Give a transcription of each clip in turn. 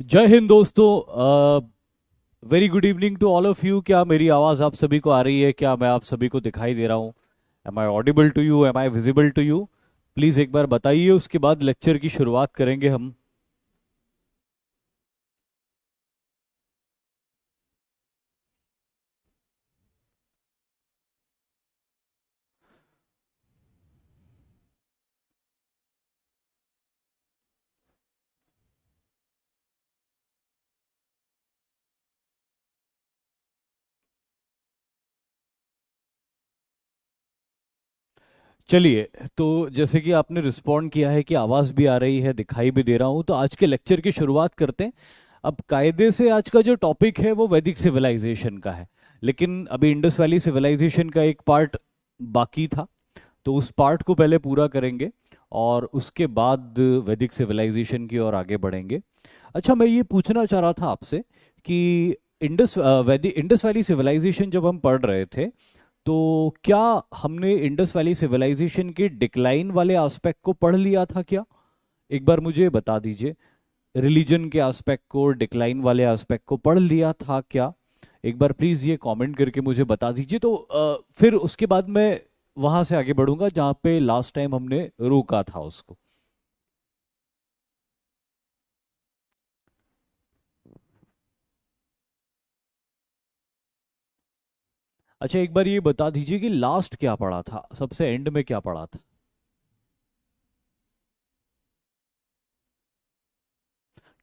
जय हिंद दोस्तों। Very good evening to all of you. क्या मेरी आवाज़ आप सभी को आ रही है? क्या मैं आप सभी को दिखाई दे रहा हूँ? Am I audible to you? Am I visible to you? Please एक बार बताइए, उसके बाद लेक्चर की शुरुआत करेंगे हम। चलिए, तो जैसे कि आपने रिस्पॉन्ड किया है कि आवाज़ भी आ रही है, दिखाई भी दे रहा हूँ, तो आज के लेक्चर की शुरुआत करते हैं। अब कायदे से आज का जो टॉपिक है वो वैदिक सिविलाइजेशन का है, लेकिन अभी इंडस वैली सिविलाइजेशन का एक पार्ट बाकी था, तो उस पार्ट को पहले पूरा करेंगे और उसके बाद वैदिक सिविलाइजेशन की ओर आगे बढ़ेंगे। अच्छा, मैं ये पूछना चाह रहा था आपसे कि इंडस वैली सिविलाइजेशन जब हम पढ़ रहे थे, तो क्या हमने इंडस वैली सिविलाइजेशन के डिक्लाइन वाले एस्पेक्ट को पढ़ लिया था क्या? एक बार मुझे बता दीजिए, रिलीजन के एस्पेक्ट को, डिक्लाइन वाले एस्पेक्ट को पढ़ लिया था क्या? एक बार प्लीज ये कमेंट करके मुझे बता दीजिए, तो फिर उसके बाद मैं वहां से आगे बढ़ूंगा जहां पे लास्ट टाइम हमने रोका था उसको। अच्छा, एक बार ये बता दीजिए कि लास्ट क्या पढ़ा था, सबसे एंड में क्या पढ़ा था?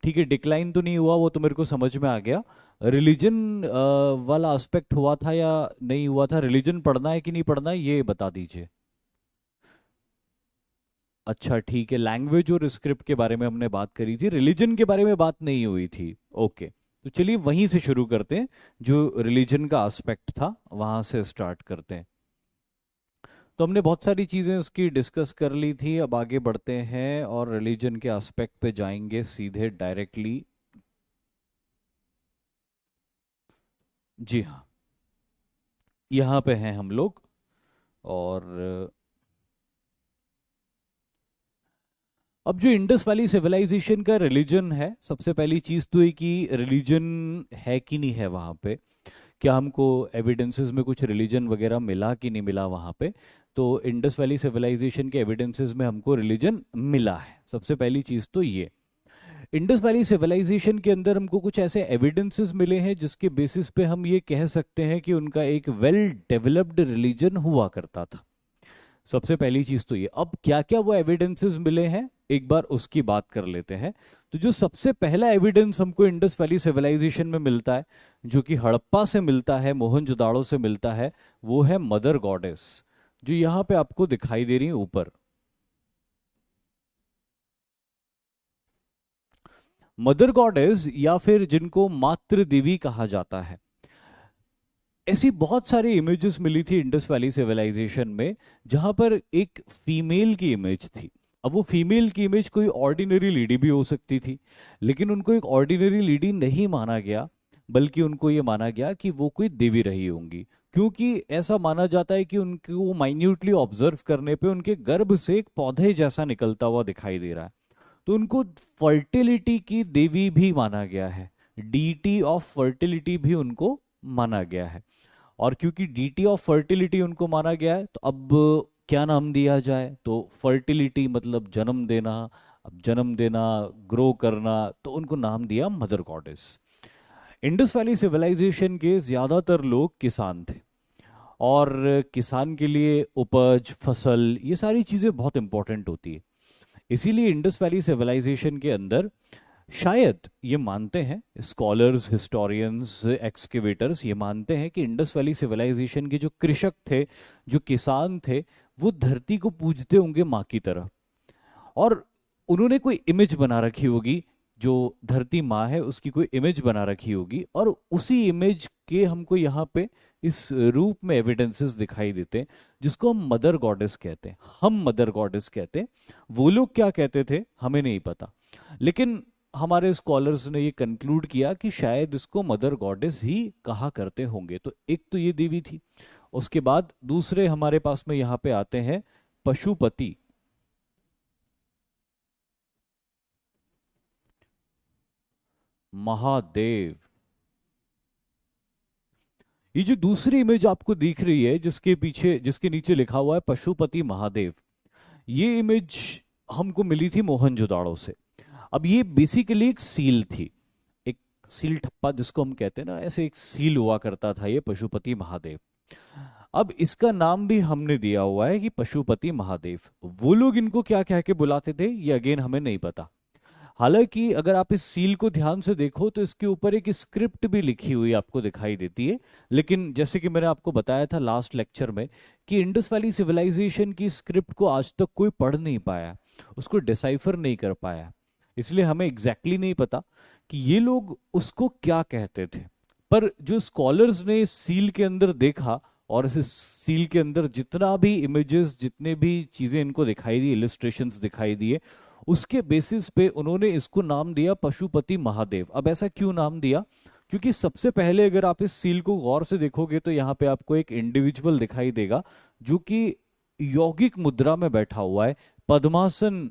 ठीक है, डिक्लाइन तो नहीं हुआ, वो तो मेरे को समझ में आ गया। रिलीजन वाला एस्पेक्ट हुआ था या नहीं हुआ था? रिलीजन पढ़ना है कि नहीं पढ़ना है, ये बता दीजिए। अच्छा ठीक है, लैंग्वेज और स्क्रिप्ट के बारे में हमने बात करी थी, रिलीजन के बारे में बात नहीं हुई थी। ओके, तो चलिए वहीं से शुरू करते हैं। जो रिलीजन का एस्पेक्ट था वहां से स्टार्ट करते हैं। तो हमने बहुत सारी चीज़ें उसकी डिस्कस कर ली थी, अब आगे बढ़ते हैं और रिलीजन के एस्पेक्ट पे जाएंगे सीधे डायरेक्टली। जी हाँ, यहाँ पे हैं हम लोग। और अब जो इंडस वैली सिविलाइजेशन का रिलीजन है, सबसे पहली चीज़ तो ये कि रिलीजन है कि नहीं है वहाँ पे। क्या हमको एविडेंसेस में कुछ रिलीजन वगैरह मिला कि नहीं मिला वहाँ पे? तो इंडस वैली सिविलाइजेशन के एविडेंसेस में हमको रिलीजन मिला है, सबसे पहली चीज़ तो ये। इंडस वैली सिविलाइजेशन के अंदर हमको कुछ ऐसे एविडेंसेस मिले हैं जिसके बेसिस पे हम ये कह सकते हैं कि उनका एक वेल डेवलप्ड रिलीजन हुआ करता था। सबसे पहली चीज तो ये। अब क्या क्या वो एविडेंसेस मिले हैं, एक बार उसकी बात कर लेते हैं। तो जो सबसे पहला एविडेंस हमको इंडस वैली सिविलाइजेशन में मिलता है, जो कि हड़प्पा से मिलता है, मोहनजोदाड़ो से मिलता है, वो है मदर गॉडेस, जो यहाँ पे आपको दिखाई दे रही है ऊपर। मदर गॉडेस, या फिर जिनको मातृ देवी कहा जाता है, ऐसी बहुत सारी इमेजेस मिली थी इंडस वैली सिविलाइजेशन में, जहां पर एक फीमेल की इमेज थी। अब वो फीमेल की इमेज कोई ऑर्डिनरी लेडी भी हो सकती थी, लेकिन उनको एक ऑर्डिनरी लेडी नहीं माना गया, बल्कि उनको ये माना गया कि वो कोई देवी रही होंगी। क्योंकि ऐसा माना जाता है कि उनको माइन्यूटली ऑब्जर्व करने पे उनके गर्भ से एक पौधे जैसा निकलता हुआ दिखाई दे रहा है, तो उनको फर्टिलिटी की देवी भी माना गया है। डीटी ऑफ फर्टिलिटी भी उनको माना गया है। और क्योंकि डीटी ऑफ फर्टिलिटी उनको माना गया है, तो अब क्या नाम दिया जाए? तो फर्टिलिटी मतलब जन्म देना। अब जन्म देना, ग्रो करना, तो उनको नाम दिया mother goddess. Indus valley civilisation के ज्यादातर लोग किसान थे, और किसान के लिए उपज, फसल, ये सारी चीजें बहुत इंपॉर्टेंट होती है। इसीलिए इंडस वैली सिविलाइजेशन के अंदर शायद ये मानते हैं स्कॉलर्स, हिस्टोरियंस, एक्सकेवेटर्स, ये मानते हैं कि इंडस वैली सिविलाइजेशन के जो कृषक थे, जो किसान थे, वो धरती को पूजते होंगे माँ की तरह। और उन्होंने कोई इमेज बना रखी होगी, जो धरती माँ है उसकी कोई इमेज बना रखी होगी, और उसी इमेज के हमको यहाँ पे इस रूप में एविडेंसेस दिखाई देते हैं, जिसको हम मदर गॉडेस कहते हैं। हम मदर गॉडेस कहते हैं, वो लोग क्या कहते थे हमें नहीं पता, लेकिन हमारे स्कॉलर्स ने ये कंक्लूड किया कि शायद इसको मदर गॉडेस ही कहा करते होंगे। तो एक तो ये देवी थी। उसके बाद दूसरे हमारे पास में यहाँ पे आते हैं पशुपति। महादेव। ये जो दूसरी इमेज आपको दिख रही है जिसके पीछे, जिसके नीचे लिखा हुआ है पशुपति महादेव, ये इमेज हमको मिली थी मोहनजोदाड़ो से। अब ये बेसिकली एक सील थी, एक सील ठप्पा जिसको हम कहते हैं ना, ऐसे एक सील हुआ करता था ये पशुपति महादेव। अब इसका नाम भी हमने दिया हुआ है कि पशुपति महादेव। वो लोग इनको क्या कह के बुलाते थे ये अगेन हमें नहीं पता। हालांकि अगर आप इस सील को ध्यान से देखो तो इसके ऊपर एक स्क्रिप्ट भी लिखी हुई आपको दिखाई देती है, लेकिन जैसे कि मैंने आपको बताया था लास्ट लेक्चर में कि इंडस वैली सिविलाइजेशन की स्क्रिप्ट को आज तक कोई पढ़ नहीं पाया, उसको डिसाइफर नहीं कर पाया, इसलिए हमें एग्जैक्टली नहीं पता कि ये लोग उसको क्या कहते थे। पर जो स्कॉलर्स ने इस सील के अंदर देखा और इस सील के अंदर जितना भी इमेजेस, जितने भी चीजें इनको दिखाई दी, इलिस्ट्रेशंस दिखाई दिए, उसके बेसिस पे उन्होंने इसको नाम दिया पशुपति महादेव। अब ऐसा क्यों नाम दिया? क्योंकि सबसे पहले अगर आप इस सील को गौर से देखोगे तो यहाँ पे आपको एक इंडिविजुअल दिखाई देगा जो कि यौगिक मुद्रा में बैठा हुआ है, पद्मासन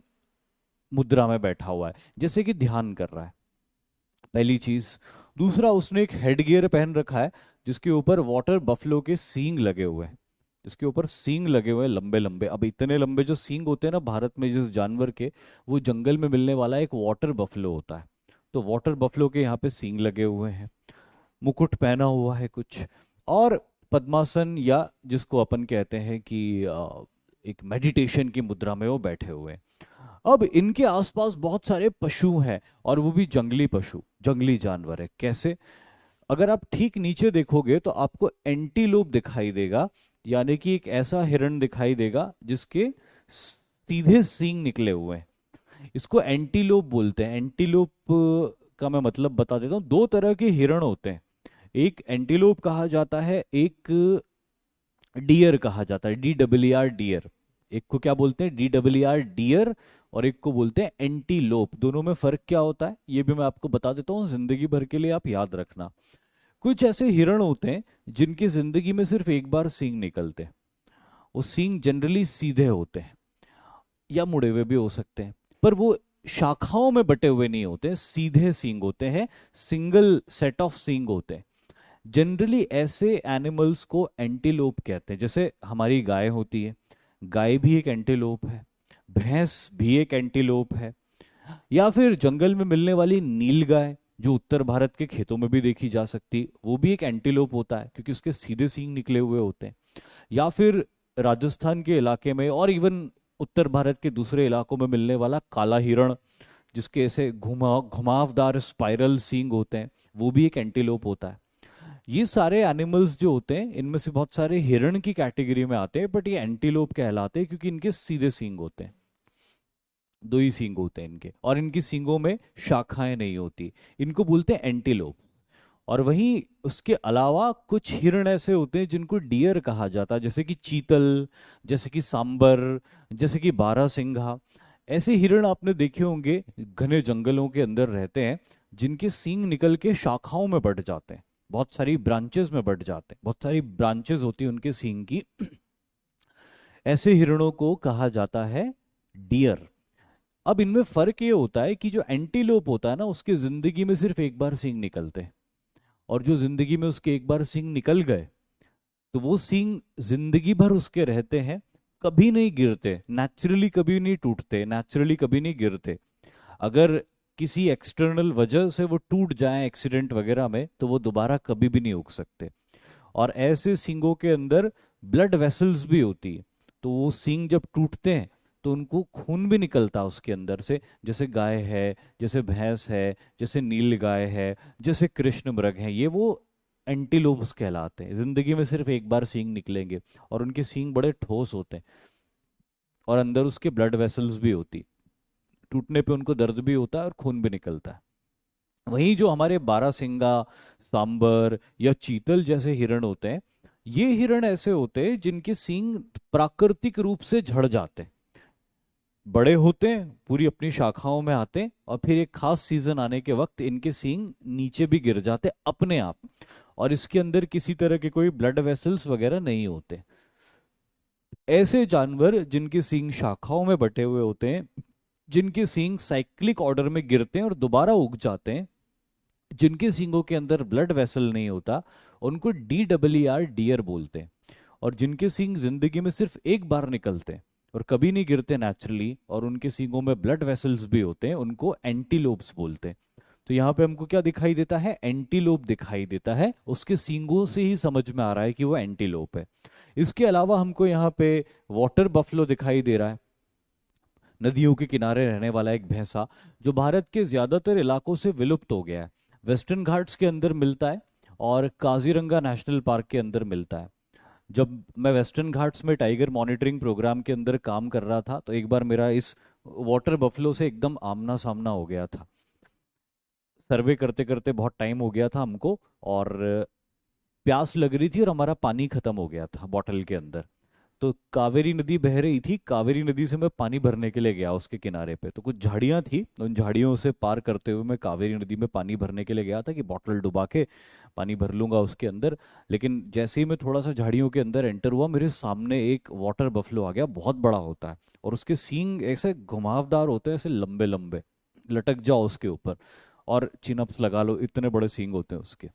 मुद्रा में बैठा हुआ है, जैसे कि ध्यान कर रहा है, पहली चीज। दूसरा, उसने एक हेडगियर पहन रखा है जिसके ऊपर वाटर बफलो के सींग लगे हुए हैं, जिसके ऊपर सींग लगे हुए हैं लंबे लंबे। अब इतने लंबे जो सींग होते हैं ना भारत में जिस जानवर के, वो जंगल में मिलने वाला एक वाटर बफलो होता है, तो वाटर बफलो के यहाँ पे सींग लगे हुए हैं, मुकुट पहना हुआ है कुछ, और पद्मासन या जिसको अपन कहते हैं कि एक मेडिटेशन की मुद्रा में वो बैठे हुए हैं। अब इनके आसपास बहुत सारे पशु हैं और वो भी जंगली पशु, जंगली जानवर है। कैसे? अगर आप ठीक नीचे देखोगे तो आपको एंटीलोप दिखाई देगा, यानी कि एक ऐसा हिरण दिखाई देगा जिसके सीधे सींग निकले हुए हैं। इसको एंटीलोप बोलते हैं। एंटीलोप का मैं मतलब बता देता हूँ। दो तरह के हिरण होते हैं, एक एंटीलोप कहा जाता है, एक डियर कहा जाता है, DRR डियर। एक को क्या बोलते हैं? DRR डियर, और एक को बोलते हैं एंटीलोप। दोनों में फर्क क्या होता है ये भी मैं आपको बता देता हूँ, जिंदगी भर के लिए आप याद रखना। कुछ ऐसे हिरण होते हैं जिनकी जिंदगी में सिर्फ एक बार सींग निकलते हैं। वो सींग जनरली सीधे होते हैं या मुड़े हुए भी हो सकते हैं, पर वो शाखाओं में बटे हुए नहीं होते, सीधे सींग होते हैं, सिंगल सेट ऑफ सींग होते हैं। जनरली ऐसे एनिमल्स को एंटीलोप कहते हैं। जैसे हमारी गाय होती है, गाय भी एक एंटीलोप है, भैंस भी एक एंटीलोप है, या फिर जंगल में मिलने वाली नील गाय जो उत्तर भारत के खेतों में भी देखी जा सकती, वो भी एक एंटीलोप होता है क्योंकि उसके सीधे सींग निकले हुए होते हैं। या फिर राजस्थान के इलाके में और इवन उत्तर भारत के दूसरे इलाकों में मिलने वाला काला हिरण जिसके ऐसे घुमावदार स्पाइरल सींग होते हैं, वो भी एक एंटीलोप होता है। ये सारे एनिमल्स जो होते हैं इनमें से बहुत सारे हिरण की कैटेगरी में आते हैं, बट ये एंटीलोप कहलाते हैं क्योंकि इनके सीधे सींग होते हैं, दो ही सींग होते हैं इनके, और इनकी सींगों में शाखाएं नहीं होती, इनको बोलते हैं एंटीलोप। और वहीं उसके अलावा कुछ हिरण ऐसे होते हैं जिनको डियर कहा जाता है, जैसे कि चीतल, जैसे कि सांबर, जैसे कि बारहसिंघा। ऐसे हिरण आपने देखे होंगे घने जंगलों के अंदर रहते हैं, जिनके सींग निकल के शाखाओं में बढ़ जाते हैं, बहुत सारी ब्रांचेस में बढ़ जाते हैं, बहुत सारी ब्रांचेस होती है उनके सींग की। ऐसे हिरणों को कहा जाता है डियर। अब इनमें फर्क ये होता है कि जो एंटीलोप होता है ना, उसके जिंदगी में सिर्फ एक बार सींग निकलते हैं, और जो जिंदगी में उसके एक बार सींग निकल गए तो वो सींग जिंदगी भर उसके रहते हैं, कभी नहीं गिरते, नेचुरली कभी नहीं टूटते, नेचुरली कभी नहीं गिरते। अगर किसी एक्सटर्नल वजह से वो टूट जाए एक्सीडेंट वगैरह में तो वो दोबारा कभी भी नहीं उग सकते। और ऐसे सींगों के अंदर ब्लड वेसल्स भी होती है, तो वो सींग जब टूटते हैं तो उनको खून भी निकलता है उसके अंदर से, जैसे गाय है, जैसे भैंस है, जैसे नील गाय है, जैसे कृष्ण मृग है, ये वो एंटीलोप्स कहलाते हैं। जिंदगी में सिर्फ एक बार सींग निकलेंगे और उनके सींग बड़े ठोस होते हैं, और अंदर उसके ब्लड वेसल्स भी होती, टूटने पे उनको दर्द भी होता है और खून भी निकलता है। वहीं जो हमारे बारहसिंगा, सांबर या चीतल जैसे हिरण होते हैं, ये हिरण ऐसे होते हैं जिनके सींग प्राकृतिक रूप से झड़ जाते हैं, बड़े होते हैं, पूरी अपनी शाखाओं में आते हैं, और फिर एक खास सीजन आने के वक्त इनके सींग नीचे भी गिर जाते अपने आप, और इसके अंदर किसी तरह के कोई ब्लड वेसल्स वगैरह नहीं होते। ऐसे जानवर जिनके सींग शाखाओं में बटे हुए होते हैं, जिनके सींग साइक्लिक ऑर्डर में गिरते हैं और दोबारा उग जाते हैं, जिनके सींगों के अंदर ब्लड वेसल नहीं होता उनको DER डियर बोलते हैं। और जिनके सींग जिंदगी में सिर्फ एक बार निकलते हैं और कभी नहीं गिरते नेचुरली, और उनके सींगों में ब्लड वेसल्स भी होते हैं, उनको एंटीलोप्स बोलते हैं। तो यहाँ पे हमको क्या दिखाई देता है? एंटीलोप दिखाई देता है। उसके सींगों से ही समझ में आ रहा है कि वो एंटीलोप है। इसके अलावा हमको यहाँ पे वाटर बफलो दिखाई दे रहा है, नदियों के किनारे रहने वाला एक भैंसा, जो भारत के ज्यादातर इलाकों से विलुप्त हो गया है। वेस्टर्न घाट्स के अंदर मिलता है और काजीरंगा नेशनल पार्क के अंदर मिलता है। जब मैं वेस्टर्न घाट्स में टाइगर मॉनिटरिंग प्रोग्राम के अंदर काम कर रहा था तो एक बार मेरा इस वाटर बफलो से एकदम आमना सामना हो गया था। सर्वे करते करते बहुत टाइम हो गया था हमको, और प्यास लग रही थी और हमारा पानी खत्म हो गया था बॉटल के अंदर। तो कावेरी नदी बह रही थी, कावेरी नदी से मैं पानी भरने के लिए गया उसके किनारे पे। तो कुछ झाड़ियां थी, उन झाड़ियों से पार करते हुए मैं कावेरी नदी में पानी भरने के लिए गया था कि बॉटल डुबा के पानी भर लूंगा उसके अंदर। लेकिन जैसे ही मैं थोड़ा सा झाड़ियों के अंदर एंटर हुआ, मेरे सामने एक वाटर बफलो आ गया। बहुत बड़ा होता है और उसके सींग ऐसे घुमावदार होते हैं, ऐसे लंबे लंबे, लटक जाओ उसके ऊपर और चिनअप्स लगा लो, इतने बड़े सींग होते हैं उसके।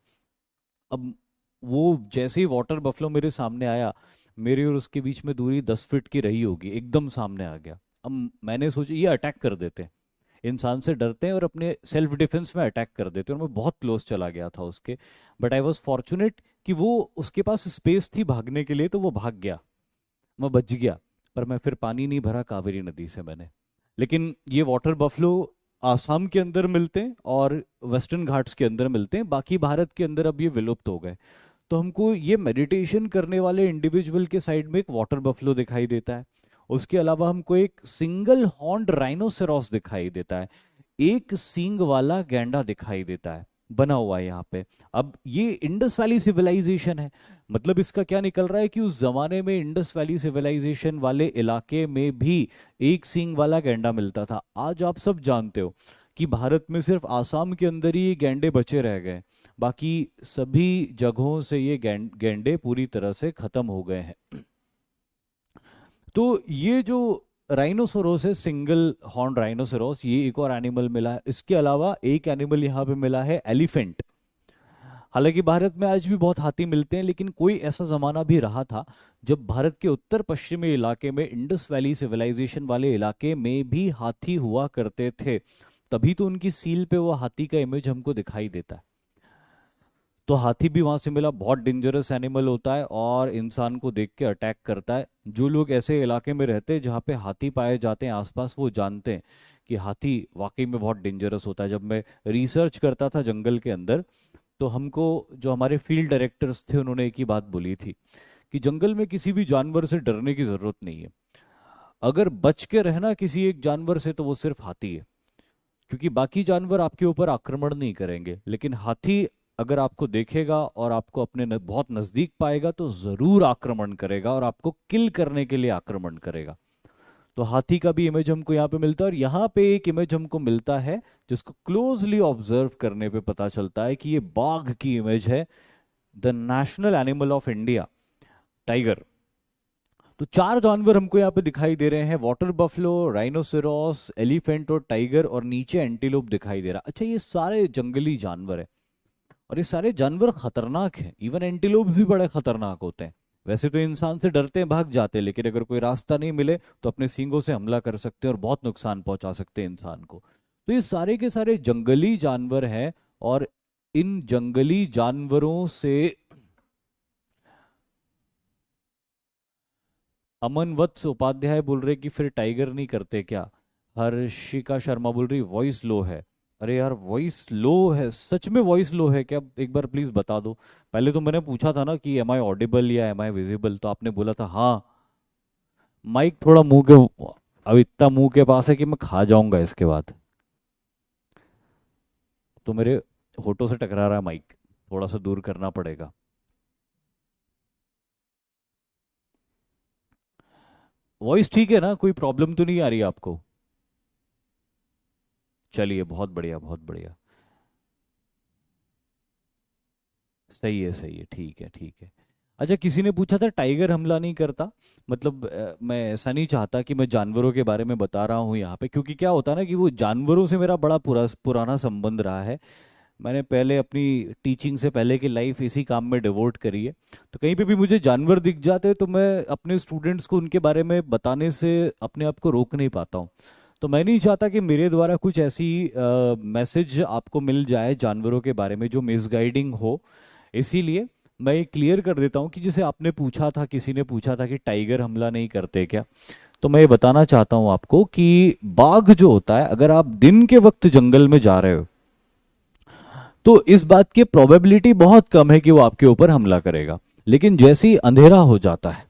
अब वो जैसे ही वाटर बफलो मेरे सामने आया, मेरी और उसके बीच में दूरी 10 फीट की रही होगी, एकदम सामने आ गया। अब मैंने सोचा ये अटैक कर देते हैं, इंसान से डरते हैं और अपने सेल्फ डिफेंस में अटैक कर देते हैं, और मैं बहुत क्लोज चला गया था उसके। बट आई वॉज फॉर्चुनेट कि वो, उसके पास स्पेस थी भागने के लिए, तो वो भाग गया, मैं बच गया। पर मैं फिर पानी नहीं भरा कावेरी नदी से मैंने। लेकिन ये वाटर बफलो आसाम के अंदर मिलते हैं और वेस्टर्न घाट्स के अंदर मिलते हैं, बाकी भारत के अंदर अब ये विलुप्त हो गए। तो हमको ये मेडिटेशन करने वाले इंडिविजुअल के साइड में एक वाटर बफलो दिखाई देता है। उसके अलावा हमको एक सिंगल हॉर्न्ड राइनोसेरॉस दिखाई देता है, एक सींग वाला गैंडा दिखाई देता है, बना हुआ है यहाँ पे। अब ये इंडस वैली सिविलाइजेशन है, मतलब इसका क्या निकल रहा है कि उस जमाने में इंडस वैली सिविलाइजेशन वाले इलाके में भी एक सींग वाला गैंडा मिलता था। आज आप सब जानते हो कि भारत में सिर्फ आसाम के अंदर ही ये गैंडे बचे रह गए, बाकी सभी जगहों से ये गैंडे पूरी तरह से खत्म हो गए हैं। तो ये जो राइनोसोरस है, सिंगल हॉर्न राइनोसोरस, ये एक और एनिमल मिला है। इसके अलावा एक एनिमल यहाँ पे मिला है, एलिफेंट। हालांकि भारत में आज भी बहुत हाथी मिलते हैं, लेकिन कोई ऐसा जमाना भी रहा था जब भारत के उत्तर पश्चिमी इलाके में, इंडस वैली सिविलाइजेशन वाले इलाके में भी हाथी हुआ करते थे। तभी तो उनकी सील पे वो हाथी का इमेज हमको दिखाई देता है। तो हाथी भी वहां से मिला, बहुत डेंजरस एनिमल होता है और इंसान को देख के अटैक करता है। जो लोग ऐसे इलाके में रहते हैं जहाँ पे हाथी पाए जाते हैं आसपास, वो जानते हैं कि हाथी वाकई में बहुत डेंजरस होता है। जब मैं रिसर्च करता था जंगल के अंदर, तो हमको जो हमारे फील्ड डायरेक्टर्स थे उन्होंने एक ही बात बोली थी कि जंगल में किसी भी जानवर से डरने की जरूरत नहीं है। अगर बच के रहना किसी एक जानवर से तो वो सिर्फ हाथी है, क्योंकि बाकी जानवर आपके ऊपर आक्रमण नहीं करेंगे, लेकिन हाथी अगर आपको देखेगा और आपको अपने बहुत नजदीक पाएगा तो जरूर आक्रमण करेगा और आपको किल करने के लिए आक्रमण करेगा। तो हाथी का भी इमेज हमको यहाँ पे मिलता है, और यहाँ पे एक इमेज हमको मिलता है जिसको क्लोजली ऑब्जर्व करने पे पता चलता है कि ये बाघ की इमेज है, the national animal of India, tiger. तो चार जानवर हमको यहाँ पे दिखाई दे रहे हैं, वाटर बफलो, राइनोसेरोस, एलिफेंट और टाइगर, और नीचे एंटीलोप दिखाई दे रहा। अच्छा, ये सारे जंगली जानवर है और ये सारे जानवर खतरनाक हैं। इवन एंटीलोप भी बड़े खतरनाक होते हैं। वैसे तो इंसान से डरते हैं, भाग जाते हैं, लेकिन अगर कोई रास्ता नहीं मिले तो अपने सींगों से हमला कर सकते हैं और बहुत नुकसान पहुंचा सकते हैं इंसान को। तो ये सारे के सारे जंगली जानवर हैं, और इन जंगली जानवरों से अमन वत्स उपाध्याय बोल रहे कि फिर टाइगर नहीं करते क्या? हर्षिका शर्मा बोल रही वॉइस लो है। अरे यार, वॉइस लो है? सच में वॉइस लो है क्या? एक बार प्लीज बता दो। पहले तो मैंने पूछा था ना कि एम आई ऑडिबल या एम आई विजिबल, तो आपने बोला था हाँ। माइक थोड़ा मुंह के, अब इतना मुंह के पास है कि मैं खा जाऊंगा इसके बाद। तो मेरे होठों से टकरा रहा है माइक, थोड़ा सा दूर करना पड़ेगा। वॉइस ठीक है ना? कोई प्रॉब्लम तो नहीं आ रही आपको? चलिए, बहुत बढ़िया बहुत बढ़िया। सही है सही है, ठीक है ठीक है। अच्छा, किसी ने पूछा था टाइगर हमला नहीं करता। मतलब मैं ऐसा नहीं चाहता कि मैं जानवरों के बारे में बता रहा हूँ यहाँ पे, क्योंकि क्या होता है ना कि वो जानवरों से मेरा बड़ा पुराना संबंध रहा है। मैंने पहले अपनी टीचिंग से पहले की लाइफ इसी काम में डिवोट करी है। तो कहीं पे भी मुझे जानवर दिख जाते तो मैं अपने स्टूडेंट्स को उनके बारे में बताने से अपने आप को रोक नहीं पाता हूँ। तो मैं नहीं चाहता कि मेरे द्वारा कुछ ऐसी मैसेज आपको मिल जाए जानवरों के बारे में जो मिसगाइडिंग हो। इसीलिए मैं ये क्लियर कर देता हूँ कि जैसे आपने पूछा था, किसी ने पूछा था कि टाइगर हमला नहीं करते क्या, तो मैं ये बताना चाहता हूँ आपको कि बाघ जो होता है, अगर आप दिन के वक्त जंगल में जा रहे हो तो इस बात की प्रोबेबिलिटी बहुत कम है कि वो आपके ऊपर हमला करेगा। लेकिन जैसे ही अंधेरा हो जाता है,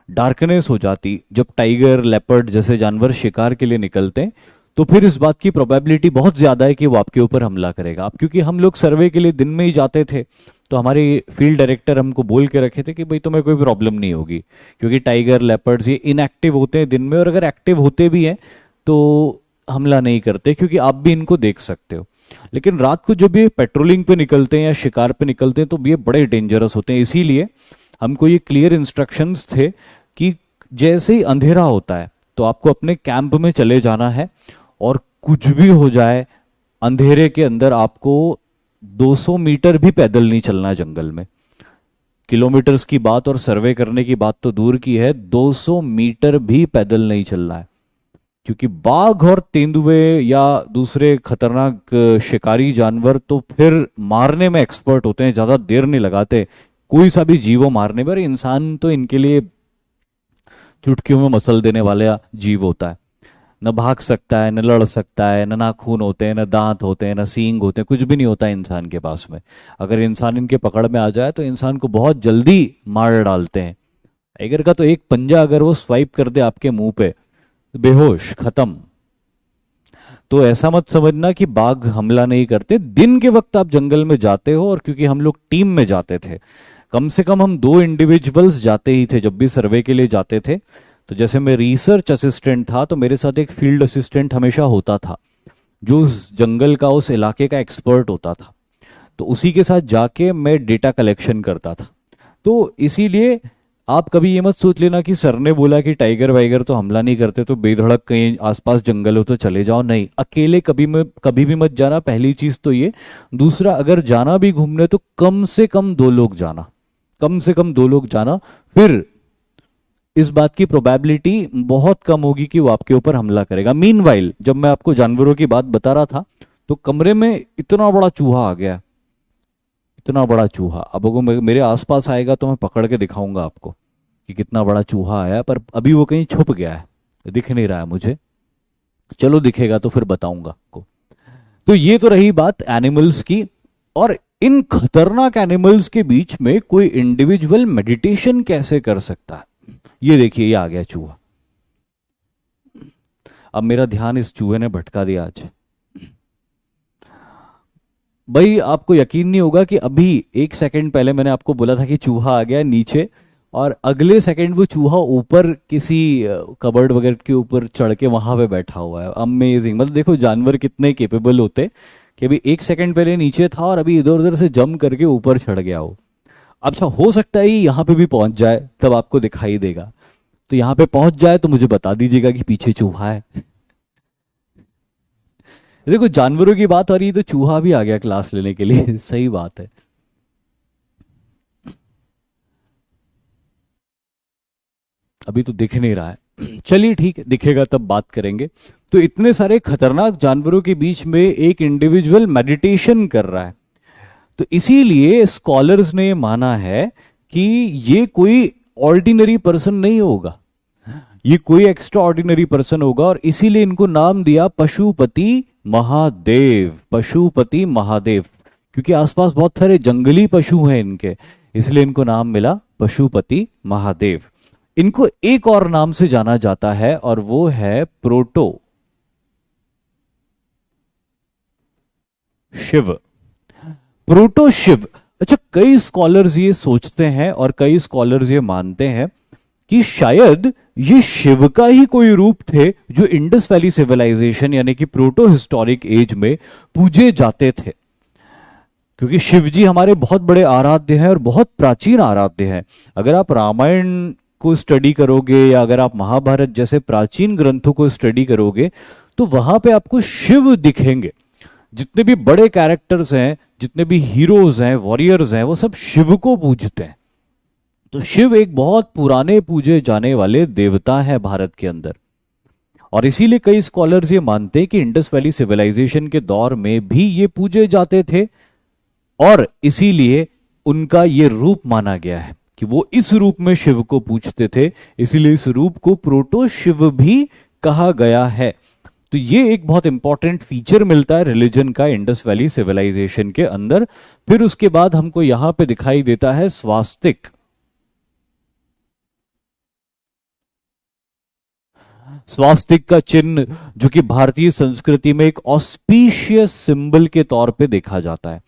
डार्कनेस हो जाती, जब टाइगर लेपर्ड जैसे जानवर शिकार के लिए निकलते हैं, तो फिर इस बात की प्रोबेबिलिटी बहुत ज्यादा है कि वो आपके ऊपर हमला करेगा। अब क्योंकि हम लोग सर्वे के लिए दिन में ही जाते थे, तो हमारे फील्ड डायरेक्टर हमको बोल के रखे थे कि भाई तुम्हें कोई प्रॉब्लम नहीं होगी, क्योंकि टाइगर लेपर्ड्स ये इनएक्टिव होते हैं दिन में, और अगर एक्टिव होते भी हैं तो हमला नहीं करते, क्योंकि आप भी इनको देख सकते हो। लेकिन रात को जब ये पेट्रोलिंग पे निकलते हैं या शिकार पे निकलते हैं तो ये बड़े डेंजरस होते हैं। इसीलिए हमको ये क्लियर इंस्ट्रक्शंस थे कि जैसे ही अंधेरा होता है तो आपको अपने कैंप में चले जाना है, और कुछ भी हो जाए अंधेरे के अंदर आपको 200 मीटर भी पैदल नहीं चलना है जंगल में। किलोमीटर्स की बात और सर्वे करने की बात तो दूर की है, 200 मीटर भी पैदल नहीं चलना है, क्योंकि बाघ और तेंदुए या दूसरे खतरनाक शिकारी जानवर तो फिर मारने में एक्सपर्ट होते हैं, ज्यादा देर नहीं लगाते कोई सा भी जीवो मारने में। इंसान तो इनके लिए चुटकियों में मसल देने वाला जीव होता है, न भाग सकता है, न लड़ सकता है, न नाखून होते हैं, न दांत होते हैं, न सींग होते हैं, कुछ भी नहीं होता है इंसान के पास में। अगर इंसान इनके पकड़ में आ जाए तो इंसान को बहुत जल्दी मार डालते हैं। टाइगर का तो एक पंजा अगर वो स्वाइप कर दे आपके मुंह पे, बेहोश, खत्म। तो ऐसा मत समझना कि बाघ हमला नहीं करते। दिन के वक्त आप जंगल में जाते हो, और क्योंकि हम लोग टीम में जाते थे, कम से कम हम 2 इंडिविजुअल्स जाते ही थे जब भी सर्वे के लिए जाते थे। तो जैसे मैं रिसर्च असिस्टेंट था तो मेरे साथ एक फील्ड असिस्टेंट हमेशा होता था, जो उस जंगल का, उस इलाके का एक्सपर्ट होता था। तो उसी के साथ जाके मैं डेटा कलेक्शन करता था। तो इसीलिए आप कभी ये मत सोच लेना कि सर ने बोला कि टाइगर वाइगर तो हमला नहीं करते तो बेधड़क कहीं आसपास जंगल हो तो चले जाओ। नहीं, अकेले कभी भी मत जाना, पहली चीज तो ये। दूसरा, अगर जाना भी घूमने तो कम से कम 2 लोग जाना, कम से कम 2 लोग जाना। फिर इस बात की प्रोबेबिलिटी बहुत कम होगी कि वो आपके ऊपर हमला करेगा। मीनवाइल जब मैं आपको जानवरों की बात बता रहा था तो कमरे में इतना बड़ा चूहा आ गया, इतना बड़ा चूहा। अब अगर मेरे आसपास आएगा तो मैं पकड़ के दिखाऊंगा आपको कि कितना बड़ा चूहा आया, पर अभी वो कहीं छुप गया है, दिख नहीं रहा है मुझे। चलो दिखेगा तो फिर बताऊंगा आपको। तो ये तो रही बात एनिमल्स की। और इन खतरनाक एनिमल्स के बीच में कोई इंडिविजुअल मेडिटेशन कैसे कर सकता है? ये देखिए, ये आ गया चूहा। अब मेरा ध्यान इस चूहे ने भटका दिया आज। भाई आपको यकीन नहीं होगा कि अभी 1 सेकंड पहले मैंने आपको बोला था कि चूहा आ गया नीचे, और अगले सेकंड वो चूहा ऊपर किसी कबर्ड वगैरह के ऊपर चढ़ के वहां पे बैठा हुआ है। अमेजिंग। मतलब देखो जानवर कितने केपेबल होते कि अभी 1 सेकंड पहले नीचे था और अभी इधर उधर से जंप करके ऊपर चढ़ गया हो। अच्छा, हो सकता है यहाँ पे भी पहुंच जाए, तब आपको दिखाई देगा। तो यहाँ पे पहुंच जाए तो मुझे बता दीजिएगा कि पीछे चूहा है। देखो जानवरों की बात आ रही है तो चूहा भी आ गया क्लास लेने के लिए। सही बात है। अभी तो दिख नहीं रहा है, चलिए ठीक है, दिखेगा तब बात करेंगे। तो इतने सारे खतरनाक जानवरों के बीच में एक इंडिविजुअल मेडिटेशन कर रहा है। तो इसीलिए स्कॉलर्स ने माना है कि ये कोई ऑर्डिनरी पर्सन नहीं होगा, ये कोई एक्स्ट्रा ऑर्डिनरी पर्सन होगा, और इसीलिए इनको नाम दिया पशुपति महादेव। पशुपति महादेव, क्योंकि आसपास बहुत सारे जंगली पशु हैं इनके, इसलिए इनको नाम मिला पशुपति महादेव। इनको एक और नाम से जाना जाता है और वो है प्रोटो शिव। प्रोटो शिव। अच्छा, कई स्कॉलर्स ये सोचते हैं और कई स्कॉलर्स ये मानते हैं कि शायद ये शिव का ही कोई रूप थे जो इंडस वैली सिविलाइजेशन यानी कि प्रोटो हिस्टोरिक एज में पूजे जाते थे। क्योंकि शिव जी हमारे बहुत बड़े आराध्य हैं और बहुत प्राचीन आराध्य हैं। अगर आप रामायण को स्टडी करोगे या अगर आप महाभारत जैसे प्राचीन ग्रंथों को स्टडी करोगे तो वहां पे आपको शिव दिखेंगे। जितने भी बड़े कैरेक्टर्स हैं, जितने भी हीरोज हैं, वॉरियर्स हैं, वो सब शिव को पूजते हैं। तो शिव एक बहुत पुराने पूजे जाने वाले देवता है भारत के अंदर। और इसीलिए कई स्कॉलर्स ये मानते हैं कि इंडस वैली सिविलाइजेशन के दौर में भी ये पूजे जाते थे, और इसीलिए उनका ये रूप माना गया है कि वो इस रूप में शिव को पूजते थे, इसीलिए इस रूप को प्रोटो शिव भी कहा गया है। तो ये एक बहुत इंपॉर्टेंट फीचर मिलता है रिलीजन का इंडस वैली सिविलाइजेशन के अंदर। फिर उसके बाद हमको यहां पे दिखाई देता है स्वास्तिक। स्वास्तिक का चिन्ह जो कि भारतीय संस्कृति में एक ऑस्पिशियस सिंबल के तौर पे देखा जाता है,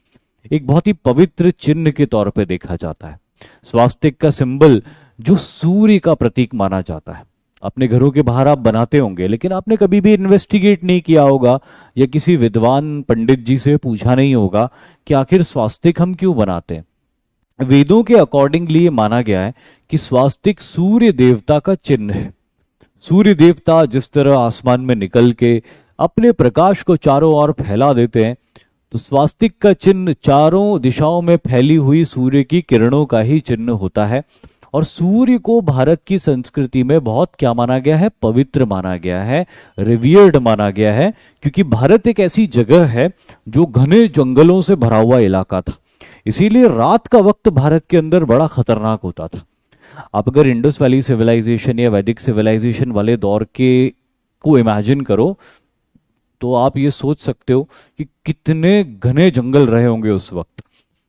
एक बहुत ही पवित्र चिन्ह के तौर पे देखा जाता है। स्वास्तिक का सिंबल जो सूर्य का प्रतीक माना जाता है। अपने घरों के बाहर आप बनाते होंगे, लेकिन आपने कभी भी इन्वेस्टिगेट नहीं किया होगा या किसी विद्वान पंडित जी से पूछा नहीं होगा कि आखिर स्वास्तिक हम क्यों बनाते हैं। वेदों के अकॉर्डिंगली ये माना गया है कि स्वास्तिक सूर्य देवता का चिन्ह है। सूर्य देवता जिस तरह आसमान में निकल के अपने प्रकाश को चारों ओर फैला देते हैं, तो स्वास्तिक का चिन्ह चारों दिशाओं में फैली हुई सूर्य की किरणों का ही चिन्ह होता है। और सूर्य को भारत की संस्कृति में बहुत क्या माना गया है, पवित्र माना गया है, रिवियर्ड माना गया है, क्योंकि भारत एक ऐसी जगह है जो घने जंगलों से भरा हुआ इलाका था। इसीलिए रात का वक्त भारत के अंदर बड़ा खतरनाक होता था। आप अगर इंडस वैली सिविलाइजेशन या वैदिक सिविलाइजेशन वाले दौर के को इमेजिन करो, तो आप ये सोच सकते हो कि कितने घने जंगल रहे होंगे उस वक्त,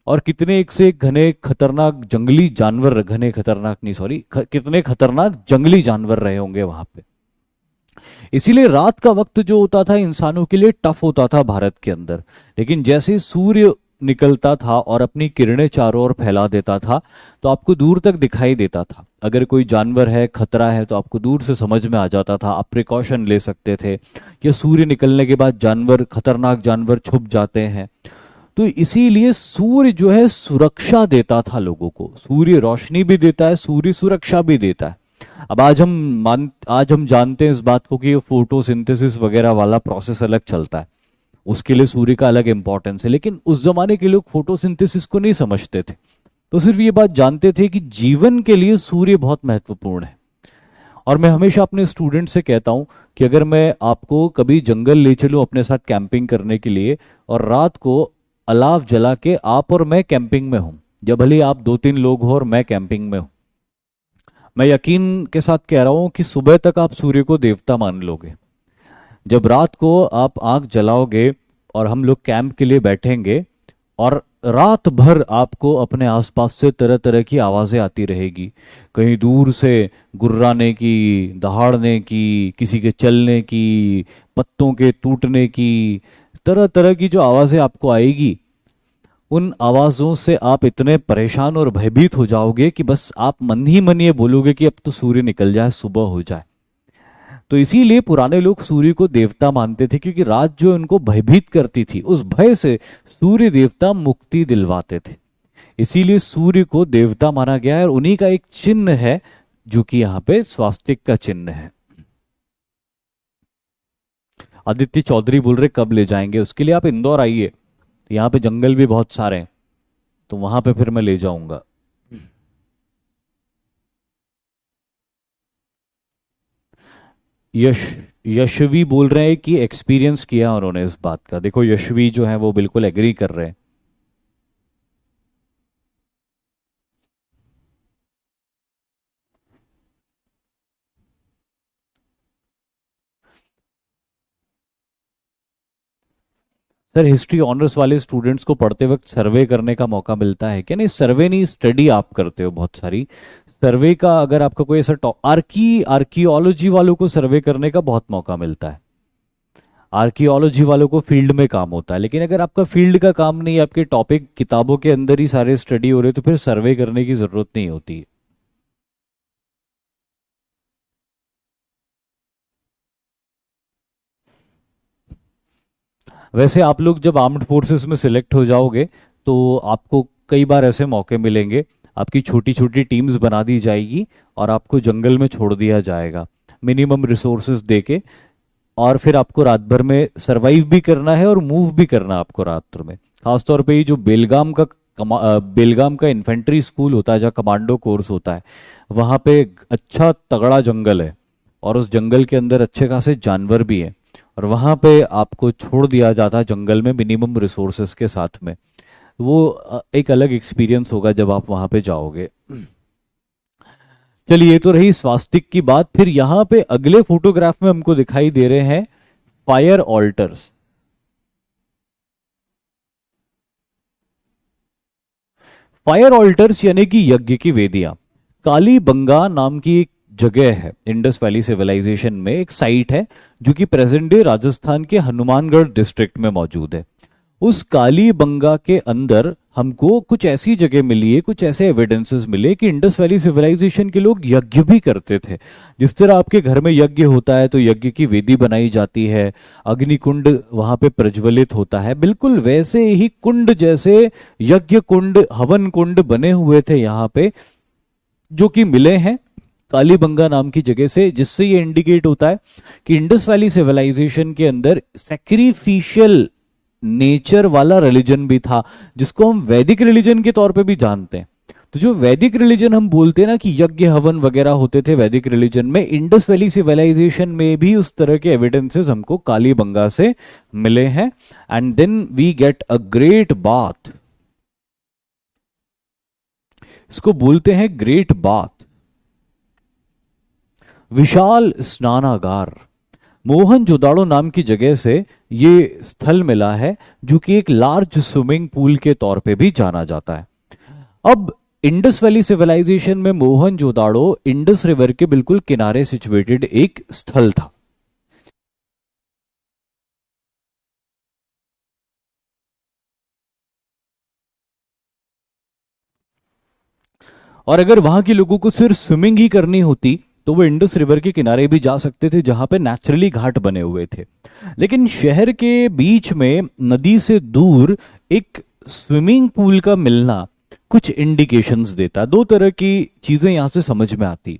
और कितने एक से एक घने खतरनाक जंगली जानवर, घने खतरनाक नहीं सॉरी कितने खतरनाक जंगली जानवर रहे होंगे वहां पे। इसीलिए रात का वक्त जो होता था इंसानों के लिए टफ होता था भारत के अंदर। लेकिन जैसे सूर्य निकलता था और अपनी किरणें चारों ओर फैला देता था, तो आपको दूर तक दिखाई देता था। अगर कोई जानवर है, खतरा है, तो आपको दूर से समझ में आ जाता था, आप प्रिकॉशन ले सकते थे। या सूर्य निकलने के बाद जानवर, खतरनाक जानवर छुप जाते हैं। तो इसीलिए सूर्य जो है सुरक्षा देता था लोगों को। सूर्य रोशनी भी देता है, सूर्य सुरक्षा भी देता है। अब आज हम जानते हैं इस बात को कि फोटोसिंथेसिस वगैरह वाला प्रोसेस अलग चलता है, उसके लिए सूर्य का अलग इंपॉर्टेंस है। लेकिन उस जमाने के लोग फोटोसिंथेसिस को नहीं समझते थे, तो सिर्फ ये बात जानते थे कि जीवन के लिए सूर्य बहुत महत्वपूर्ण है। और मैं हमेशा अपने स्टूडेंट से कहता हूं कि अगर मैं आपको कभी जंगल ले चलूं अपने साथ कैंपिंग करने के लिए, और रात को अलाव जला के आप और मैं कैंपिंग में हूं, या भले आप 2-3 लोग हो और मैं कैंपिंग में हूं, मैं यकीन के साथ कह रहा हूं कि सुबह तक आप सूर्य को देवता मान लोगे। जब रात को आप आग जलाओगे और हम लोग कैंप के लिए बैठेंगे, और रात भर आपको अपने आसपास से तरह तरह की आवाजें आती रहेगी, कहीं दूर से गुर्राने की, दहाड़ने की, किसी के चलने की, पत्तों के टूटने की, तरह तरह की जो आवाजें आपको आएगी, उन आवाजों से आप इतने परेशान और भयभीत हो जाओगे कि बस आप मन ही मन ये बोलोगे कि अब तो सूर्य निकल जाए, सुबह हो जाए। तो इसीलिए पुराने लोग सूर्य को देवता मानते थे, क्योंकि रात जो उनको भयभीत करती थी, उस भय से सूर्य देवता मुक्ति दिलवाते थे। इसीलिए सूर्य को देवता माना गया है, और उन्हीं का एक चिन्ह है जो कि यहाँ पे स्वास्तिक का चिन्ह है। आदित्य चौधरी बोल रहे कब ले जाएंगे, उसके लिए आप इंदौर आइए, यहाँ पे जंगल भी बहुत सारे हैं, तो वहां पे फिर मैं ले जाऊंगा। यशवी बोल रहे हैं कि एक्सपीरियंस किया उन्होंने इस बात का। देखो यशवी जो है वो बिल्कुल एग्री कर रहे हैं। सर हिस्ट्री ऑनर्स वाले स्टूडेंट्स को पढ़ते वक्त सर्वे करने का मौका मिलता है क्या? नहीं, सर्वे नहीं, स्टडी आप करते हो बहुत सारी। सर्वे का अगर आपका कोई ऐसा आर्कियोलॉजी वालों को सर्वे करने का बहुत मौका मिलता है। आर्कियोलॉजी वालों को फील्ड में काम होता है। लेकिन अगर आपका फील्ड का काम नहीं, आपके टॉपिक किताबों के अंदर ही सारे स्टडी हो रहे, तो फिर सर्वे करने की जरूरत नहीं होती। वैसे आप लोग जब आर्म्ड फोर्सेस में सिलेक्ट हो जाओगे, तो आपको कई बार ऐसे मौके मिलेंगे, आपकी छोटी छोटी टीम्स बना दी जाएगी और आपको जंगल में छोड़ दिया जाएगा मिनिमम रिसोर्सेज देके, और फिर आपको रात भर में सरवाइव भी करना है और मूव भी करना है आपको रात में। खासतौर पे ये जो बेलगाम का इन्फेंट्री स्कूल होता है, जहाँ कमांडो कोर्स होता है, वहाँ पे अच्छा तगड़ा जंगल है और उस जंगल के अंदर अच्छे खासे जानवर भी हैं, और वहाँ पे आपको छोड़ दिया जाता है जंगल में मिनिमम रिसोर्सेस के साथ में। वो एक अलग एक्सपीरियंस होगा जब आप वहाँ पे जाओगे। चलिए, ये तो रही स्वास्तिक की बात। फिर यहाँ पे अगले फोटोग्राफ में हमको दिखाई दे रहे हैं फायर ऑल्टर्स। फायर ऑल्टर्स यानी कि यज्ञ की वेदियां। कालीबंगा नाम की एक जगह है इंडस वैली सिविलाइजेशन में, एक साइट है जो कि प्रेजेंट डे राजस्थान के हनुमानगढ़ डिस्ट्रिक्ट में मौजूद है। उस कालीबंगा के अंदर हमको कुछ ऐसी जगह मिली है, कुछ ऐसे एविडेंसेस मिले कि इंडस वैली सिविलाइजेशन के लोग यज्ञ भी करते थे। जिस तरह आपके घर में यज्ञ होता है तो यज्ञ की वेदी बनाई जाती है, अग्निकुंड वहां पे प्रज्वलित होता है, बिल्कुल वैसे ही कुंड जैसे यज्ञ कुंड, हवन कुंड बने हुए थे यहाँ पे, जो कि मिले हैं कालीबंगा नाम की जगह से, जिससे ये इंडिकेट होता है कि इंडस वैली सिविलाइजेशन के अंदर सैक्रिफिशियल नेचर वाला रिलीजन भी था, जिसको हम वैदिक रिलीजन के तौर पे भी जानते हैं। तो जो वैदिक रिलीजन हम बोलते हैं ना कि यज्ञ हवन वगैरह होते थे वैदिक रिलीजन में, इंडस वैली सिविलाइजेशन में भी उस तरह के एविडेंसेस हमको कालीबंगा से मिले हैं। And then we get a great bath, इसको बोलते हैं ग्रेट बाथ, विशाल स्नानागार। मोहनजोदाड़ो नाम की जगह से ये स्थल मिला है, जो कि एक लार्ज स्विमिंग पूल के तौर पे भी जाना जाता है। अब इंडस वैली सिविलाइजेशन में मोहनजोदाड़ो इंडस रिवर के बिल्कुल किनारे सिचुएटेड एक स्थल था। और अगर वहां के लोगों को सिर्फ स्विमिंग ही करनी होती तो वो इंडस रिवर के किनारे भी जा सकते थे, जहां पे नेचुरली घाट बने हुए थे। लेकिन शहर के बीच में नदी से दूर एक स्विमिंग पूल का मिलना कुछ इंडिकेशंस देता। दो तरह की चीजें यहां से समझ में आती।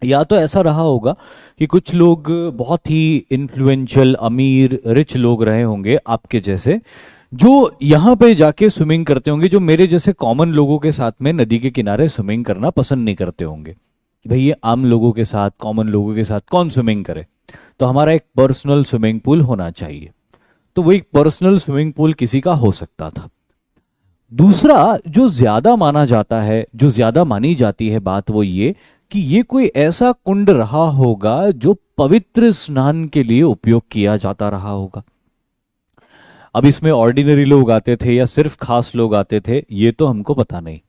या तो ऐसा रहा होगा कि कुछ लोग बहुत ही इन्फ्लुएंशियल, अमीर, रिच लोग रहे होंगे आपके जैसे, जो यहाँ पे जाके स्विमिंग करते होंगे, जो मेरे जैसे कॉमन लोगों के साथ में नदी के किनारे स्विमिंग करना पसंद नहीं करते होंगे। भाई ये आम लोगों के साथ, कॉमन लोगों के साथ कौन स्विमिंग करे, तो हमारा एक पर्सनल स्विमिंग पूल होना चाहिए। तो वो एक पर्सनल स्विमिंग पूल किसी का हो सकता था। दूसरा जो ज्यादा माना जाता है, जो ज्यादा मानी जाती है बात, वो ये कि ये कोई ऐसा कुंड रहा होगा जो पवित्र स्नान के लिए उपयोग किया जाता रहा होगा। अब इसमें ऑर्डिनरी लोग आते थे या सिर्फ खास लोग आते थे, ये तो हमको पता नहीं,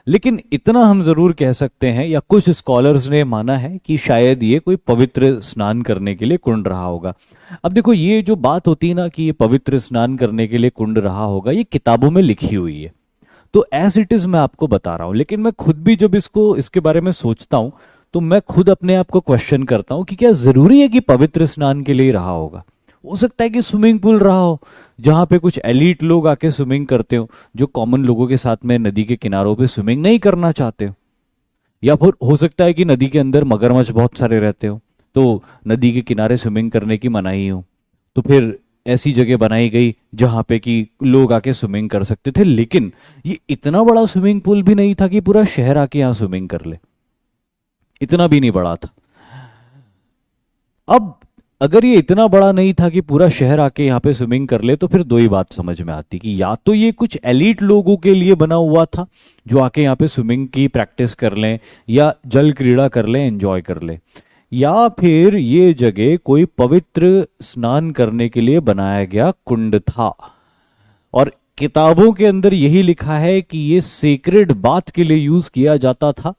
लेकिन इतना हम जरूर कह सकते हैं, या कुछ स्कॉलर्स ने माना है कि शायद ये कोई पवित्र स्नान करने के लिए कुंड रहा होगा। अब देखो, ये जो बात होती है ना कि ये पवित्र स्नान करने के लिए कुंड रहा होगा, ये किताबों में लिखी हुई है, तो एज इट इज मैं आपको बता रहा हूं। लेकिन मैं खुद भी जब इसके बारे में सोचता हूं तो मैं खुद अपने आप को क्वेश्चन करता हूं कि क्या जरूरी है कि पवित्र स्नान के लिए रहा होगा। हो सकता है कि स्विमिंग पूल रहा हो जहां पे कुछ एलीट लोग आके स्विमिंग करते हो, जो कॉमन लोगों के साथ में नदी के किनारों पे स्विमिंग नहीं करना चाहते हो। या फिर हो सकता है कि नदी के अंदर मगरमच्छ बहुत सारे रहते हो, तो नदी के किनारे स्विमिंग करने की मनाही हो, तो फिर ऐसी जगह बनाई गई जहां पे कि लोग आके स्विमिंग कर सकते थे। लेकिन ये इतना बड़ा स्विमिंग पूल भी नहीं था कि पूरा शहर आके यहां स्विमिंग कर ले, इतना भी नहीं बड़ा था। अब अगर ये इतना बड़ा नहीं था कि पूरा शहर आके यहाँ पे स्विमिंग कर ले, तो फिर दो ही बात समझ में आती कि या तो ये कुछ एलीट लोगों के लिए बना हुआ था जो आके यहाँ पे स्विमिंग की प्रैक्टिस कर लें या जल क्रीड़ा कर लें, एंजॉय कर लें, या फिर ये जगह कोई पवित्र स्नान करने के लिए बनाया गया कुंड था। और किताबों के अंदर यही लिखा है कि ये सेक्रेड बाथ के लिए यूज किया जाता था।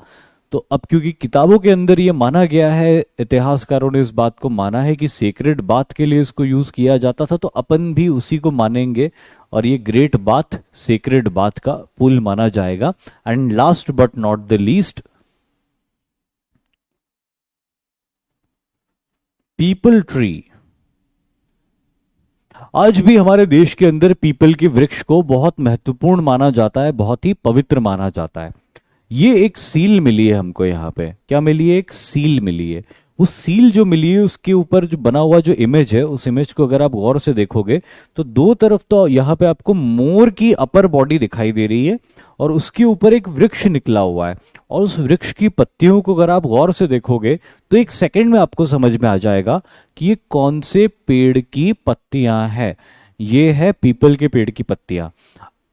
तो अब क्योंकि किताबों के अंदर ये माना गया है, इतिहासकारों ने इस बात को माना है कि सेक्रेड बाथ के लिए इसको यूज किया जाता था, तो अपन भी उसी को मानेंगे और ये ग्रेट बाथ सेक्रेड बाथ का पुल माना जाएगा। And last but not the least, people tree. आज भी हमारे देश के अंदर पीपल के वृक्ष को बहुत महत्वपूर्ण माना जाता है, बहुत ही पवित्र माना जाता है। ये एक सील मिली है हमको यहाँ पे। क्या मिली है? एक सील मिली है। वो सील जो मिली है उसके ऊपर जो बना हुआ जो इमेज है, उस इमेज को अगर आप गौर से देखोगे तो दो तरफ तो यहाँ पे आपको मोर की अपर बॉडी दिखाई दे रही है और उसके ऊपर एक वृक्ष निकला हुआ है, और उस वृक्ष की पत्तियों को अगर आप गौर से देखोगे तो एक सेकंड में आपको समझ में आ जाएगा कि ये कौन से पेड़ की पत्तियां हैं। ये है पीपल के पेड़ की पत्तियां।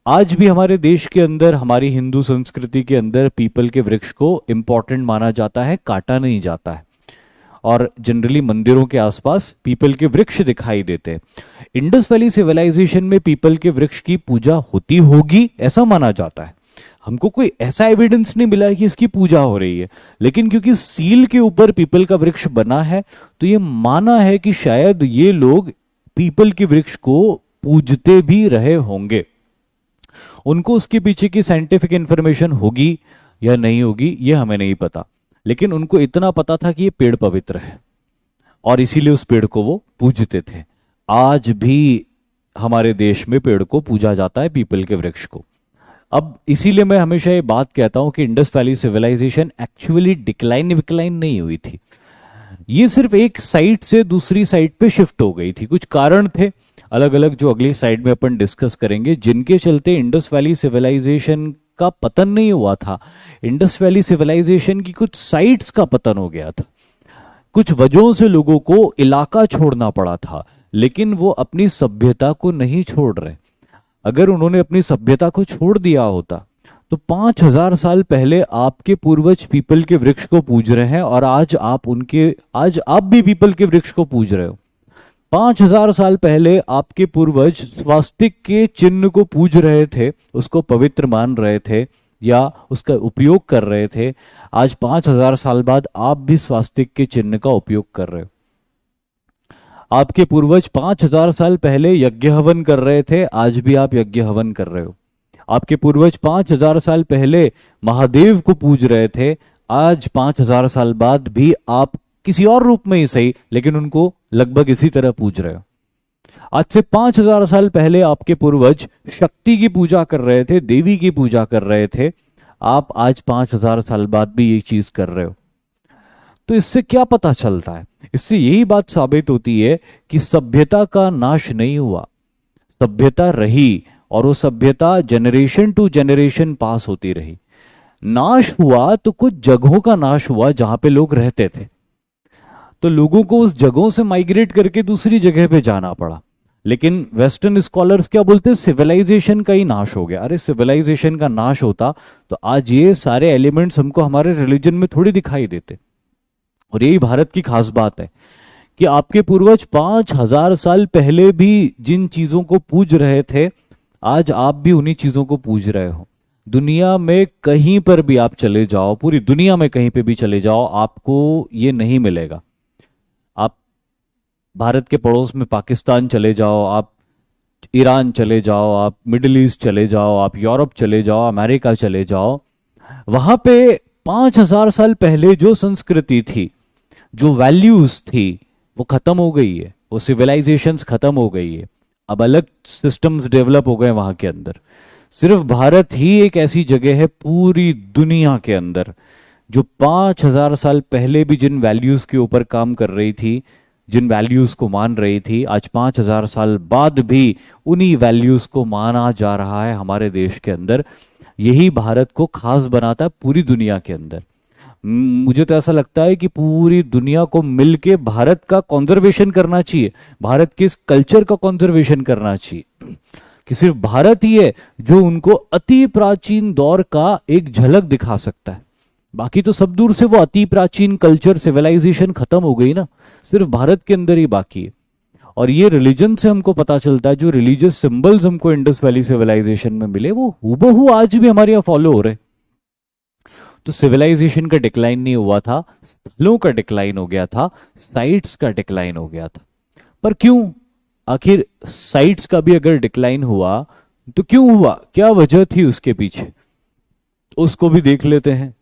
आज भी हमारे देश के अंदर, हमारी हिंदू संस्कृति के अंदर पीपल के वृक्ष को इंपॉर्टेंट माना जाता है, काटा नहीं जाता है, और जनरली मंदिरों के आसपास पीपल के वृक्ष दिखाई देते हैं। इंडस वैली सिविलाइजेशन में पीपल के वृक्ष की पूजा होती होगी ऐसा माना जाता है। हमको कोई ऐसा एविडेंस नहीं मिला है कि इसकी पूजा हो रही है, लेकिन क्योंकि सील के ऊपर पीपल का वृक्ष बना है तो ये माना है कि शायद ये लोग पीपल के वृक्ष को पूजते भी रहे होंगे। उनको उसके पीछे की साइंटिफिक इंफॉर्मेशन होगी या नहीं होगी ये हमें नहीं पता, लेकिन उनको इतना पता था कि ये पेड़ पवित्र है और इसीलिए उस पेड़ को वो पूजते थे। आज भी हमारे देश में पेड़ को पूजा जाता है, पीपल के वृक्ष को। अब इसीलिए मैं हमेशा ये बात कहता हूं कि Indus valley civilisation actually decline विक्लाइन नहीं हुई थी, ये सिर्फ एक साइट से दूसरी साइट पे शिफ्ट हो गई थी। कुछ कारण थे अलग अलग जो अगली साइड में अपन डिस्कस करेंगे, जिनके चलते इंडस वैली सिविलाइजेशन का पतन नहीं हुआ था। इंडस वैली सिविलाइजेशन की कुछ साइट्स का पतन हो गया था, कुछ वजहों से लोगों को इलाका छोड़ना पड़ा था, लेकिन वो अपनी सभ्यता को नहीं छोड़ रहे। अगर उन्होंने अपनी सभ्यता को छोड़ दिया होता तो 5000 साल पहले आपके पूर्वज पीपल के वृक्ष को पूज रहे हैं और आज आप भी पीपल के वृक्ष को पूज रहे हो। 5000 साल पहले आपके पूर्वज स्वास्तिक के चिन्ह को पूज रहे थे, उसको पवित्र मान रहे थे या उसका उपयोग कर रहे थे। आज 5000 साल बाद आप भी स्वास्तिक के चिन्ह का उपयोग कर रहे हो। आपके पूर्वज 5000 साल पहले यज्ञ हवन कर रहे थे, आज भी आप यज्ञ हवन कर रहे हो। आपके पूर्वज 5000 साल पहले महादेव को पूज रहे थे, आज 5000 साल बाद भी आप किसी और रूप में ही सही, लेकिन उनको लगभग इसी तरह पूज रहे हो। आज से 5000 साल पहले आपके पूर्वज शक्ति की पूजा कर रहे थे, देवी की पूजा कर रहे थे, आप आज 5000 साल बाद भी ये चीज कर रहे हो। तो इससे क्या पता चलता है? इससे यही बात साबित होती है कि सभ्यता का नाश नहीं हुआ, सभ्यता रही और वो सभ्यता जनरेशन टू जनरेशन पास होती रही। नाश हुआ तो कुछ जगहों का नाश हुआ जहां पे लोग रहते थे, तो लोगों को उस जगहों से माइग्रेट करके दूसरी जगह पे जाना पड़ा। लेकिन वेस्टर्न स्कॉलर्स क्या बोलते हैं? सिविलाइजेशन का ही नाश हो गया। अरे सिविलाइजेशन का नाश होता तो आज ये सारे एलिमेंट्स हमको हमारे रिलीजन में थोड़ी दिखाई देते। और यही भारत की खास बात है कि आपके पूर्वज 5000 साल पहले भी जिन चीजों को पूज रहे थे, आज आप भी उन्हीं चीजों को पूज रहे हो। दुनिया में कहीं पर भी आप चले जाओ, पूरी दुनिया में कहीं पे भी चले जाओ, आपको ये नहीं मिलेगा। आप भारत के पड़ोस में पाकिस्तान चले जाओ, आप ईरान चले जाओ, आप मिडिल ईस्ट चले जाओ, आप यूरोप चले जाओ, अमेरिका चले जाओ, वहां पे 5000 साल पहले जो संस्कृति थी, जो वैल्यूज थी, वो खत्म हो गई है, वो सिविलाइजेशंस खत्म हो गई है। अब अलग सिस्टम्स डेवलप हो गए वहां के अंदर। सिर्फ भारत ही एक ऐसी जगह है पूरी दुनिया के अंदर जो 5000 साल पहले भी जिन वैल्यूज के ऊपर काम कर रही थी, जिन वैल्यूज को मान रही थी, आज 5000 साल बाद भी उन्हीं वैल्यूज को माना जा रहा है हमारे देश के अंदर। यही भारत को खास बनाता है पूरी दुनिया के अंदर। मुझे तो ऐसा लगता है कि पूरी दुनिया को मिलके भारत का कंजर्वेशन करना चाहिए, भारत के इस कल्चर का कंजर्वेशन करना चाहिए कि सिर्फ भारत ही है जो उनको अति प्राचीन दौर का एक झलक दिखा सकता है। बाकी तो सब दूर से वो अति प्राचीन कल्चर सिविलाइजेशन खत्म हो गई ना, सिर्फ भारत के अंदर ही बाकी है। और ये रिलीजन से हमको पता चलता है, जो रिलीजियस सिंबल्स हमको इंडस वैली सिविलाइजेशन में मिले वो हूबहू आज भी हमारे यहाँ फॉलो हो रहे। तो सिविलाइजेशन का डिक्लाइन नहीं हुआ था, स्थलों का डिक्लाइन हो गया था, साइट्स का डिक्लाइन हो गया था। पर क्यों? आखिर साइट्स का भी अगर डिक्लाइन हुआ तो क्यों हुआ, क्या वजह थी उसके पीछे, उसको भी देख लेते हैं।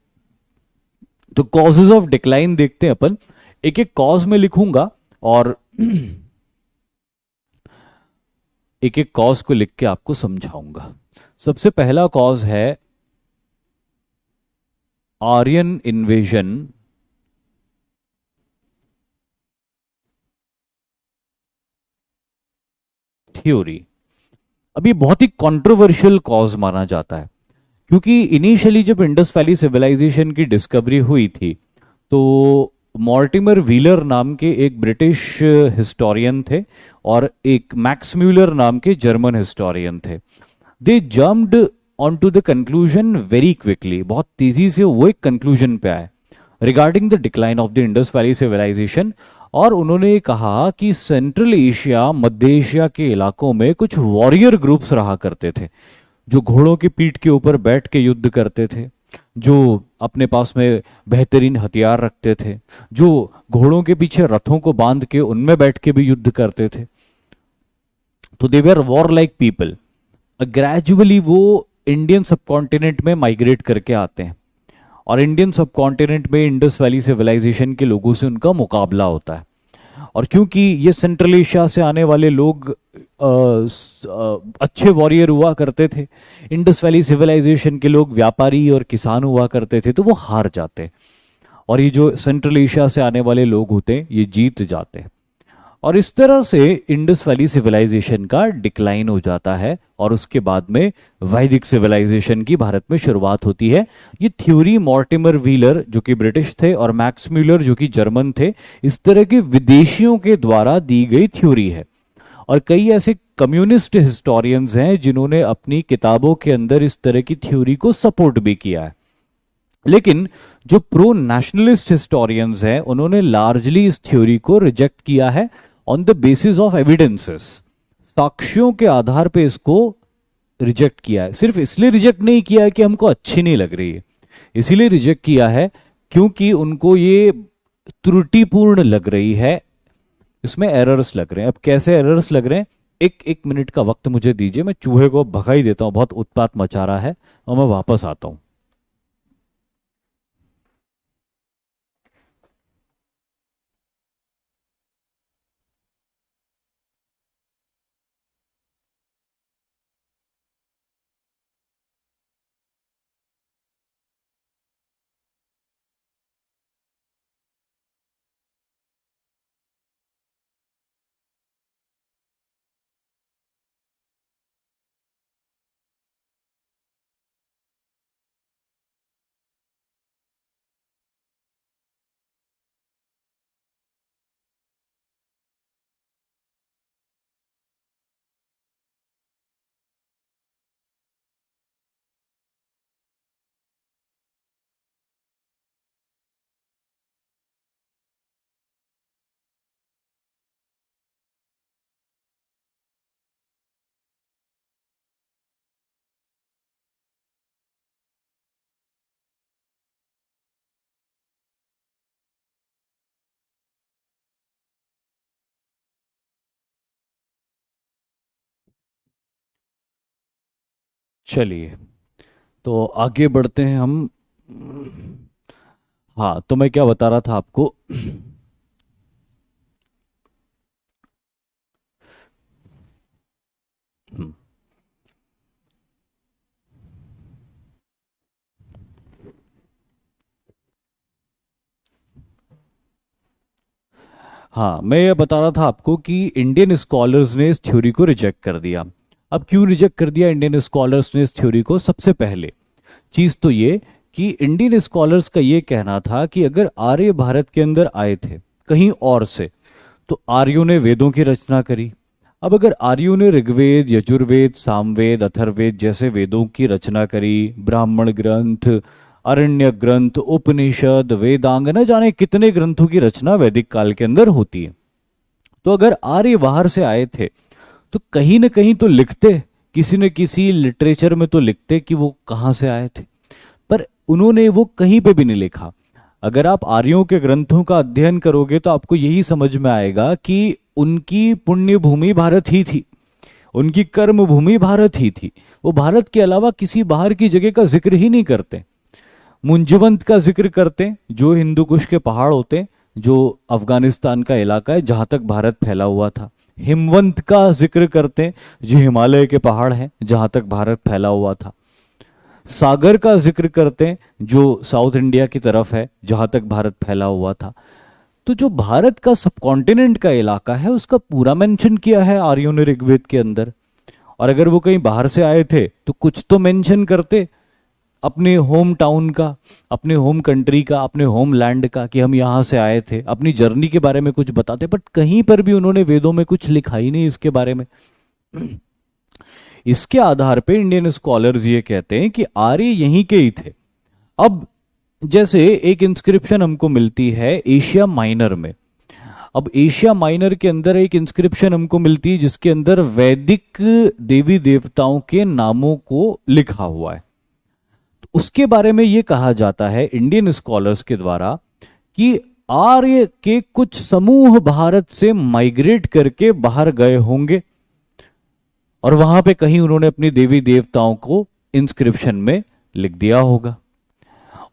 तो कॉजेज ऑफ डिक्लाइन देखते हैं अपन, एक एक कॉज में लिखूंगा और एक एक कॉज को लिख के आपको समझाऊंगा। सबसे पहला कॉज है आर्यन इन्वेजन थ्योरी। अब ये बहुत ही कंट्रोवर्शियल कॉज माना जाता है, क्योंकि इनिशियली जब इंडस वैली सिविलाइजेशन की डिस्कवरी हुई थी तो मॉर्टिमर व्हीलर नाम के एक ब्रिटिश हिस्टोरियन थे और एक मैक्स म्यूलर नाम के जर्मन हिस्टोरियन थे। They jumped on to the conclusion very quickly, बहुत तेजी से वो एक कंक्लूजन पे आए regarding the decline of the Indus valley civilisation. और उन्होंने कहा कि सेंट्रल एशिया, मध्य एशिया के इलाकों में कुछ वॉरियर ग्रुप्स रहा करते थे, जो घोड़ों की पीठ के ऊपर बैठ के युद्ध करते थे, जो अपने पास में बेहतरीन हथियार रखते थे, जो घोड़ों के पीछे रथों को बांध के उनमें बैठ के भी युद्ध करते थे। तो दे वर वॉर लाइक पीपल। ग्रेजुअली वो इंडियन सबकॉन्टिनेंट में माइग्रेट करके आते हैं और इंडियन सबकॉन्टिनेंट में इंडस वैली सिविलाइजेशन के लोगों से उनका मुकाबला होता है। और क्योंकि ये सेंट्रल एशिया से आने वाले लोग अच्छे वॉरियर हुआ करते थे, इंडस वैली सिविलाइजेशन के लोग व्यापारी और किसान हुआ करते थे, तो वो हार जाते और ये जो सेंट्रल एशिया से आने वाले लोग होते हैं ये जीत जाते। और इस तरह से इंडस वैली सिविलाइजेशन का डिक्लाइन हो जाता है और उसके बाद में वैदिक सिविलाइजेशन की भारत में शुरुआत होती है। ये थ्योरी मॉर्टिमर व्हीलर जो कि ब्रिटिश थे और मैक्स म्यूलर जो कि जर्मन थे, इस तरह के विदेशियों के द्वारा दी गई थ्योरी है। और कई ऐसे कम्युनिस्ट हिस्टोरियंस हैं जिन्होंने अपनी किताबों के अंदर इस तरह की थ्योरी को सपोर्ट भी किया है। लेकिन जो प्रो नेशनलिस्ट हिस्टोरियंस हैं उन्होंने लार्जली इस थ्योरी को रिजेक्ट किया है on the basis of evidences. साक्ष्यों के आधार पे इसको रिजेक्ट किया है। सिर्फ इसलिए रिजेक्ट नहीं किया है कि हमको अच्छी नहीं लग रही है, इसीलिए रिजेक्ट किया है क्योंकि उनको ये त्रुटिपूर्ण लग रही है, इसमें एरर्स लग रहे हैं। अब कैसे एरर्स लग रहे हैं, एक मिनट का वक्त मुझे दीजिए, मैं चूहे को भगा ही देता हूं, बहुत उत्पात मचा रहा है, और मैं वापस आता हूं। चलिए, तो आगे बढ़ते हैं हम। हाँ, तो मैं क्या बता रहा था आपको। हम्म, हाँ, मैं ये बता रहा था आपको कि इंडियन स्कॉलर्स ने इस थ्योरी को रिजेक्ट कर दिया। अब क्यों रिजेक्ट कर दिया इंडियन स्कॉलर्स ने इस थ्योरी को? सबसे पहले चीज तो ये कि इंडियन स्कॉलर्स का ये कहना था कि अगर आर्य भारत के अंदर आए थे कहीं और से, तो आर्यों ने वेदों की रचना करी। अब अगर आर्यों ने ऋग्वेद, यजुर्वेद, सामवेद, अथर्ववेद जैसे वेदों की रचना करी, ब्राह्मण ग्रंथ, अरण्य ग्रंथ, उपनिषद, वेदांग, न जाने कितने ग्रंथों की रचना वैदिक काल के अंदर होती है, तो अगर आर्य बाहर से आए थे तो कहीं न कहीं तो लिखते, किसी न किसी लिटरेचर में तो लिखते कि वो कहाँ से आए थे। पर उन्होंने वो कहीं पे भी नहीं लिखा। अगर आप आर्यों के ग्रंथों का अध्ययन करोगे तो आपको यही समझ में आएगा कि उनकी पुण्य भूमि भारत ही थी, उनकी कर्म भूमि भारत ही थी। वो भारत के अलावा किसी बाहर की जगह का जिक्र ही नहीं करते। मुंजवंत का जिक्र करते हैं, जो हिंदू कुश के पहाड़ होते हैं, जो अफगानिस्तान का इलाका है जहां तक भारत फैला हुआ था। हिमवंत का जिक्र करते हैं, जो हिमालय के पहाड़ हैं जहां तक भारत फैला हुआ था। सागर का जिक्र करते हैं, जो साउथ इंडिया की तरफ है, जहां तक भारत फैला हुआ था। तो जो भारत का सबकॉन्टिनेंट का इलाका है उसका पूरा मेंशन किया है आर्यों ने ऋग्वेद के अंदर। और अगर वो कहीं बाहर से आए थे तो कुछ तो मेंशन करते अपने होम टाउन का, अपने होम कंट्री का, अपने होम लैंड का, कि हम यहाँ से आए थे, अपनी जर्नी के बारे में कुछ बताते। बट कहीं पर भी उन्होंने वेदों में कुछ लिखा ही नहीं इसके बारे में। इसके आधार पे इंडियन स्कॉलर्स ये कहते हैं कि आर्य यहीं के ही थे। अब जैसे एक इंस्क्रिप्शन हमको मिलती है एशिया माइनर में। अब एशिया माइनर के अंदर एक इंस्क्रिप्शन हमको मिलती है जिसके अंदर वैदिक देवी देवताओं के नामों को लिखा हुआ है। तो उसके बारे में ये कहा जाता है इंडियन स्कॉलर्स के द्वारा कि आर्य के कुछ समूह भारत से माइग्रेट करके बाहर गए होंगे और वहां पे कहीं उन्होंने अपनी देवी देवताओं को इंस्क्रिप्शन में लिख दिया होगा।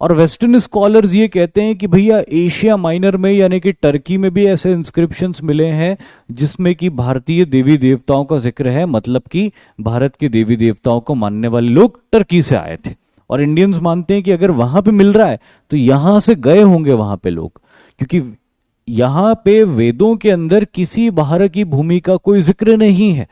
और वेस्टर्न स्कॉलर्स ये कहते हैं कि भैया एशिया माइनर में यानी कि टर्की में भी ऐसे इंस्क्रिप्शंस मिले हैं जिसमें कि भारतीय देवी देवताओं का जिक्र है, मतलब कि भारत के देवी देवताओं को मानने वाले लोग टर्की से आए थे। और इंडियंस मानते हैं कि अगर वहां पे मिल रहा है तो यहां से गए होंगे वहां पे लोग, क्योंकि यहां पे वेदों के अंदर किसी बाहर की भूमि का कोई जिक्र नहीं है।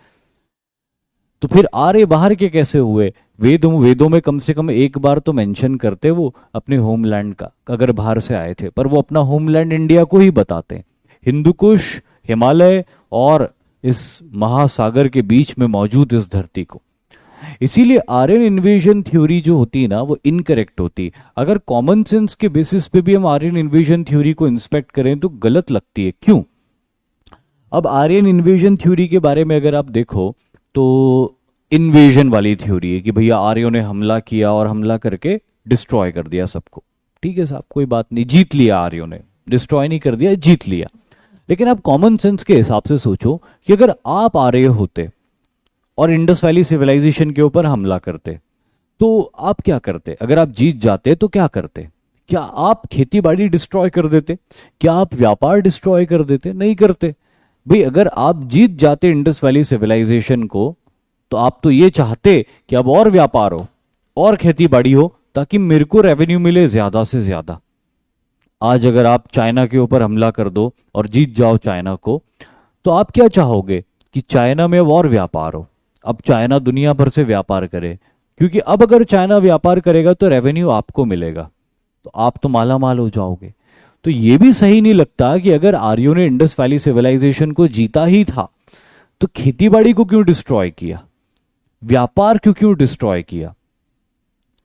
तो फिर आर्य बाहर के कैसे हुए? वेदों में कम से कम एक बार तो मेंशन करते वो अपने होमलैंड का, अगर बाहर से आए थे, पर वो अपना होमलैंड इंडिया को ही बताते हैं, हिंदुकुश, हिमालय और इस महासागर के बीच में मौजूद इस धरती को। इसीलिए आर्यन इन्वेजन थ्योरी जो होती है ना वो इनकरेक्ट होती है। अगर कॉमन सेंस के बेसिस पे भी हम आर्यन इन्वेजन थ्योरी को इंस्पेक्ट करें तो गलत लगती है। क्यों? अब आर्यन इन्वेजन थ्योरी के बारे में अगर आप देखो तो इन्वेजन वाली थ्योरी है कि भैया आर्यों ने हमला किया और हमला करके डिस्ट्रॉय कर दिया सबको। ठीक है साहब, कोई बात नहीं, जीत लिया आर्यों ने, डिस्ट्रॉय नहीं कर दिया, जीत लिया। लेकिन आप कॉमन सेंस के हिसाब से सोचो कि अगर आप आर्य होते और इंडस वैली सिविलाइजेशन के ऊपर हमला करते तो आप क्या करते? अगर आप जीत जाते तो क्या करते? क्या आप खेती बाड़ी डिस्ट्रॉय कर देते? क्या आप व्यापार डिस्ट्रॉय कर देते? नहीं करते भाई। अगर आप जीत जाते इंडस वैली सिविलाइजेशन को तो आप तो ये चाहते कि अब और व्यापार हो और खेती बाड़ी हो ताकि मेरे को रेवेन्यू मिले ज्यादा से ज्यादा। आज अगर आप चाइना के ऊपर हमला कर दो और जीत जाओ चाइना को, तो आप क्या चाहोगे? कि चाइना में अब और व्यापार हो, अब चाइना दुनिया भर से व्यापार करे, क्योंकि अब अगर चाइना व्यापार करेगा तो रेवेन्यू आपको मिलेगा, तो आप तो माला माल हो जाओगे। तो ये भी सही नहीं लगता कि अगर आर्यों ने इंडस वैली सिविलाइजेशन को जीता ही था तो खेतीबाड़ी को क्यों डिस्ट्रॉय किया, व्यापार क्यों डिस्ट्रॉय किया?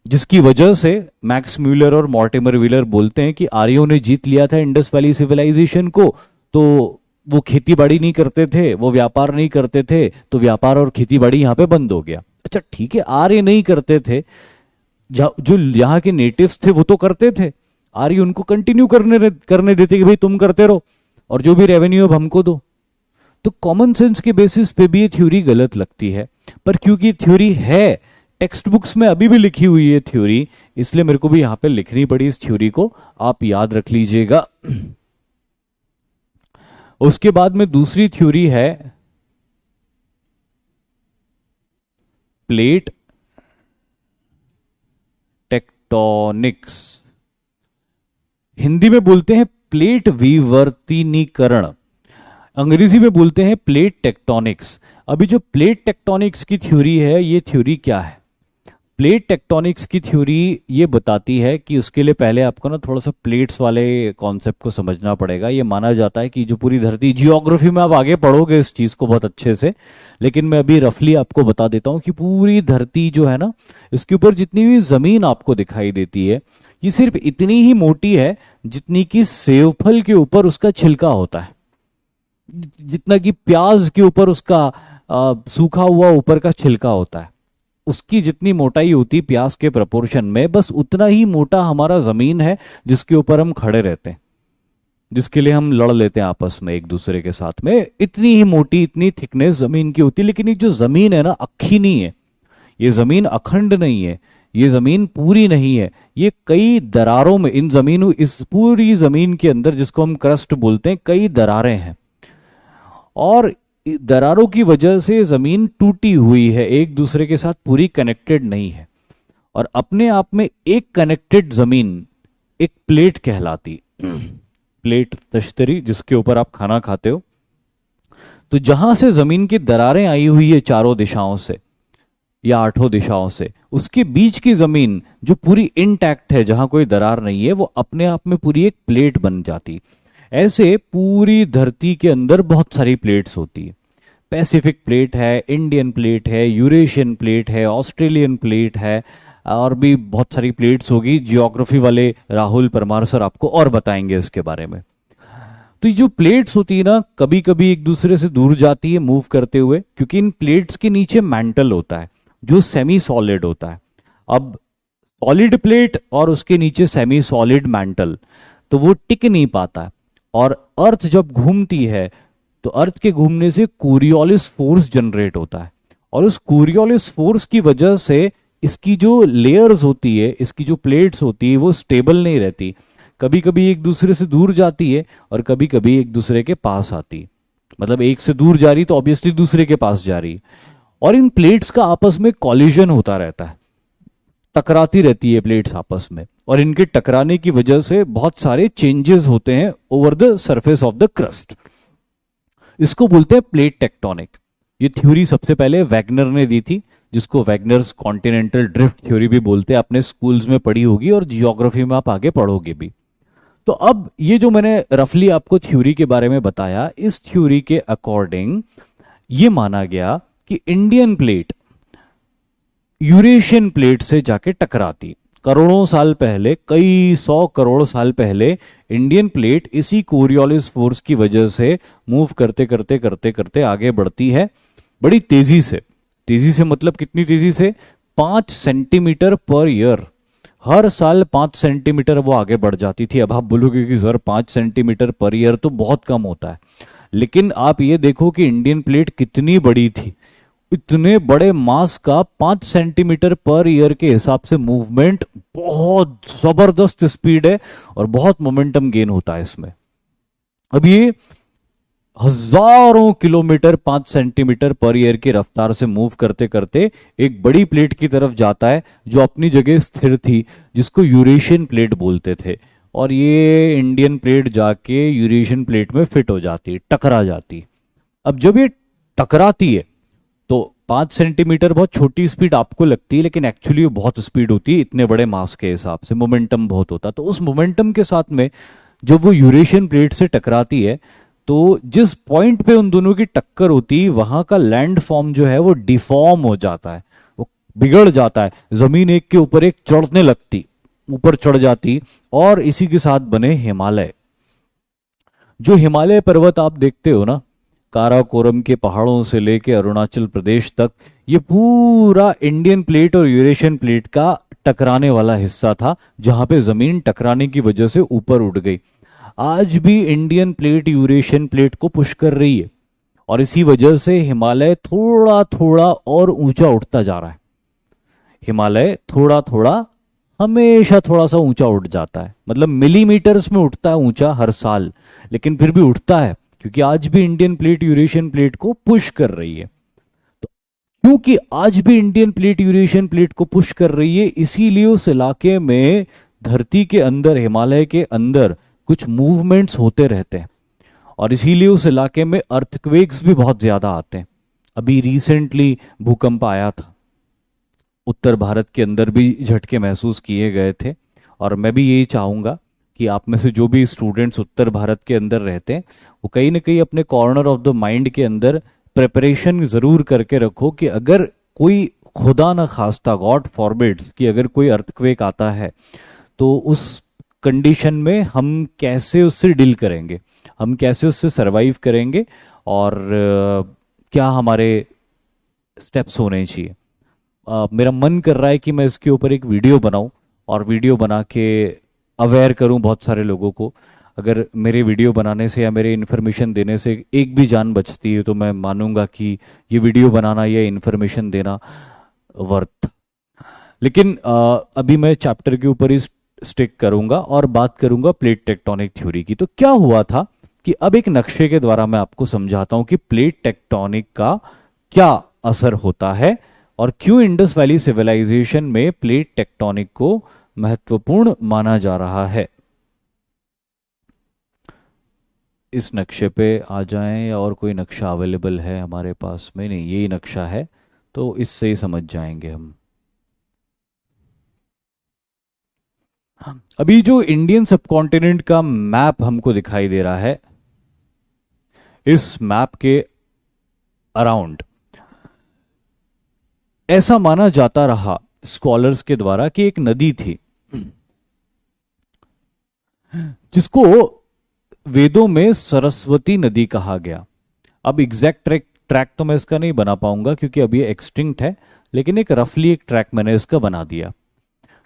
जिसकी वजह से मैक्स म्यूलर और मॉर्टिमर व्हीलर बोलते हैं कि आर्यों ने जीत लिया था इंडस वैली सिविलाइजेशन को, तो वो खेतीबाड़ी नहीं करते थे, वो व्यापार नहीं करते थे, तो व्यापार और खेतीबाड़ी यहां पे बंद हो गया। अच्छा ठीक है, आर्य नहीं करते थे, जो यहाँ के नेटिव्स थे वो तो करते थे, आर्य उनको कंटिन्यू करने देते कि भाई तुम करते रहो और जो भी रेवेन्यू अब हमको दो। तो कॉमन सेंस के बेसिस पे भी ये थ्योरी गलत लगती है, पर क्योंकि थ्योरी है, टेक्स्ट बुक्स में अभी भी लिखी हुई है थ्योरी, इसलिए मेरे को भी यहां पे लिखनी पड़ी इस थ्योरी को, आप याद रख लीजिएगा। उसके बाद में दूसरी थ्योरी है प्लेट टेक्टोनिक्स। हिंदी में बोलते हैं प्लेट विवर्तनीकरण, अंग्रेजी में बोलते हैं प्लेट टेक्टोनिक्स। अभी जो प्लेट टेक्टोनिक्स की थ्योरी है, ये थ्योरी क्या है? प्लेट टेक्टोनिक्स की थ्योरी ये बताती है कि उसके लिए पहले आपको ना थोड़ा सा प्लेट्स वाले कॉन्सेप्ट को समझना पड़ेगा। ये माना जाता है कि जो पूरी धरती, जियोग्राफी में आप आगे पढ़ोगे इस चीज को बहुत अच्छे से, लेकिन मैं अभी रफली आपको बता देता हूं कि पूरी धरती जो है ना, इसके ऊपर जितनी भी जमीन आपको दिखाई देती है, ये सिर्फ इतनी ही मोटी है जितनी कि सेवफल के ऊपर उसका छिलका होता है, जितना कि प्याज के ऊपर उसका सूखा हुआ ऊपर का छिलका होता है, उसकी जितनी मोटाई होती है प्याज के प्रपोर्शन में, बस उतना ही मोटा हमारा जमीन है जिसके ऊपर हम खड़े रहते हैं, जिसके लिए हम लड़ लेते हैं आपस में एक दूसरे के साथ में। इतनी ही मोटी, इतनी थिकनेस जमीन की होती है। लेकिन ये जो जमीन है ना, अक्खी नहीं है, ये जमीन अखंड नहीं है, ये जमीन पूरी नहीं है, ये कई दरारों में, इन जमीनों, इस पूरी जमीन के अंदर जिसको हम क्रस्ट बोलते हैं, कई दरारें हैं, और दरारों की वजह से जमीन टूटी हुई है, एक दूसरे के साथ पूरी कनेक्टेड नहीं है। और अपने आप में एक कनेक्टेड जमीन एक प्लेट कहलाती। प्लेट तश्तरी जिसके ऊपर आप खाना खाते हो। तो जहां से जमीन की दरारें आई हुई है चारों दिशाओं से या आठों दिशाओं से, उसके बीच की जमीन जो पूरी इंटैक्ट है, जहां कोई दरार नहीं है, वो अपने आप में पूरी एक प्लेट बन जाती। ऐसे पूरी धरती के अंदर बहुत सारी प्लेट्स होती है। पैसिफिक प्लेट है, इंडियन प्लेट है, यूरेशियन प्लेट है, ऑस्ट्रेलियन प्लेट है, और भी बहुत सारी प्लेट्स होगी। जियोग्राफी वाले राहुल परमार सर आपको और बताएंगे इसके बारे में। तो ये जो प्लेट्स होती है ना, कभी कभी एक दूसरे से दूर जाती है मूव करते हुए, क्योंकि इन प्लेट्स के नीचे मैंटल होता है जो सेमी सॉलिड होता है। अब सॉलिड प्लेट और उसके नीचे सेमी सॉलिड मैंटल, तो वो टिक नहीं पाता है। और अर्थ जब घूमती है तो अर्थ के घूमने से कोरियोलिस फोर्स जनरेट होता है, और उस कोरियोलिस फोर्स की वजह से इसकी जो लेयर्स होती है, इसकी जो प्लेट्स होती है, वो स्टेबल नहीं रहती। कभी कभी एक दूसरे से दूर जाती है और कभी कभी एक दूसरे के पास आती है। मतलब एक से दूर जा रही तो ऑब्वियसली दूसरे के पास जा रही है। और इन प्लेट्स का आपस में कॉलिजन होता रहता है, टकराती रहती है प्लेट्स आपस में, और इनके टकराने की वजह से बहुत सारे चेंजेस होते हैं over the surface of the crust. इसको बोलते हैं प्लेट टेक्टोनिक। ये थ्योरी सबसे पहले वैगनर ने दी थी, जिसको वैगनर्स कॉन्टिनेंटल ड्रिफ्ट थ्योरी भी बोलते हैं। आपने स्कूल्स में पढ़ी होगी और जियोग्राफी में आप आगे पढ़ोगे भी। तो अब ये जो मैंने रफली आपको थ्योरी के बारे में बताया, इस थ्योरी के अकॉर्डिंग ये माना गया कि इंडियन प्लेट यूरेशियन प्लेट से जाके टकराती। करोड़ों साल पहले, कई 100 करोड़ साल पहले, इंडियन प्लेट इसी कोरियोलिस फोर्स की वजह से मूव करते करते करते करते आगे बढ़ती है, बड़ी तेजी से। तेजी से मतलब कितनी तेजी से? 5 सेंटीमीटर पर ईयर। हर साल 5 सेंटीमीटर वो आगे बढ़ जाती थी। अब आप बोलोगे कि सर 5 सेंटीमीटर पर ईयर तो बहुत कम होता है, लेकिन आप ये देखो कि इंडियन प्लेट कितनी बड़ी थी। इतने बड़े मास का 5 सेंटीमीटर पर ईयर के हिसाब से मूवमेंट बहुत जबरदस्त स्पीड है और बहुत मोमेंटम गेन होता है इसमें। अब ये हजारों किलोमीटर 5 सेंटीमीटर पर ईयर की रफ्तार से मूव करते करते एक बड़ी प्लेट की तरफ जाता है जो अपनी जगह स्थिर थी, जिसको यूरेशियन प्लेट बोलते थे। और ये इंडियन प्लेट जाके यूरेशियन प्लेट में फिट हो जाती, टकरा जाती। अब जब ये टकराती है तो 5 सेंटीमीटर बहुत छोटी स्पीड आपको लगती है, लेकिन एक्चुअली वो बहुत स्पीड होती है इतने बड़े मास के हिसाब से। मोमेंटम बहुत होता। तो उस मोमेंटम के साथ में जब वो यूरेशियन प्लेट से टकराती है, तो जिस पॉइंट पे उन दोनों की टक्कर होती, वहां का लैंड फॉर्म जो है वो डिफॉर्म हो जाता है, वो बिगड़ जाता है। जमीन एक के ऊपर एक चढ़ने लगती, ऊपर चढ़ जाती, और इसी के साथ बने हिमालय। जो हिमालय पर्वत आप देखते हो ना, काराकोरम के पहाड़ों से लेके अरुणाचल प्रदेश तक, ये पूरा इंडियन प्लेट और यूरेशियन प्लेट का टकराने वाला हिस्सा था, जहां पे जमीन टकराने की वजह से ऊपर उठ गई। आज भी इंडियन प्लेट यूरेशियन प्लेट को पुश कर रही है, और इसी वजह से हिमालय थोड़ा थोड़ा और ऊंचा उठता जा रहा है। हिमालय थोड़ा थोड़ा, हमेशा थोड़ा सा ऊंचा उठ जाता है, मतलब मिलीमीटर्स में उठता है ऊंचा हर साल, लेकिन फिर भी उठता है, क्योंकि आज भी इंडियन प्लेट यूरेशियन प्लेट को पुश कर रही है। तो क्योंकि आज भी इंडियन प्लेट यूरेशियन प्लेट को पुश कर रही है, इसीलिए उस इलाके में, धरती के अंदर, हिमालय के अंदर कुछ मूवमेंट्स होते रहते हैं, और इसीलिए उस इलाके में अर्थक्वेक्स भी बहुत ज्यादा आते हैं। अभी रिसेंटली भूकंप आया था, उत्तर भारत के अंदर भी झटके महसूस किए गए थे। और मैं भी यही चाहूंगा कि आप में से जो भी स्टूडेंट्स उत्तर भारत के अंदर रहते हैं, वो कहीं ना कहीं अपने कॉर्नर ऑफ द माइंड के अंदर प्रिपरेशन जरूर करके रखो कि अगर कोई, खुदा ना खास्ता, गॉड फॉरबिड्स, कि अगर कोई अर्थक्वेक आता है तो उस कंडीशन में हम कैसे उससे डील करेंगे, हम कैसे उससे सरवाइव करेंगे, और क्या हमारे स्टेप्स होने चाहिए। मेरा मन कर रहा है कि मैं इसके ऊपर एक वीडियो बनाऊं, और वीडियो बना के अवेयर करूं बहुत सारे लोगों को। अगर मेरे वीडियो बनाने से या मेरे इन्फॉर्मेशन देने से एक भी जान बचती है, तो मैं मानूंगा कि ये वीडियो बनाना या इन्फॉर्मेशन देना वर्थ। लेकिन अभी मैं चैप्टर के ऊपर ही स्टिक करूंगा और बात करूंगा प्लेट टेक्टोनिक थ्योरी की। तो क्या हुआ था कि अब एक नक्शे के द्वारा मैं आपको समझाता हूं कि प्लेट टेक्टोनिक का क्या असर होता है, और क्यों इंडस वैली सिविलाइजेशन में प्लेट टेक्टोनिक को महत्वपूर्ण माना जा रहा है। इस नक्शे पे आ जाएं, या और कोई नक्शा अवेलेबल है हमारे पास में? नहीं, यही नक्शा है, तो इससे ही समझ जाएंगे हम। अभी जो इंडियन सबकॉन्टिनेंट का मैप हमको दिखाई दे रहा है, इस मैप के अराउंड ऐसा माना जाता रहा स्कॉलर्स के द्वारा कि एक नदी थी जिसको वेदों में सरस्वती नदी कहा गया। अब एग्जैक्ट ट्रैक तो मैं इसका नहीं बना पाऊंगा क्योंकि अभी ये एक्सटिंक्ट है, लेकिन एक रफली एक ट्रैक मैंने इसका बना दिया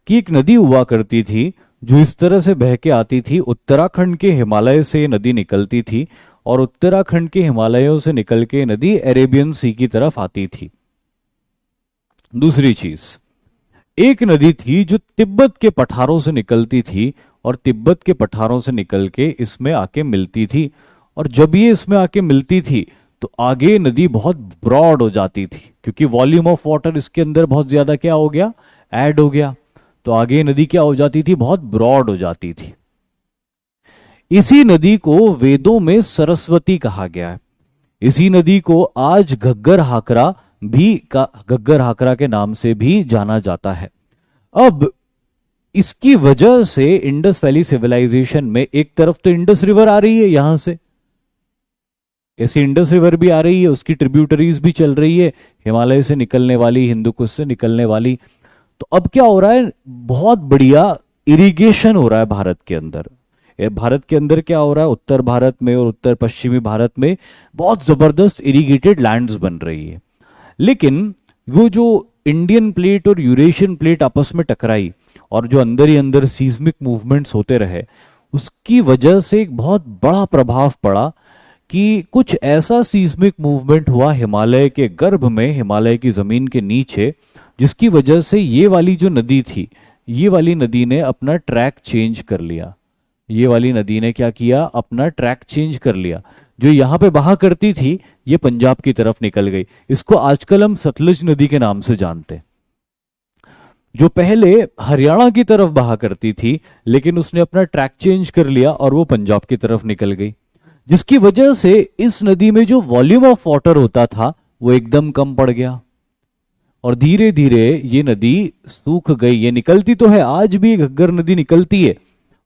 कि एक नदी हुआ करती थी जो इस तरह से बह के आती थी। उत्तराखंड के हिमालय से ये नदी निकलती थी और उत्तराखंड के हिमालयों से निकल के नदी अरेबियन सी की तरफ आती थी। दूसरी चीज, एक नदी थी जो तिब्बत के पठारों से निकलती थी और तिब्बत के पठारों से निकल के इसमें आके मिलती थी, और जब ये इसमें आके मिलती थी तो आगे नदी बहुत ब्रॉड हो जाती थी क्योंकि वॉल्यूम ऑफ वाटर इसके अंदर बहुत ज्यादा क्या हो गया, ऐड हो गया। तो आगे नदी क्या हो जाती थी, बहुत ब्रॉड हो जाती थी। इसी नदी को वेदों में सरस्वती कहा गया है। इसी नदी को आज घग्गर हाकरा के नाम से भी जाना जाता है। अब इसकी वजह से इंडस वैली सिविलाइजेशन में एक तरफ तो इंडस रिवर आ रही है, यहां से ऐसी इंडस रिवर भी आ रही है, उसकी ट्रिब्यूटरीज भी चल रही है, हिमालय से निकलने वाली, हिंदुकुश से निकलने वाली। तो अब क्या हो रहा है, बहुत बढ़िया इरिगेशन हो रहा है भारत के अंदर। भारत के अंदर क्या हो रहा है, उत्तर भारत में और उत्तर पश्चिमी भारत में बहुत जबरदस्त इरिगेटेड लैंड्स बन रही है। लेकिन वो जो इंडियन प्लेट और यूरेशियन प्लेट आपस में टकराई और जो अंदर ही अंदर सीस्मिक मूवमेंट्स होते रहे, उसकी वजह से एक बहुत बड़ा प्रभाव पड़ा कि कुछ ऐसा सीस्मिक मूवमेंट हुआ हिमालय के गर्भ में, हिमालय की जमीन के नीचे, जिसकी वजह से ये वाली जो नदी थी, ये वाली नदी ने अपना ट्रैक चेंज कर लिया। ये वाली नदी ने क्या किया, अपना ट्रैक चेंज कर लिया। जो यहां पे बहा करती थी ये पंजाब की तरफ निकल गई। इसको आजकल हम सतलुज नदी के नाम से जानते। जो पहले हरियाणा की तरफ बहा करती थी, लेकिन उसने अपना ट्रैक चेंज कर लिया और वो पंजाब की तरफ निकल गई, जिसकी वजह से इस नदी में जो वॉल्यूम ऑफ वाटर होता था वो एकदम कम पड़ गया और धीरे धीरे ये नदी सूख गई। ये निकलती तो है, आज भी घग्गर नदी निकलती है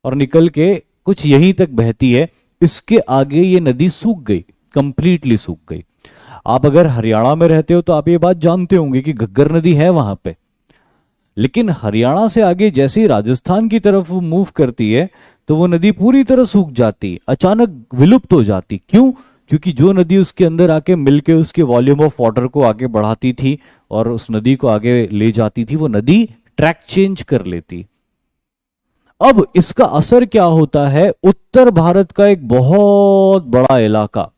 और निकल के कुछ यहीं तक बहती है। इसके आगे ये नदी सूख गई, कंप्लीटली सूख गई। आप अगर हरियाणा में रहते हो तो आप ये बात जानते होंगे कि घग्गर नदी है वहां पे, लेकिन हरियाणा से आगे जैसे ही राजस्थान की तरफ वो मूव करती है तो वो नदी पूरी तरह सूख जाती, अचानक विलुप्त हो जाती। क्यों? क्योंकि जो नदी उसके अंदर आके मिलके उसके वॉल्यूम ऑफ वाटर को आगे बढ़ाती थी और उस नदी को आगे ले जाती थी, वो नदी ट्रैक चेंज कर लेती। अब इसका असर क्या होता है, उत्तर भारत का एक बहुत बड़ा इलाका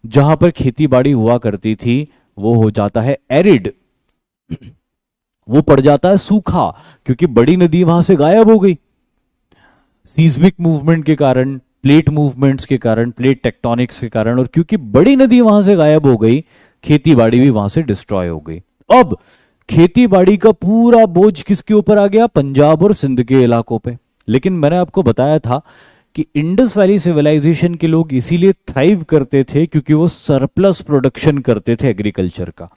जहां पर खेती बाड़ी हुआ करती थी वो हो जाता है एरिड, वो पड़ जाता है सूखा, क्योंकि बड़ी नदी वहां से गायब हो गई सीस्मिक मूवमेंट के कारण, प्लेट मूवमेंट्स के कारण, प्लेट टेक्टोनिक्स के कारण। और क्योंकि बड़ी नदी वहां से गायब हो गई, खेती बाड़ी भी वहां से डिस्ट्रॉय हो गई। अब खेती बाड़ी का पूरा बोझ किसके ऊपर आ गया, पंजाब और सिंध के इलाकों पे। लेकिन मैंने आपको बताया था कि इंडस वैली सिविलाइजेशन के लोग इसीलिए थ्राइव करते थे क्योंकि वो सरप्लस प्रोडक्शन करते थे एग्रीकल्चर का।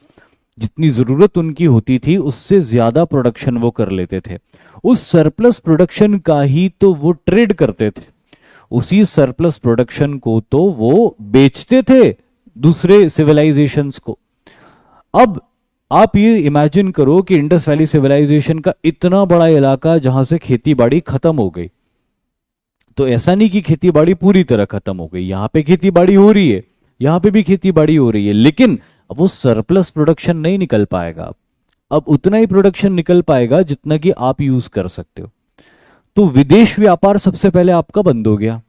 जितनी जरूरत उनकी होती थी उससे ज्यादा प्रोडक्शन वो कर लेते थे। उस सरप्लस प्रोडक्शन का ही तो वो ट्रेड करते थे, उसी सरप्लस प्रोडक्शन को तो वो बेचते थे दूसरे सिविलाइजेशंस को। अब आप ये इमेजिन करो कि इंडस वैली सिविलाइजेशन का इतना बड़ा इलाका जहां से खेती बाड़ी खत्म हो गई, तो ऐसा नहीं कि खेती बाड़ी पूरी तरह खत्म हो गई, यहां पे खेती बाड़ी हो रही है, यहां पे भी खेती बाड़ी हो रही है, लेकिन अब वो सरप्लस प्रोडक्शन नहीं निकल पाएगा। अब उतना ही प्रोडक्शन निकल पाएगा जितना कि आप यूज कर सकते हो। तो विदेश व्यापार सबसे पहले आपका बंद हो गया।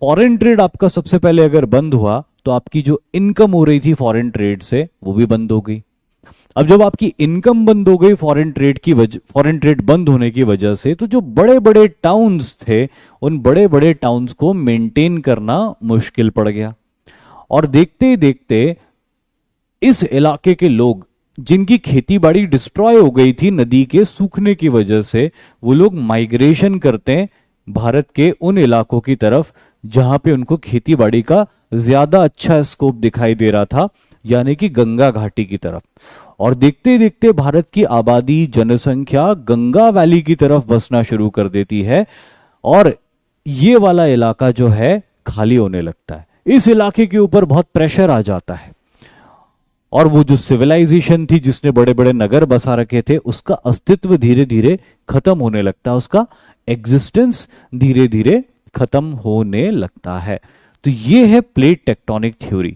फॉरेन ट्रेड आपका सबसे पहले अगर बंद हुआ तो आपकी जो इनकम हो रही थी फॉरेन ट्रेड से वो भी बंद हो गई। अब जब आपकी इनकम बंद हो गई फॉरेन ट्रेड बंद होने की वजह से, तो जो बड़े बड़े टाउन्स थे उन बड़े बड़े टाउन्स को मेंटेन करना मुश्किल पड़ गया। और देखते ही देखते इस इलाके के लोग जिनकी खेती बाड़ी डिस्ट्रॉय हो गई थी नदी के सूखने की वजह से, वो लोग माइग्रेशन करते हैं भारत के उन इलाकों की तरफ जहां पे उनको खेती बाड़ी का ज्यादा अच्छा स्कोप दिखाई दे रहा था, यानी कि गंगा घाटी की तरफ। और देखते देखते भारत की आबादी, जनसंख्या गंगा वैली की तरफ बसना शुरू कर देती है, और ये वाला इलाका जो है खाली होने लगता है। इस इलाके के ऊपर बहुत प्रेशर आ जाता है, और वो जो सिविलाइजेशन थी जिसने बड़े बड़े नगर बसा रखे थे, उसका अस्तित्व धीरे धीरे खत्म होने लगता है, उसका एग्जिस्टेंस धीरे धीरे खत्म होने लगता है। तो ये है प्लेट टेक्टोनिक थ्योरी,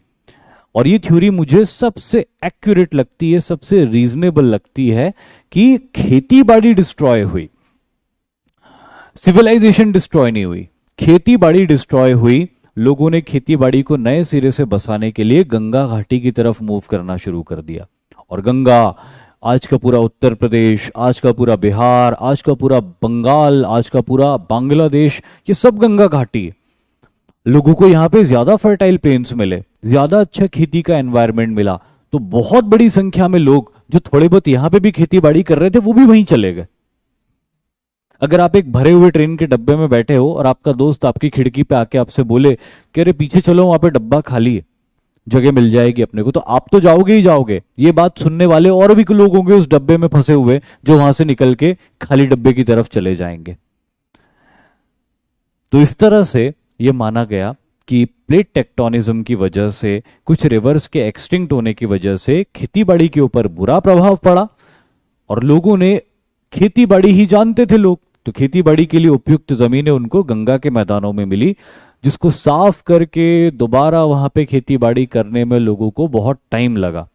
और ये थ्योरी मुझे सबसे एक्यूरेट लगती है, सबसे रीजनेबल लगती है कि खेती बाड़ी डिस्ट्रॉय हुई, सिविलाइजेशन डिस्ट्रॉय नहीं हुई। खेती बाड़ी डिस्ट्रॉय हुई, लोगों ने खेती बाड़ी को नए सिरे से बसाने के लिए गंगा घाटी की तरफ मूव करना शुरू कर दिया। और गंगा, आज का पूरा उत्तर प्रदेश, आज का पूरा बिहार, आज का पूरा बंगाल, आज का पूरा बांग्लादेश, ये सब गंगा घाटी है। लोगों को यहाँ पे ज्यादा फर्टाइल प्लेन्स मिले, ज्यादा अच्छा खेती का एनवायरनमेंट मिला, तो बहुत बड़ी संख्या में लोग जो थोड़े बहुत यहाँ पे भी खेती बाड़ी कर रहे थे वो भी वहीं चले गए। अगर आप एक भरे हुए ट्रेन के डब्बे में बैठे हो और आपका दोस्त आपकी खिड़की पे आके आपसे बोले कि अरे पीछे चलो, वहां पे डब्बा खाली है, जगह मिल जाएगी अपने को, तो आप तो जाओगे ही जाओगे। ये बात सुनने वाले और भी लोग होंगे उस डब्बे में फंसे हुए, जो वहां से निकल के खाली डब्बे की तरफ चले जाएंगे। तो इस तरह से ये माना गया कि प्लेट टेक्टोनिज्म की वजह से, कुछ रिवर्स के एक्सटिंक्ट होने की वजह से खेतीबाड़ी के ऊपर बुरा प्रभाव पड़ा, और लोगों ने, खेतीबाड़ी ही जानते थे लोग, तो खेतीबाड़ी के लिए उपयुक्त जमीनें उनको गंगा के मैदानों में मिली, जिसको साफ करके दोबारा वहां पे खेतीबाड़ी करने में लोगों को बहुत टाइम लगा।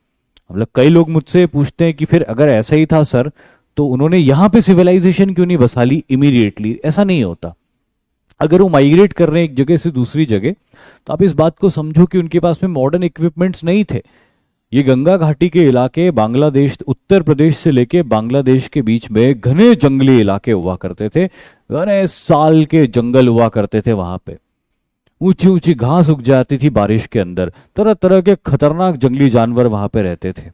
मतलब कई लोग मुझसे पूछते हैं कि फिर अगर ऐसा ही था सर, तो उन्होंने यहां पे सिविलाइजेशन क्यों नहीं बसा ली इमीडिएटली? ऐसा नहीं होता। अगर वो माइग्रेट कर रहे हैं एक जगह से दूसरी जगह, तो आप इस बात को समझो कि उनके पास में मॉडर्न इक्विपमेंट्स नहीं थे। ये गंगा घाटी के इलाके बांग्लादेश, उत्तर प्रदेश से लेके बांग्लादेश के बीच में घने जंगली इलाके हुआ करते थे, घने साल के जंगल हुआ करते थे। वहां पे ऊंची ऊंची घास उग जाती थी बारिश के अंदर, तरह तरह के खतरनाक जंगली जानवर वहां पे रहते थे।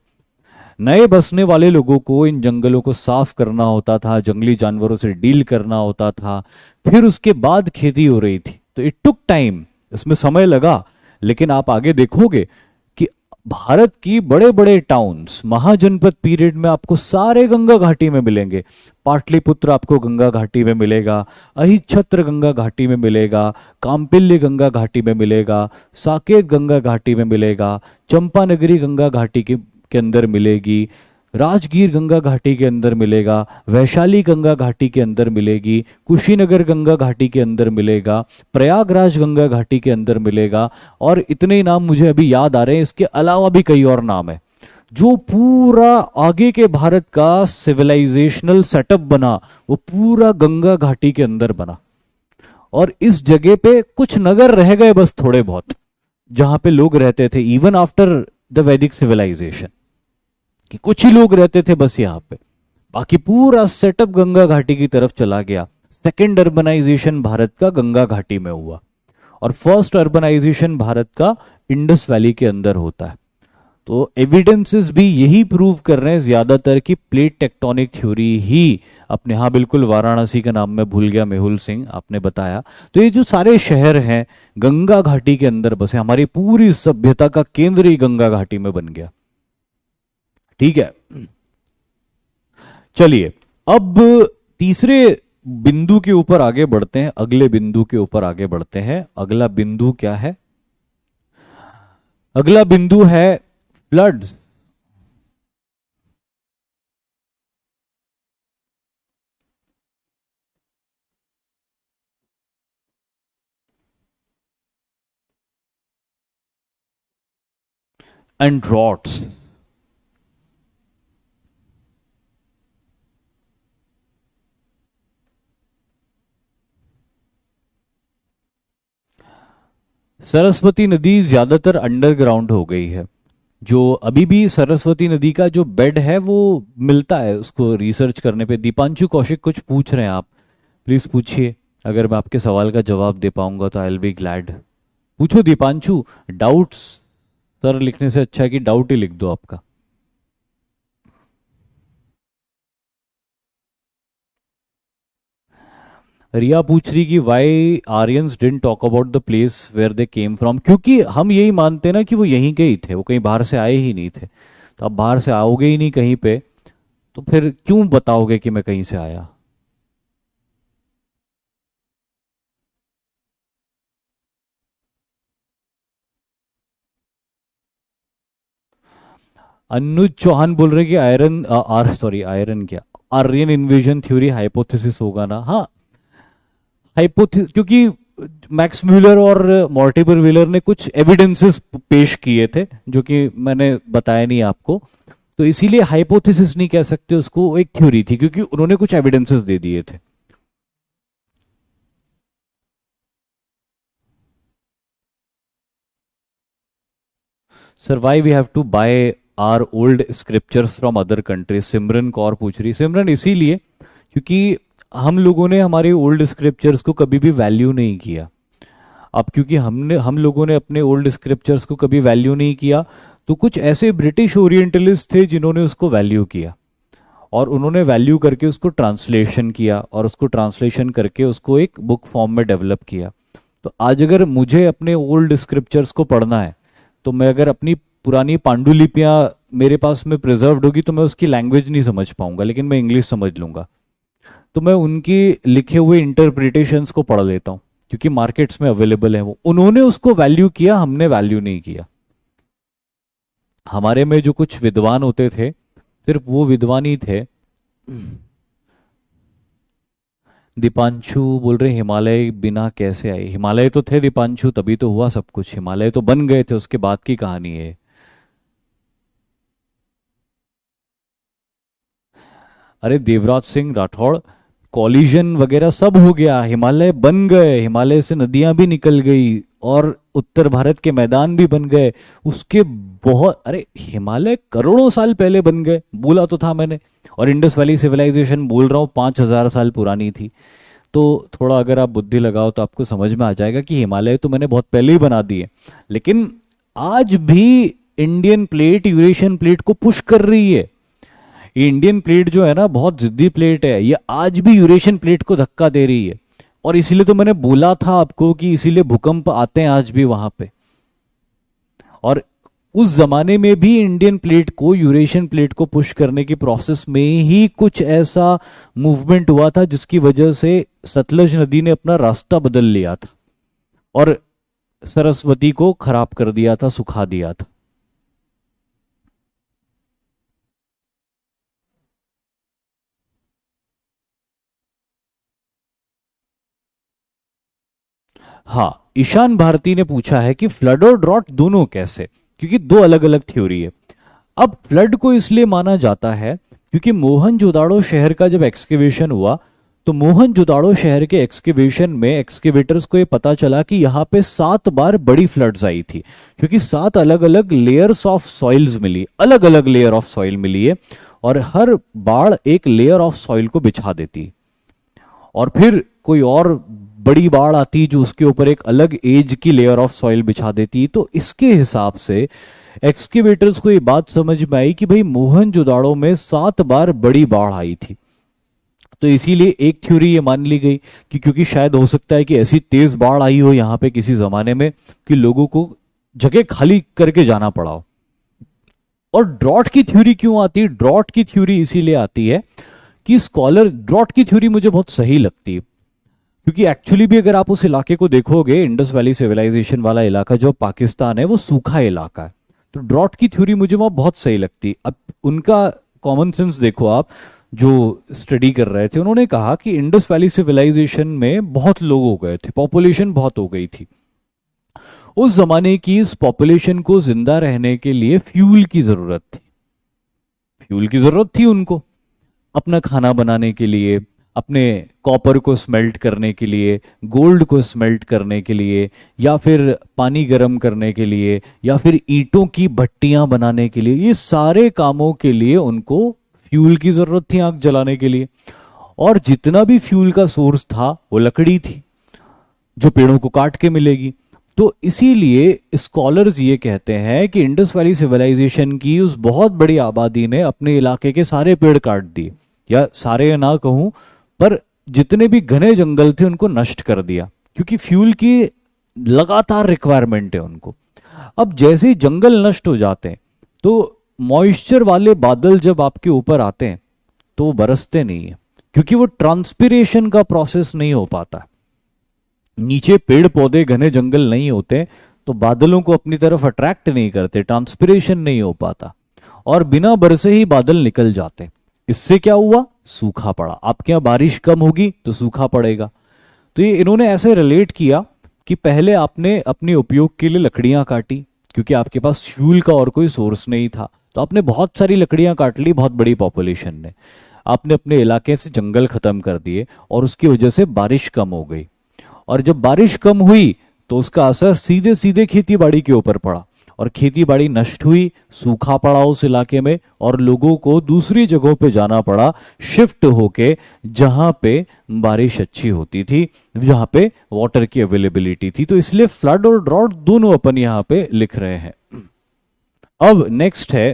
नए बसने वाले लोगों को इन जंगलों को साफ करना होता था, जंगली जानवरों से डील करना होता था, फिर उसके बाद खेती हो रही थी। तो इट टुक टाइम, इसमें समय लगा। लेकिन आप आगे देखोगे कि भारत की बड़े बड़े टाउन्स महाजनपद पीरियड में आपको सारे गंगा घाटी में मिलेंगे। पाटलिपुत्र आपको गंगा घाटी में मिलेगा, अहिच्छत्र गंगा घाटी में मिलेगा, काम्पिल्य गंगा घाटी में मिलेगा, साकेत गंगा घाटी में मिलेगा, चंपानगरी गंगा घाटी के अंदर मिलेगी, राजगीर गंगा घाटी के अंदर मिलेगा, वैशाली गंगा घाटी के अंदर मिलेगी, कुशीनगर गंगा घाटी के अंदर मिलेगा, प्रयागराज गंगा घाटी के अंदर मिलेगा, और इतने ही नाम मुझे अभी याद आ रहे हैं। इसके अलावा भी कई और नाम है। जो पूरा आगे के भारत का सिविलाइजेशनल सेटअप बना, वो पूरा गंगा घाटी के अंदर बना। और इस जगह पे कुछ नगर रह गए बस थोड़े बहुत, जहां पे लोग रहते थे इवन आफ्टर द वैदिक सिविलाइजेशन, कि कुछ ही लोग रहते थे बस यहाँ पे। बाकी पूरा सेटअप गंगा घाटी की तरफ चला गया। सेकेंड अर्बनाइजेशन भारत का गंगा घाटी में हुआ, और फर्स्ट अर्बनाइजेशन भारत का इंडस वैली के अंदर होता है। तो एविडेंसेस भी यही प्रूव कर रहे हैं ज्यादातर कि प्लेट टेक्टोनिक थ्योरी ही अपने, हाँ बिल्कुल, वाराणसी का नाम मैं भूल गया, मेहुल सिंह आपने बताया। तो ये जो सारे शहर हैं गंगा घाटी के अंदर बसे, हमारी पूरी सभ्यता का केंद्र ही गंगा घाटी में बन गया। ठीक है, चलिए अब तीसरे बिंदु के ऊपर आगे बढ़ते हैं, अगले बिंदु के ऊपर आगे बढ़ते हैं। अगला बिंदु क्या है? अगला बिंदु है फ्लड्स। And droughts. सरस्वती नदी ज्यादातर अंडरग्राउंड हो गई है। जो अभी भी सरस्वती नदी का जो बेड है वो मिलता है उसको रिसर्च करने पे। दीपांशु कौशिक कुछ पूछ रहे हैं आप, प्लीज पूछिए। अगर मैं आपके सवाल का जवाब दे पाऊंगा तो आई विल बी ग्लैड। पूछो दीपांशु। डाउट्स सर लिखने से अच्छा है कि डाउट ही लिख दो आपका। रिया पूछ रही कि why Aryans didn't talk about the place where they came from, क्योंकि हम यही मानते हैं ना कि वो यहीं के ही थे, वो कहीं बाहर से आए ही नहीं थे। तो आप बाहर से आओगे ही नहीं कहीं पे, तो फिर क्यों बताओगे कि मैं कहीं से आया। अनुज चौहान बोल रहे कि आयरन आयरन क्या, आर्यन इन्वेजन थ्योरी हाइपोथेसिस होगा ना। हाँ, हाइपोथेसिस, क्योंकि मैक्स म्यूलर और मॉर्टिमर व्हीलर ने कुछ एविडेंसेस पेश किए थे जो कि मैंने बताया नहीं आपको, तो इसीलिए हाइपोथेसिस नहीं कह सकते उसको, एक थ्योरी थी क्योंकि उन्होंने कुछ एविडेंसेस दे दिए थे। Sir why we have to buy our old scriptures from other countries, Simran Kaur पूछ रही। सिमरन इसीलिए क्योंकि हम लोगों ने हमारे ओल्ड स्क्रिप्चर्स को कभी भी वैल्यू नहीं किया। अब क्योंकि हम लोगों ने अपने ओल्ड स्क्रिप्चर्स को कभी वैल्यू नहीं किया, तो कुछ ऐसे ब्रिटिश ओरिएंटलिस्ट थे जिन्होंने उसको वैल्यू किया, और उन्होंने वैल्यू करके उसको ट्रांसलेशन किया, और उसको ट्रांसलेशन करके उसको एक बुक फॉर्म में डेवलप किया। तो आज अगर मुझे अपने ओल्ड स्क्रिप्चर्स को पढ़ना है, तो मैं अगर अपनी पुरानी पांडुलिपियां मेरे पास में प्रिजर्व्ड होगी, तो मैं उसकी लैंग्वेज नहीं समझ पाऊंगा, लेकिन मैं इंग्लिश समझ लूंगा। तो मैं उनकी लिखे हुए इंटरप्रिटेशंस को पढ़ लेता हूँ, क्योंकि मार्केट्स में अवेलेबल है वो। उन्होंने उसको वैल्यू किया, हमने वैल्यू नहीं किया। हमारे में जो कुछ विद्वान होते थे, सिर्फ वो विद्वान ही थे। दीपांशु बोल रहे हिमालय बिना कैसे आए, हिमालय तो थे दीपांशु, तभी तो हुआ सब कुछ, हिमालय तो बन गए थे, उसके बाद की कहानी है। अरे देवराज सिंह राठौड़, कॉलिजन वगैरह सब हो गया, हिमालय बन गए, हिमालय से नदियां भी निकल गई, और उत्तर भारत के मैदान भी बन गए। उसके बहुत, अरे हिमालय करोड़ों साल पहले बन गए, बोला तो था मैंने। और इंडस वैली सिविलाइजेशन बोल रहा हूँ 5,000 साल पुरानी थी। तो थोड़ा अगर आप बुद्धि लगाओ तो आपको समझ में आ जाएगा कि हिमालय तो मैंने बहुत पहले ही बना दिए, लेकिन आज भी इंडियन प्लेट यूरेशियन प्लेट को पुश कर रही है। ये इंडियन प्लेट जो है ना, बहुत जिद्दी प्लेट है, ये आज भी यूरेशियन प्लेट को धक्का दे रही है। और इसीलिए तो मैंने बोला था आपको कि इसीलिए भूकंप आते हैं आज भी वहां पे। और उस जमाने में भी इंडियन प्लेट को यूरेशियन प्लेट को पुश करने की प्रोसेस में ही कुछ ऐसा मूवमेंट हुआ था जिसकी वजह से सतलज नदी ने अपना रास्ता बदल लिया था और सरस्वती को खराब कर दिया था, सुखा दिया था। हाँ, ईशान भारती ने पूछा है कि फ्लड और ड्रॉट दोनों कैसे, क्योंकि दो अलग अलग थ्योरी है। अब फ्लड को इसलिए माना जाता है क्योंकि मोहनजोदाड़ो शहर का जब एक्सकेवेशन हुआ, तो मोहनजोदाड़ो शहर के एक्सकेवेशन में एक्सकेवेटर्स को ये पता चला कि यहाँ पे 7 बार बड़ी फ्लड्स आई थी, क्योंकि 7 अलग अलग लेयर्स ऑफ सॉइल्स मिली, अलग अलग लेयर ऑफ सॉइल मिली है, और हर बाढ़ एक लेयर ऑफ सॉइल को बिछा देती। और फिर कोई और बड़ी बाढ़ आती जो उसके ऊपर एक अलग एज की लेयर ऑफ सॉइल बिछा देती। तो इसके हिसाब से एक्सकेवेटर्स को ये बात समझ में आई कि भाई मोहनजोदाड़ो में 7 बार बड़ी बाढ़ आई थी। तो इसीलिए एक थ्योरी ये मान ली गई कि क्योंकि शायद हो सकता है कि ऐसी तेज बाढ़ आई हो यहाँ पे किसी जमाने में कि लोगों को जगह खाली करके जाना पड़ा हो। और ड्रॉट की थ्योरी क्यों आती है? ड्रॉट की थ्योरी इसीलिए आती है कि स्कॉलर, ड्रॉट की थ्योरी मुझे बहुत सही लगती है, क्योंकि एक्चुअली भी अगर आप उस इलाके को देखोगे, इंडस वैली सिविलाइजेशन वाला इलाका जो पाकिस्तान है, वो सूखा इलाका है। तो ड्रॉट की थ्योरी मुझे वहां बहुत सही लगती है। अब उनका कॉमन सेंस देखो आप, जो स्टडी कर रहे थे, उन्होंने कहा कि इंडस वैली सिविलाइजेशन में बहुत लोग हो गए थे, पॉपुलेशन बहुत हो गई थी। उस जमाने की इस पॉपुलेशन को जिंदा रहने के लिए फ्यूल की जरूरत थी, फ्यूल की जरूरत थी उनको अपना खाना बनाने के लिए, अपने कॉपर को स्मेल्ट करने के लिए, गोल्ड को स्मेल्ट करने के लिए, या फिर पानी गर्म करने के लिए, या फिर ईंटों की भट्टियां बनाने के लिए। ये सारे कामों के लिए उनको फ्यूल की जरूरत थी, आग जलाने के लिए। और जितना भी फ्यूल का सोर्स था वो लकड़ी थी, जो पेड़ों को काट के मिलेगी। तो इसीलिए स्कॉलर्स ये कहते हैं कि इंडस वैली सिविलाइजेशन की उस बहुत बड़ी आबादी ने अपने इलाके के सारे पेड़ काट दिए, या सारे ना कहूं, पर जितने भी घने जंगल थे उनको नष्ट कर दिया, क्योंकि फ्यूल की लगातार रिक्वायरमेंट है उनको। अब जैसे ही जंगल नष्ट हो जाते हैं तो मॉइस्चर वाले बादल जब आपके ऊपर आते हैं तो वो बरसते नहीं है, क्योंकि वो ट्रांसपिरेशन का प्रोसेस नहीं हो पाता। नीचे पेड़ पौधे घने जंगल नहीं होते तो बादलों को अपनी तरफ अट्रैक्ट नहीं करते, ट्रांसपिरेशन नहीं हो पाता, और बिना बरसे ही बादल निकल जाते। इससे क्या हुआ? सूखा पड़ा। आपके यहाँ बारिश कम होगी तो सूखा पड़ेगा। तो ये इन्होंने ऐसे रिलेट किया कि पहले आपने अपने उपयोग के लिए लकड़ियां काटी, क्योंकि आपके पास फ्यूल का और कोई सोर्स नहीं था, तो आपने बहुत सारी लकड़ियां काट ली, बहुत बड़ी पॉपुलेशन ने। आपने अपने इलाके से जंगल खत्म कर दिए और उसकी वजह से बारिश कम हो गई, और जब बारिश कम हुई तो उसका असर सीधे सीधे खेती बाड़ी के ऊपर पड़ा, और खेती बाड़ी नष्ट हुई, सूखा पड़ा उस इलाके में, और लोगों को दूसरी जगहों पे जाना पड़ा, शिफ्ट होके, जहां पे बारिश अच्छी होती थी, जहां पे वाटर की अवेलेबिलिटी थी। तो इसलिए फ्लड और ड्रॉट दोनों अपन यहां पे लिख रहे हैं। अब नेक्स्ट है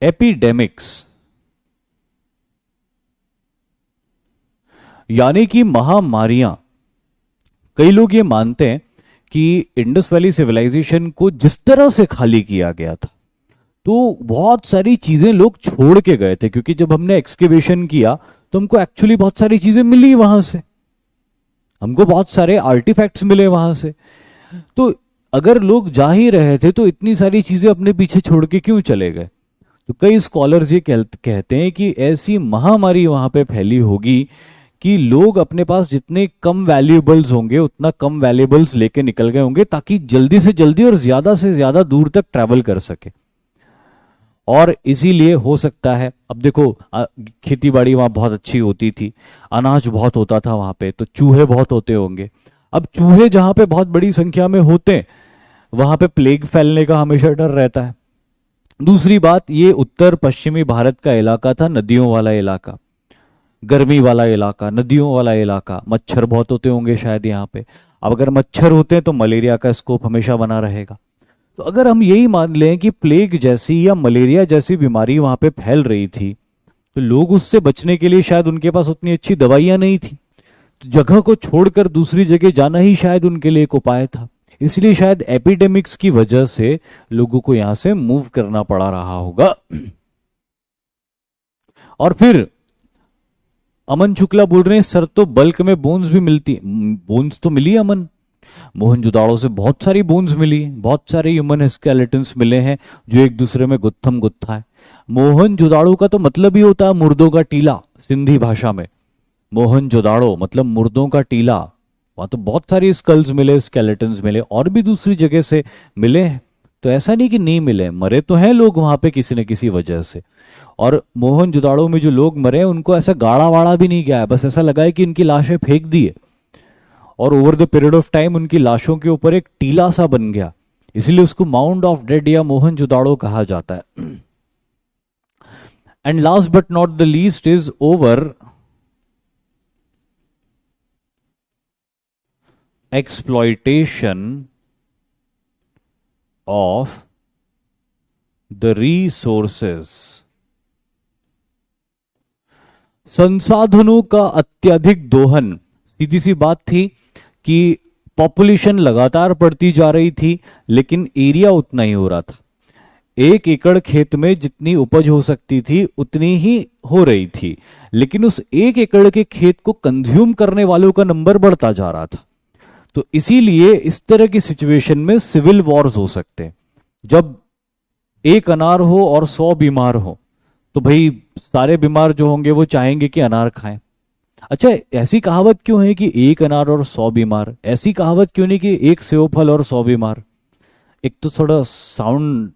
एपिडेमिक्स, यानी कि महामारियां। कई लोग ये मानते हैं कि इंडस वैली सिविलाइजेशन को जिस तरह से खाली किया गया था, तो बहुत सारी चीजें लोग छोड़ के गए थे, क्योंकि जब हमने एक्सकेवेशन किया तो हमको एक्चुअली बहुत सारी चीजें मिली वहां से, हमको बहुत सारे आर्टिफैक्ट्स मिले वहां से। तो अगर लोग जा ही रहे थे तो इतनी सारी चीजें अपने पीछे छोड़ के क्यों चले गए? तो कई स्कॉलर्स ये कहते हैं कि ऐसी महामारी वहां पे फैली होगी कि लोग अपने पास जितने कम वैल्यूएबल्स होंगे उतना कम वैल्यूएबल्स लेके निकल गए होंगे, ताकि जल्दी से जल्दी और ज्यादा से ज्यादा दूर तक ट्रैवल कर सके। और इसीलिए हो सकता है, अब देखो खेती बाड़ी वहां बहुत अच्छी होती थी, अनाज बहुत होता था वहां पे, तो चूहे बहुत होते होंगे। अब चूहे जहां पे बहुत बड़ी संख्या में होते हैं वहां पे प्लेग फैलने का हमेशा डर रहता है। दूसरी बात, ये उत्तर पश्चिमी भारत का इलाका था, नदियों वाला इलाका, गर्मी वाला इलाका, नदियों वाला इलाका, मच्छर बहुत होते होंगे शायद यहाँ पे। अब अगर मच्छर होते हैं तो मलेरिया का स्कोप हमेशा बना रहेगा। तो अगर हम यही मान लें कि प्लेग जैसी या मलेरिया जैसी बीमारी वहां पे फैल रही थी, तो लोग उससे बचने के लिए शायद उनके पास उतनी अच्छी दवाइयां नहीं थी, तो जगह को छोड़कर दूसरी जगह जाना ही शायद उनके लिए एक उपाय था। इसलिए शायद एपिडेमिक्स की वजह से लोगों को यहां से मूव करना पड़ा रहा होगा। और फिर अमन शुक्ला बोल रहे हैं सर, तो बल्क में बोन्स भी मिलती, बोन्स तो मिली अमन, मोहनजोदाड़ो से बहुत सारी बोन्स मिली, बहुत सारे ह्यूमन स्केलेटन्स मिले हैं जो एक दूसरे में गुत्थम गुत्था है। मोहनजोदाड़ो का तो मतलब ही होता है मुर्दों का टीला, सिंधी भाषा में मोहनजोदाड़ो मतलब मुर्दों का टीला। वहां तो बहुत सारी स्कल्स मिले, स्केलेटन्स मिले, और भी दूसरी जगह से मिले हैं, तो ऐसा नहीं कि नहीं मिले, मरे तो हैं लोग वहां पे किसी न किसी वजह से। और मोहनजोदाड़ो में जो लोग मरे हैं उनको ऐसा गाड़ा वाड़ा भी नहीं गया है, बस ऐसा लगा है कि इनकी लाशें फेंक दी है, और over the period of time उनकी लाशों के ऊपर एक टीला सा बन गया, इसलिए उसको माउंड ऑफ डेड या मोहनजोदाड़ो कहा जाता है। And last but not the least is over exploitation of the resources, संसाधनों का अत्यधिक दोहन। सीधी सी बात थी कि पॉपुलेशन लगातार बढ़ती जा रही थी लेकिन एरिया उतना ही हो रहा था। 1 एकड़ खेत में जितनी उपज हो सकती थी उतनी ही हो रही थी, लेकिन उस 1 एकड़ के खेत को कंज्यूम करने वालों का नंबर बढ़ता जा रहा था। तो इसीलिए इस तरह की सिचुएशन में सिविल वॉर्स हो सकते हैं। जब 1 अनार हो और 100 बीमार हो तो भाई सारे बीमार जो होंगे वो चाहेंगे कि अनार खाएं। अच्छा, ऐसी कहावत क्यों है कि 1 अनार और 100 बीमार? ऐसी कहावत क्यों नहीं कि 1 सेव फल और 100 बीमार? एक तो थोड़ा साउंड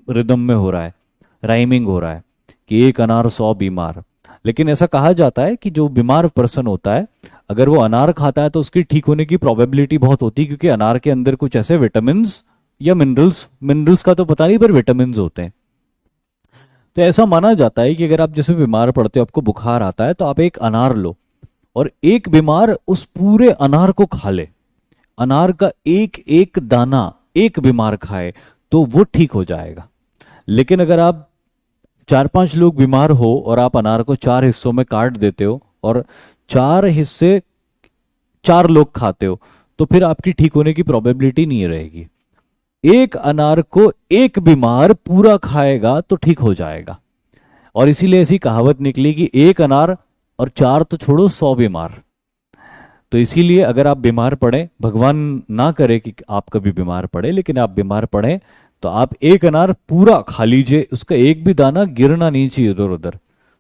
रिदम में हो रहा है, राइमिंग हो रहा है कि 1 अनार 100 बीमार, लेकिन ऐसा कहा जाता है कि जो बीमार पर्सन होता है अगर वो अनार खाता है तो उसकी ठीक होने की प्रोबेबिलिटी बहुत होती है, क्योंकि अनार के अंदर कुछ ऐसे विटामिन या मिनरल्स का तो पता नहीं पर विटामिन होते हैं। तो ऐसा माना जाता है कि अगर आप जैसे बीमार पड़ते हो, आपको बुखार आता है, तो आप एक अनार लो और एक बीमार उस पूरे अनार को खा ले, अनार का एक एक दाना एक बीमार खाए तो वो ठीक हो जाएगा। लेकिन अगर आप 4-5 लोग बीमार हो और आप अनार को 4 हिस्सों में काट देते हो और 4 हिस्से 4 लोग खाते हो, तो फिर आपकी ठीक होने की प्रोबेबिलिटी नहीं रहेगी। एक अनार को एक बीमार पूरा खाएगा तो ठीक हो जाएगा। और इसीलिए ऐसी कहावत निकली कि एक अनार और 4 तो छोड़ो 100 बीमार। तो इसीलिए अगर आप बीमार पड़े, भगवान ना करे कि आप कभी बीमार पड़े, लेकिन आप बीमार पड़े तो आप एक अनार पूरा खा लीजिए, उसका एक भी दाना गिरना नहीं चाहिए इधर उधर,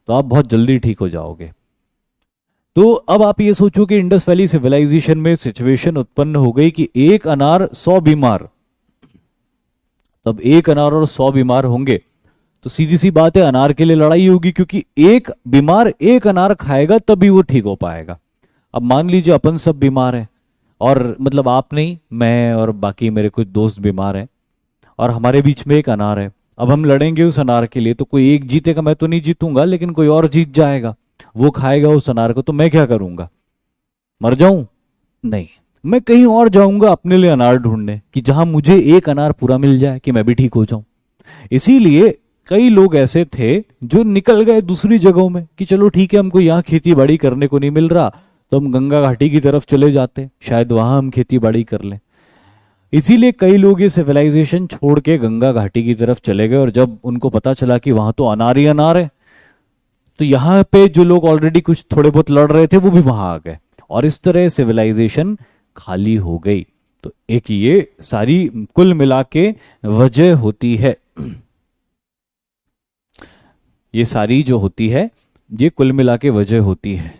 तो आप बहुत जल्दी ठीक हो जाओगे। तो अब आप ये सोचो कि इंडस वैली सिविलाइजेशन में सिचुएशन उत्पन्न हो गई कि एक अनार 100 बीमार, तब एक अनार और 100 बीमार होंगे तो सीधी सी बात है अनार के लिए लड़ाई होगी, क्योंकि एक बीमार एक अनार खाएगा तभी वो ठीक हो पाएगा। अब मान लीजिए अपन सब बीमार हैं, और मतलब आप नहीं, मैं और बाकी मेरे कुछ दोस्त बीमार हैं, और हमारे बीच में एक अनार है। अब हम लड़ेंगे उस अनार के लिए, तो कोई एक जीतेगा, मैं तो नहीं जीतूंगा, लेकिन कोई और जीत जाएगा, वो खाएगा उस अनार को, तो मैं क्या करूंगा? मर जाऊं? नहीं, मैं कहीं और जाऊंगा अपने लिए अनार ढूंढने कि जहां मुझे एक अनार पूरा मिल जाए कि मैं भी ठीक हो जाऊं। इसीलिए कई लोग ऐसे थे जो निकल गए दूसरी जगहों में कि चलो ठीक है, हमको यहाँ खेती बाड़ी करने को नहीं मिल रहा, तो हम गंगा घाटी की तरफ चले जाते, शायद वहां हम खेती बाड़ी कर लें। इसीलिए कई लोग ये सिविलाइजेशन छोड़ के गंगा घाटी की तरफ चले गए, और जब उनको पता चला कि वहां तो अनार ही अनार है, तो यहाँ पे जो लोग ऑलरेडी कुछ थोड़े बहुत लड़ रहे थे वो भी वहां आ गए, और इस तरह सिविलाइजेशन खाली हो गई। तो एक ये सारी कुल मिला के वजह होती है, ये सारी जो होती है ये कुल मिला के वजह होती है।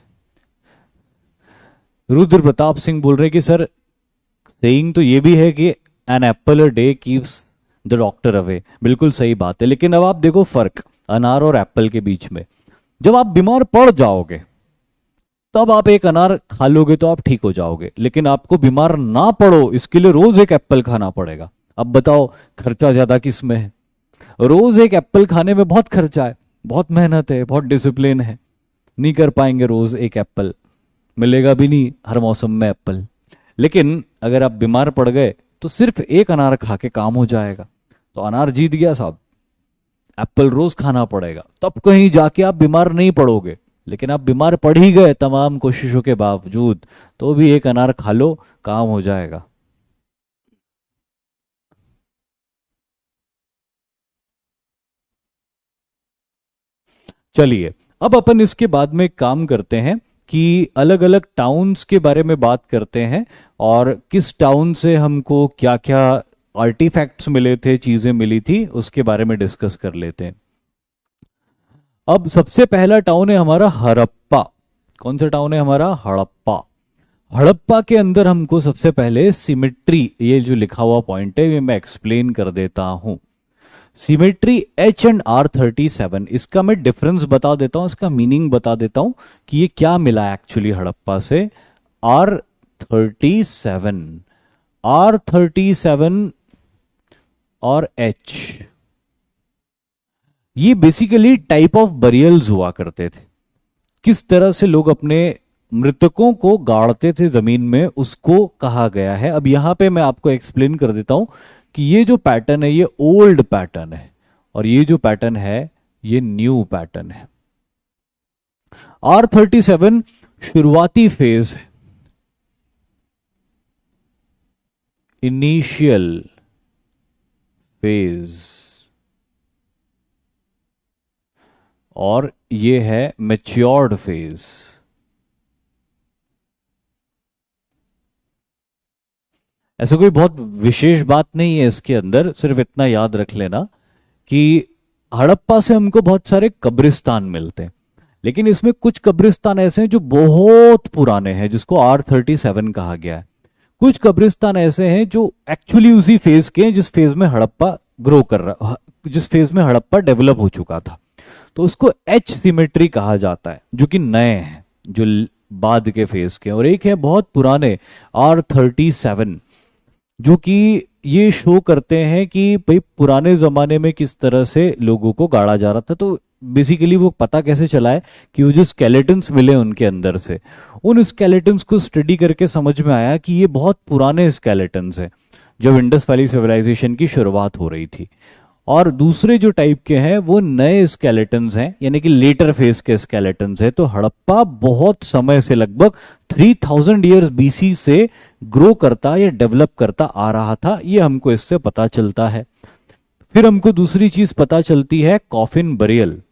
रुद्र प्रताप सिंह बोल रहे कि सर सेइंग तो ये भी है कि an apple a day keeps the doctor away. बिल्कुल सही बात है, लेकिन अब आप देखो फर्क अनार और एप्पल के बीच में। जब आप बीमार पड़ जाओगे तब आप एक अनार खा लोगे तो आप ठीक हो जाओगे, लेकिन आपको बीमार ना पड़ो इसके लिए रोज एक एप्पल खाना पड़ेगा। अब बताओ खर्चा ज्यादा किस में है? रोज एक एप्पल खाने में बहुत खर्चा है, बहुत मेहनत है, बहुत डिसिप्लिन है, नहीं कर पाएंगे रोज एक एप्पल, मिलेगा भी नहीं हर मौसम में एप्पल। लेकिन अगर आप बीमार पड़ गए तो सिर्फ एक अनार खा के काम हो जाएगा, तो अनार जीत गया साहब। एप्पल रोज खाना पड़ेगा, तब कहीं जाके आप बीमार नहीं पड़ोगे। लेकिन आप बीमार पड़ ही गए तमाम कोशिशों के बावजूद, तो भी एक अनार खा लो, काम हो जाएगा। चलिए अब अपन इसके बाद में एक काम करते हैं कि अलग अलग टाउन्स के बारे में बात करते हैं, और किस टाउन से हमको क्या क्या आर्टिफैक्ट्स मिले थे, चीजें मिली थी, उसके बारे में डिस्कस कर लेते हैं। अब सबसे पहला टाउन है हमारा हड़प्पा। कौन सा टाउन है हमारा? हड़प्पा। हड़प्पा के अंदर हमको सबसे पहले सिमेट्री, ये जो लिखा हुआ पॉइंट है ये मैं एक्सप्लेन कर देता हूं। सिमेट्री H एंड R37, इसका मैं डिफरेंस बता देता हूं, इसका मीनिंग बता देता हूं कि ये क्या मिला एक्चुअली हड़प्पा से। R37, R37 और H, ये बेसिकली टाइप ऑफ बरियल्स हुआ करते थे। किस तरह से लोग अपने मृतकों को गाड़ते थे जमीन में, उसको कहा गया है। अब यहां पे मैं आपको एक्सप्लेन कर देता हूं कि ये जो पैटर्न है ये ओल्ड पैटर्न है, और ये जो पैटर्न है ये न्यू पैटर्न है। R37 शुरुआती फेज है, इनिशियल फेज, और ये है मैच्योर्ड फेज। ऐसा कोई बहुत विशेष बात नहीं है इसके अंदर, सिर्फ इतना याद रख लेना कि हड़प्पा से हमको बहुत सारे कब्रिस्तान मिलते हैं, लेकिन इसमें कुछ कब्रिस्तान ऐसे हैं जो बहुत पुराने हैं, जिसको R37 कहा गया है। कुछ कब्रिस्तान ऐसे हैं जो एक्चुअली उसी फेज के हैं जिस फेज में हड़प्पा ग्रो कर रहा, जिस फेज में हड़प्पा डेवलप हो चुका था, तो उसको H सिमेट्री कहा जाता है, जो कि नए हैं, जो बाद के फेज के। और एक है बहुत पुराने R37, जो कि ये शो करते हैं कि भाई पुराने जमाने में किस तरह से लोगों को गाड़ा जा रहा था। तो बेसिकली वो पता कैसे चला है कि वो जो स्केलेटन्स मिले उनके अंदर से, उन स्केलेटन्स को स्टडी करके समझ में आया कि ये बहुत पुराने स्केलेटन्स हैं जब इंडस वैली सिविलाइजेशन की शुरुआत हो रही थी। और दूसरे जो टाइप के हैं वो नए स्केलेटन्स हैं, यानी कि लेटर फेज के स्केलेटन्स हैं। तो हड़प्पा बहुत समय से, लगभग 3000 ईयर्स बीसी से ग्रो करता या डेवलप करता आ रहा था, ये हमको इससे पता चलता है। फिर हमको दूसरी चीज पता चलती है कॉफिन बरियल,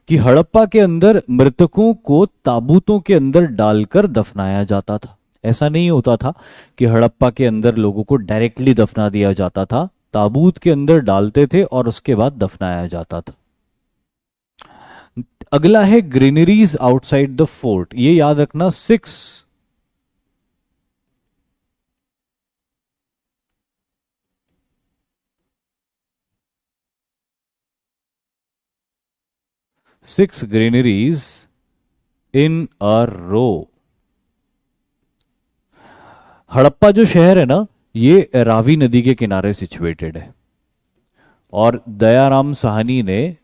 कि हड़प्पा के अंदर मृतकों को ताबूतों के अंदर डालकर दफनाया जाता था। ऐसा नहीं होता था कि हड़प्पा के अंदर लोगों को डायरेक्टली दफना दिया जाता था, ताबूत के अंदर डालते थे और उसके बाद दफनाया जाता था। अगला है ग्रीनरीज आउटसाइड द फोर्ट, ये याद रखना। सिक्स ग्रीनरीज इन अ रो। हड़प्पा जो शहर है ना, ये रावी नदी के किनारे सिचुएटेड है और दयाराम साहनी ने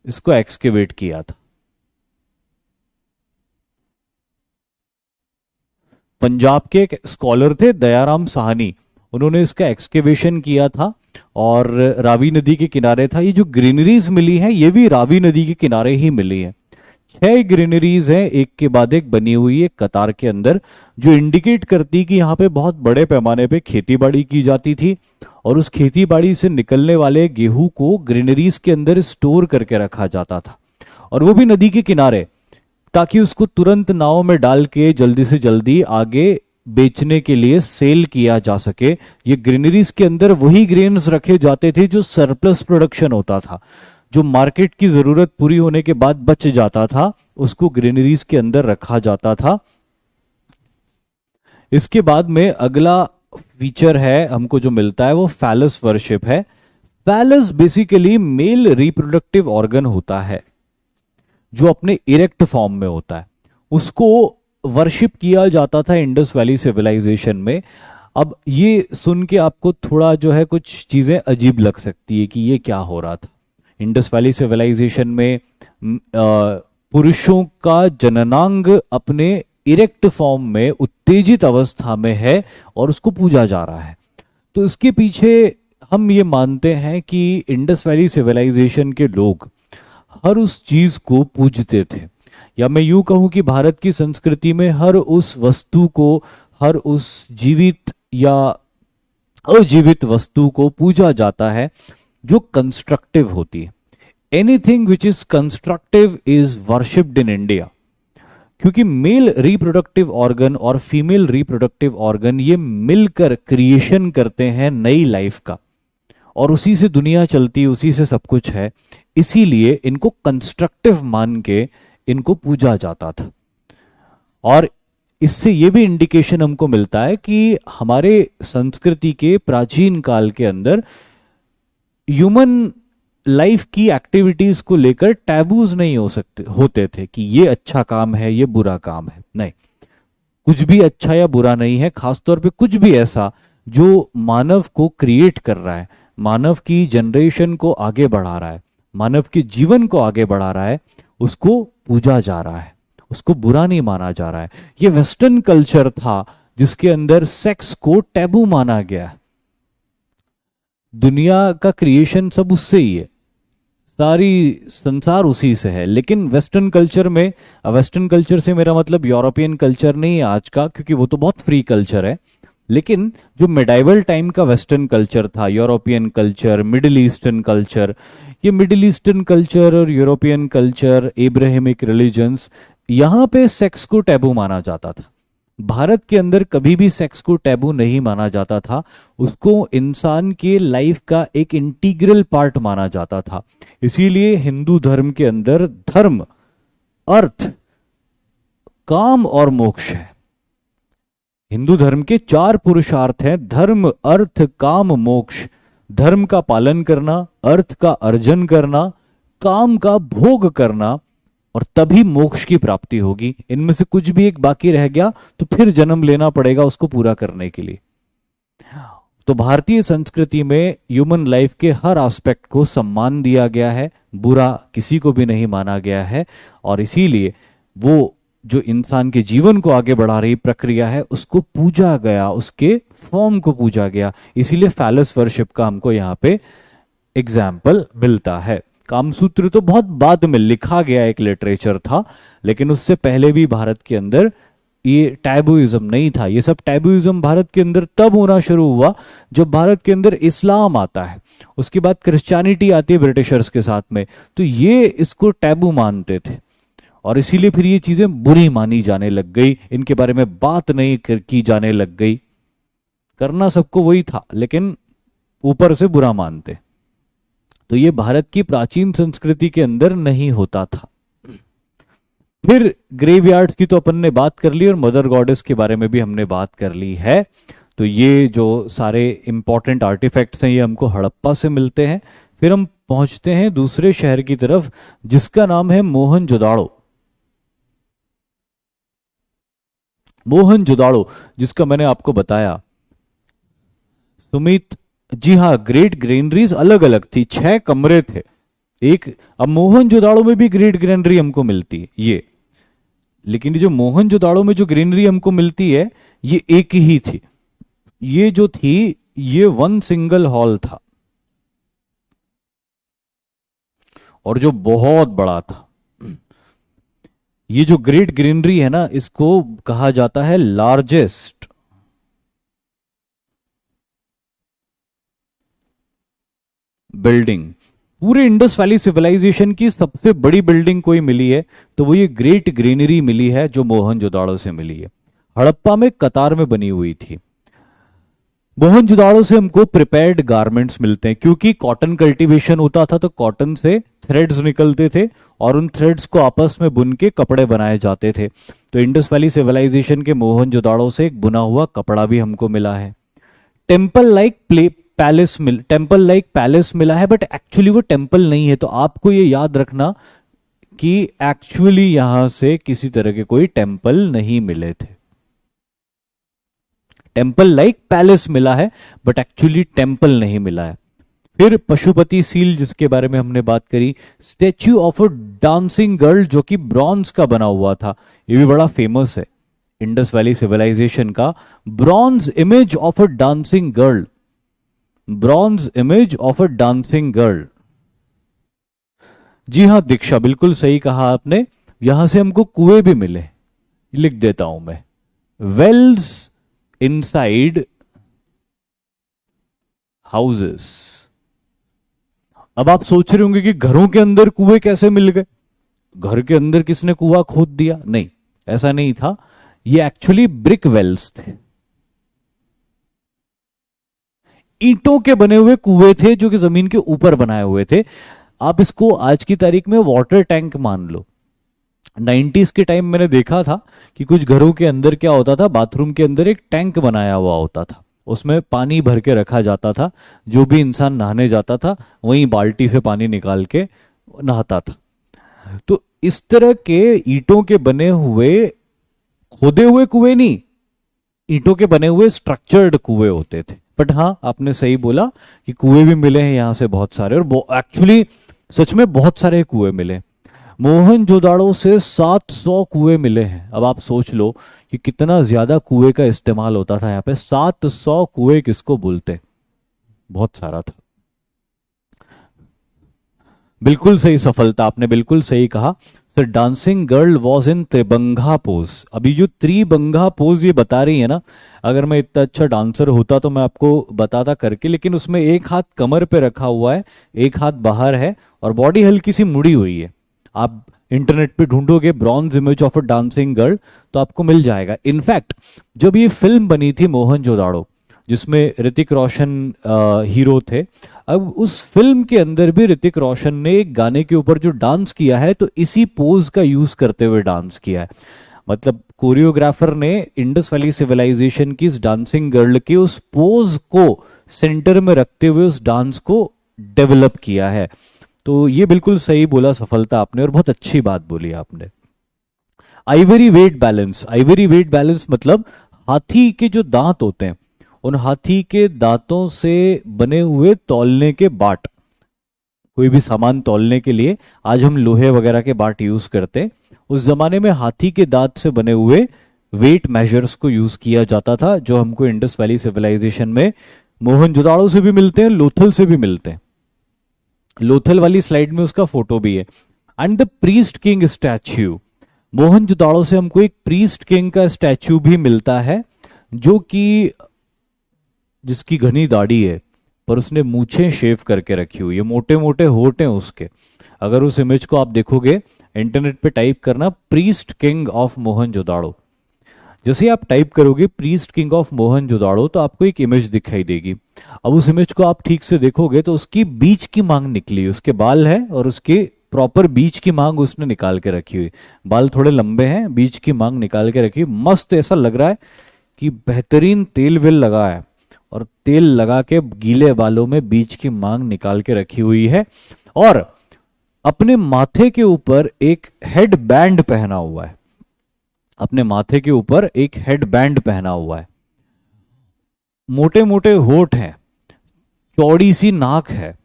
इसको एक्सकेवेट किया था। पंजाब के एक स्कॉलर थे दयाराम साहनी, उन्होंने इसका एक्सकेवेशन किया था और रावी नदी के किनारे था। ये जो ग्रीनरीज मिली हैं ये भी रावी नदी के किनारे ही मिली है। 6 ग्रीनरीज हैं एक के बाद एक बनी हुई है कतार के अंदर, जो इंडिकेट करती कि यहाँ पे बहुत बड़े पैमाने पे खेती बाड़ी की जाती थी और उस खेती बाड़ी से निकलने वाले गेहूं को ग्रीनरीज के अंदर स्टोर करके रखा जाता था, और वो भी नदी के किनारे, ताकि उसको तुरंत नाव में डाल के जल्दी से जल्दी आगे बेचने के लिए सेल किया जा सके। ये ग्रीनरीज के अंदर वही ग्रेन्स रखे जाते थे जो सरप्लस प्रोडक्शन होता था, जो मार्केट की जरूरत पूरी होने के बाद बच जाता था, उसको ग्रीनरीज के अंदर रखा जाता था। इसके बाद में अगला फीचर है हमको जो मिलता है वो फैलस वर्शिप है। फैलस बेसिकली मेल रिप्रोडक्टिव ऑर्गन होता है जो अपने इरेक्ट फॉर्म में होता है, उसको वर्शिप किया जाता था इंडस वैली सिविलाइजेशन में। अब ये सुन के आपको थोड़ा जो है कुछ चीजें अजीब लग सकती है कि ये क्या हो रहा था। इंडस वैली सिविलाइजेशन में पुरुषों का जननांग अपने इरेक्ट फॉर्म में उत्तेजित अवस्था में है और उसको पूजा जा रहा है। तो इसके पीछे हम ये मानते हैं कि इंडस वैली सिविलाइजेशन के लोग हर उस चीज को पूजते थे, या मैं यूं कहूं कि भारत की संस्कृति में हर उस वस्तु को, हर उस जीवित या अजीवित वस्तु को पूजा जाता है जो कंस्ट्रक्टिव होती है। Anything which is constructive is worshipped in India, क्योंकि मेल रिप्रोडक्टिव ऑर्गन और फीमेल रिप्रोडक्टिव ऑर्गन ये मिलकर क्रिएशन करते हैं नई लाइफ का, और उसी से दुनिया चलती है, उसी से सब कुछ है। इसीलिए इनको कंस्ट्रक्टिव मान के इनको पूजा जाता था। और इससे ये भी इंडिकेशन हमको मिलता है कि हमारे संस्कृति के प्राचीन काल के अंदर ह्यूमन लाइफ की एक्टिविटीज को लेकर टैबूज नहीं होते थे कि ये अच्छा काम है, ये बुरा काम है। नहीं, कुछ भी अच्छा या बुरा नहीं है, खासतौर पे कुछ भी ऐसा जो मानव को क्रिएट कर रहा है, मानव की जनरेशन को आगे बढ़ा रहा है, मानव के जीवन को आगे बढ़ा रहा है, उसको पूजा जा रहा है, उसको बुरा नहीं माना जा रहा है। ये वेस्टर्न कल्चर था जिसके अंदर सेक्स को टैबू माना गया। दुनिया का क्रिएशन सब उससे ही है, सारी संसार उसी से है। लेकिन वेस्टर्न कल्चर में, वेस्टर्न कल्चर से मेरा मतलब यूरोपियन कल्चर नहीं है आज का, क्योंकि वो तो बहुत फ्री कल्चर है। लेकिन जो मिडाइवल टाइम का वेस्टर्न कल्चर था, European culture, middle eastern culture, ये मिडिल ईस्टर्न कल्चर और यूरोपियन कल्चर, एब्राहमिक रिलीजन्स, यहां पे सेक्स को टैबू माना जाता था। भारत के अंदर कभी भी सेक्स को टैबू नहीं माना जाता था, उसको इंसान के लाइफ का एक इंटीग्रल पार्ट माना जाता था। इसीलिए हिंदू धर्म के अंदर धर्म, अर्थ, काम और मोक्ष है। हिंदू धर्म के 4 पुरुषार्थ हैं, धर्म, अर्थ, काम, मोक्ष। धर्म का पालन करना, अर्थ का अर्जन करना, काम का भोग करना, और तभी मोक्ष की प्राप्ति होगी। इनमें से कुछ भी एक बाकी रह गया तो फिर जन्म लेना पड़ेगा उसको पूरा करने के लिए। तो भारतीय संस्कृति में ह्यूमन लाइफ के हर एस्पेक्ट को सम्मान दिया गया है, बुरा किसी को भी नहीं माना गया है, और इसीलिए वो जो इंसान के जीवन को आगे बढ़ा रही प्रक्रिया है उसको पूजा गया, उसके फॉर्म को पूजा गया। इसीलिए फैलस वर्शिप का हमको यहाँ पे एग्जाम्पल मिलता है। कामसूत्र तो बहुत बाद में लिखा गया एक लिटरेचर था, लेकिन उससे पहले भी भारत के अंदर ये टैबूइज्म नहीं था। ये सब टैबूइज्म भारत के अंदर तब होना शुरू हुआ जब भारत के अंदर इस्लाम आता है, उसके बाद क्रिश्चियनिटी आती है ब्रिटिशर्स के साथ में, तो ये इसको टैबू मानते थे और इसीलिए फिर ये चीजें बुरी मानी जाने लग गई, इनके बारे में बात नहीं की जाने लग गई। करना सबको वही था लेकिन ऊपर से बुरा मानते। तो ये भारत की प्राचीन संस्कृति के अंदर नहीं होता था। फिर ग्रेवयार्ड्स की तो अपन ने बात कर ली और मदर गॉडेस के बारे में भी हमने बात कर ली है। तो ये जो सारे इंपॉर्टेंट आर्टिफैक्ट्स हैं ये हमको हड़प्पा से मिलते हैं। फिर हम पहुंचते हैं दूसरे शहर की तरफ जिसका नाम है मोहनजोदाड़ो। मोहनजोदाड़ो जिसका मैंने आपको बताया सुमित, जी हाँ, ग्रेट ग्रेनरीज अलग अलग थी, 6 कमरे थे एक। अब मोहनजोदाड़ो में भी ग्रेट ग्रेनरी हमको मिलती है ये, लेकिन ये जो मोहनजोदाड़ो में जो ग्रीनरी हमको मिलती है ये एक ही थी। ये जो थी ये 1 सिंगल हॉल था और जो बहुत बड़ा था। ये जो ग्रेट ग्रीनरी है ना, इसको कहा जाता है लार्जेस्ट बिल्डिंग। पूरे इंडस वैली सिविलाइजेशन की सबसे बड़ी बिल्डिंग कोई मिली है तो वो ये ग्रेट ग्रीनरी मिली है जो मोहनजोदाड़ो से मिली है। हड़प्पा में कतार में बनी हुई थी। मोहनजोदाड़ो से हमको प्रिपेयर्ड गारमेंट्स मिलते हैं क्योंकि कॉटन कल्टीवेशन होता था, तो कॉटन से थ्रेड्स निकलते थे और उन थ्रेड्स को आपस में बुन के कपड़े बनाए जाते थे। तो इंडस वैली सिविलाइजेशन के मोहनजोदाड़ो से एक बुना हुआ कपड़ा भी हमको मिला है। Temple like temple like palace मिला है, बट एक्चुअली वो टेम्पल नहीं है। तो आपको ये याद रखना कि एक्चुअली यहां से किसी तरह के कोई टेम्पल नहीं मिले थे। टेम्पल लाइक पैलेस मिला है बट एक्चुअली टेम्पल नहीं मिला है। फिर पशुपति सील जिसके बारे में हमने बात करी, statue of a dancing girl जो कि ब्रॉन्ज का बना हुआ था, ये भी बड़ा फेमस है इंडस वैली सिविलाइजेशन का। Bronze image of a dancing girl, bronze image of a dancing girl. जी हां दीक्षा, बिल्कुल सही कहा आपने। यहां से हमको कुएं भी मिले, लिख देता हूं मैं, वेल्स इनसाइड हाउसेस। अब आप सोच रहे होंगे कि घरों के अंदर कुएं कैसे मिल गए, घर के अंदर किसने कुआं खोद दिया? नहीं, ऐसा नहीं था। ये एक्चुअली ब्रिक वेल्स थे, ईंटों के बने हुए कुएं थे जो कि जमीन के ऊपर बनाए हुए थे। आप इसको आज की तारीख में वाटर टैंक मान लो। 90s के टाइम मैंने देखा था कि कुछ घरों के अंदर क्या होता था, बाथरूम के अंदर एक टैंक बनाया हुआ होता था, उसमें पानी भर के रखा जाता था। जो भी इंसान नहाने जाता था वहीं बाल्टी से पानी निकाल के नहाता था। तो इस तरह के ईंटों के बने हुए, खोदे हुए कुएं नहीं, ईंटों के बने हुए स्ट्रक्चर्ड कुएं होते थे। बट हाँ, आपने सही बोला कि कुएं भी मिले हैं यहां से बहुत सारे, और एक्चुअली सच में बहुत सारे कुएं मिले। मोहनजोदाड़ो से 700 कुएं मिले हैं। अब आप सोच लो कि कितना ज्यादा कुएं का इस्तेमाल होता था यहाँ पे। 700 कुएं किसको बोलते, बहुत सारा था। बिल्कुल सही सफलता, आपने बिल्कुल सही कहा। Sir dancing girl was in Tribhanga pose. अभी जो त्रिभंगा पोज ये बता रही है ना, अगर मैं इतना अच्छा डांसर होता तो मैं आपको बताता करके, लेकिन उसमें एक हाथ कमर पे रखा हुआ है, एक हाथ बाहर है और बॉडी हल्की सी मुड़ी हुई है। आप इंटरनेट पे ढूंढोगे bronze image of a dancing girl तो आपको मिल जाएगा। इनफैक्ट जब ये फिल्म बनी थी मोहनजोदाड़ो, जिसमें ऋतिक रोशन हीरो थे, अब उस फिल्म के अंदर भी ऋतिक रोशन ने एक गाने के ऊपर जो डांस किया है तो इसी पोज का यूज करते हुए डांस किया है। मतलब कोरियोग्राफर ने इंडस वैली सिविलाइजेशन की इस डांसिंग गर्ल के उस पोज को सेंटर में रखते हुए उस डांस को डेवलप किया है। तो ये बिल्कुल सही बोला सफलता आपने, और बहुत अच्छी बात बोली आपने। Ivory weight balance, ivory weight balance मतलब हाथी के जो दांत होते हैं, उन हाथी के दांतों से बने हुए तौलने के बाट। कोई भी सामान तौलने के लिए आज हम लोहे वगैरह के बाट यूज करते हैं, उस जमाने में हाथी के दांत से बने हुए वेट मेजर्स को यूज किया जाता था, जो हमको इंडस वैली सिविलाइजेशन में मोहनजोदाड़ो से भी मिलते हैं, लोथल से भी मिलते हैं। लोथल वाली स्लाइड में उसका फोटो भी है। And the priest king statue, Mohenjodaro से हमको एक प्रीस्ट किंग का स्टैच्यू भी मिलता है, जो कि जिसकी घनी दाढ़ी है पर उसने मूछें शेव करके रखी हुई है, मोटे मोटे होठ हैं उसके। अगर उस इमेज को आप देखोगे, इंटरनेट पे टाइप करना प्रीस्ट किंग ऑफ मोहनजोदाड़ो, जैसे आप टाइप करोगे प्रीस्ट किंग ऑफ मोहनजोदाड़ो तो आपको एक इमेज दिखाई देगी। अब उस इमेज को आप ठीक से देखोगे तो उसकी बीच की मांग निकली, उसके बाल है और उसके प्रॉपर बीच की मांग उसने निकाल के रखी हुई। बाल थोड़े लंबे हैं, बीच की मांग निकाल के रखी, मस्त ऐसा लग रहा है कि बेहतरीन तेल वेल लगा है, और तेल लगा के गीले बालों में बीच की मांग निकाल के रखी हुई है, और अपने माथे के ऊपर एक हेड बैंड पहना हुआ है। अपने माथे के ऊपर एक हेड बैंड पहना हुआ है। मोटे मोटे होठ हैं, चौड़ी सी नाक है,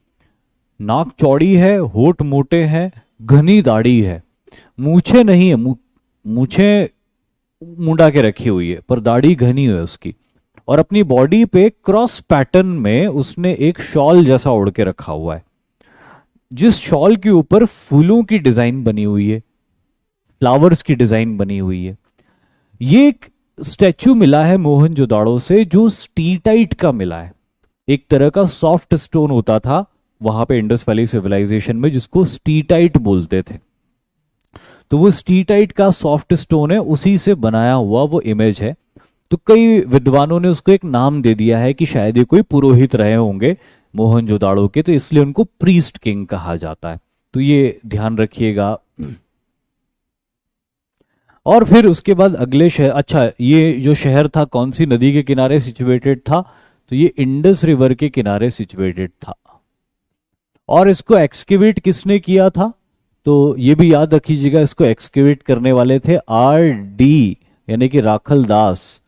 नाक चौड़ी है, होठ मोटे हैं, घनी दाढ़ी है, मूछे नहीं है, मूछे मुंडा के रखी हुई है पर दाढ़ी घनी है उसकी, और अपनी बॉडी पे क्रॉस पैटर्न में उसने एक शॉल जैसा ओढ़ के रखा हुआ है, जिस शॉल के ऊपर फूलों की डिजाइन बनी हुई है, फ्लावर्स की डिजाइन बनी हुई है। ये एक स्टैचू मिला है मोहनजोदाड़ो से जो स्टीटाइट का मिला है, एक तरह का सॉफ्ट स्टोन होता था वहां पे इंडस वैली सिविलाइजेशन में, जिसको स्टीटाइट बोलते थे। तो वो स्टीटाइट का सॉफ्ट स्टोन है, उसी से बनाया हुआ वो इमेज है। तो कई विद्वानों ने उसको एक नाम दे दिया है कि शायद ये कोई पुरोहित रहे होंगे मोहनजोदाड़ो के, तो इसलिए उनको प्रीस्ट किंग कहा जाता है। तो ये ध्यान रखिएगा। और फिर उसके बाद अगले शहर, अच्छा ये जो शहर था कौन सी नदी के किनारे सिचुएटेड था, तो ये इंडस रिवर के किनारे सिचुएटेड था। और इसको एक्सकेवेट किसने किया था, तो ये भी याद रखिएगा, इसको एक्सकेवेट करने वाले थे आर डी, यानी कि राखल दास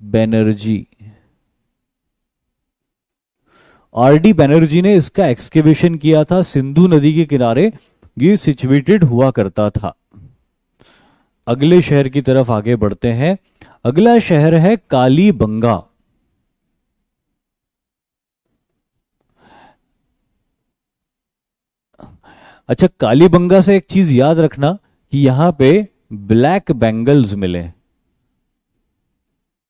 बैनर्जी। आर डी बैनर्जी ने इसका एक्सकेवेशन किया था, सिंधु नदी के किनारे ये सिचुएटेड हुआ करता था। अगले शहर की तरफ आगे बढ़ते हैं। अगला शहर है कालीबंगा। अच्छा, कालीबंगा से एक चीज याद रखना कि यहां पे ब्लैक बैंगल्स मिले,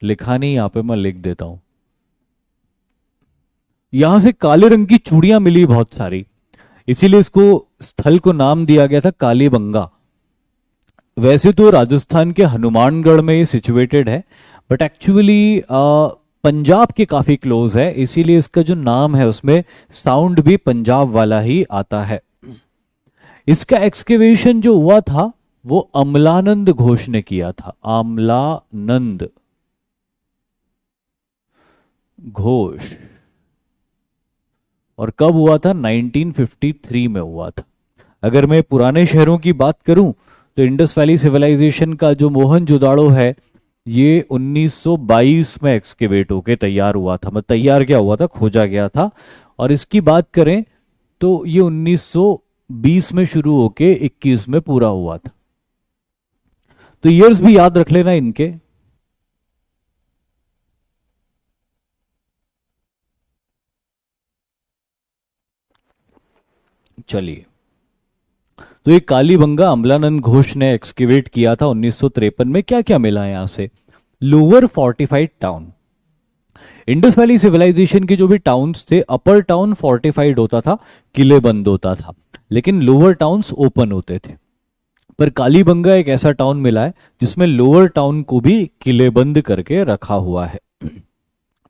लिखा नहीं यहां पे, मैं लिख देता हूं। यहां से काले रंग की चूड़ियां मिली बहुत सारी, इसीलिए इसको स्थल को नाम दिया गया था कालीबंगा। वैसे तो राजस्थान के हनुमानगढ़ में ये सिचुएटेड है, बट एक्चुअली पंजाब के काफी क्लोज है, इसीलिए इसका जो नाम है उसमें साउंड भी पंजाब वाला ही आता है। इसका एक्सकेवेशन जो हुआ था वो अमलानंद घोष ने किया था, अमलानंद घोष। और कब हुआ था, 1953 में हुआ था। अगर मैं पुराने शहरों की बात करूं तो इंडस वैली सिविलाइजेशन का जो मोहनजोदाड़ो है ये 1922 में एक्सकेवेट होके तैयार हुआ था, मतलब तैयार क्या हुआ था, खोजा गया था। और इसकी बात करें तो ये 1920 में शुरू होके 21 में पूरा हुआ था। तो ईयर्स भी याद रख लेना इनके। चलिए, तो ये कालीबंगा अमलानंद घोष ने एक्सकेवेट किया था 1953 में। क्या क्या मिला यहां से, lower fortified town. Indus valley civilisation के जो भी टाउन्स थे, अपर टाउन फोर्टिफाइड होता था, किले बंद होता था, लेकिन लोअर टाउन्स ओपन होते थे। पर कालीबंगा एक ऐसा टाउन मिला है जिसमें लोअर टाउन को भी किले बंद करके रखा हुआ है।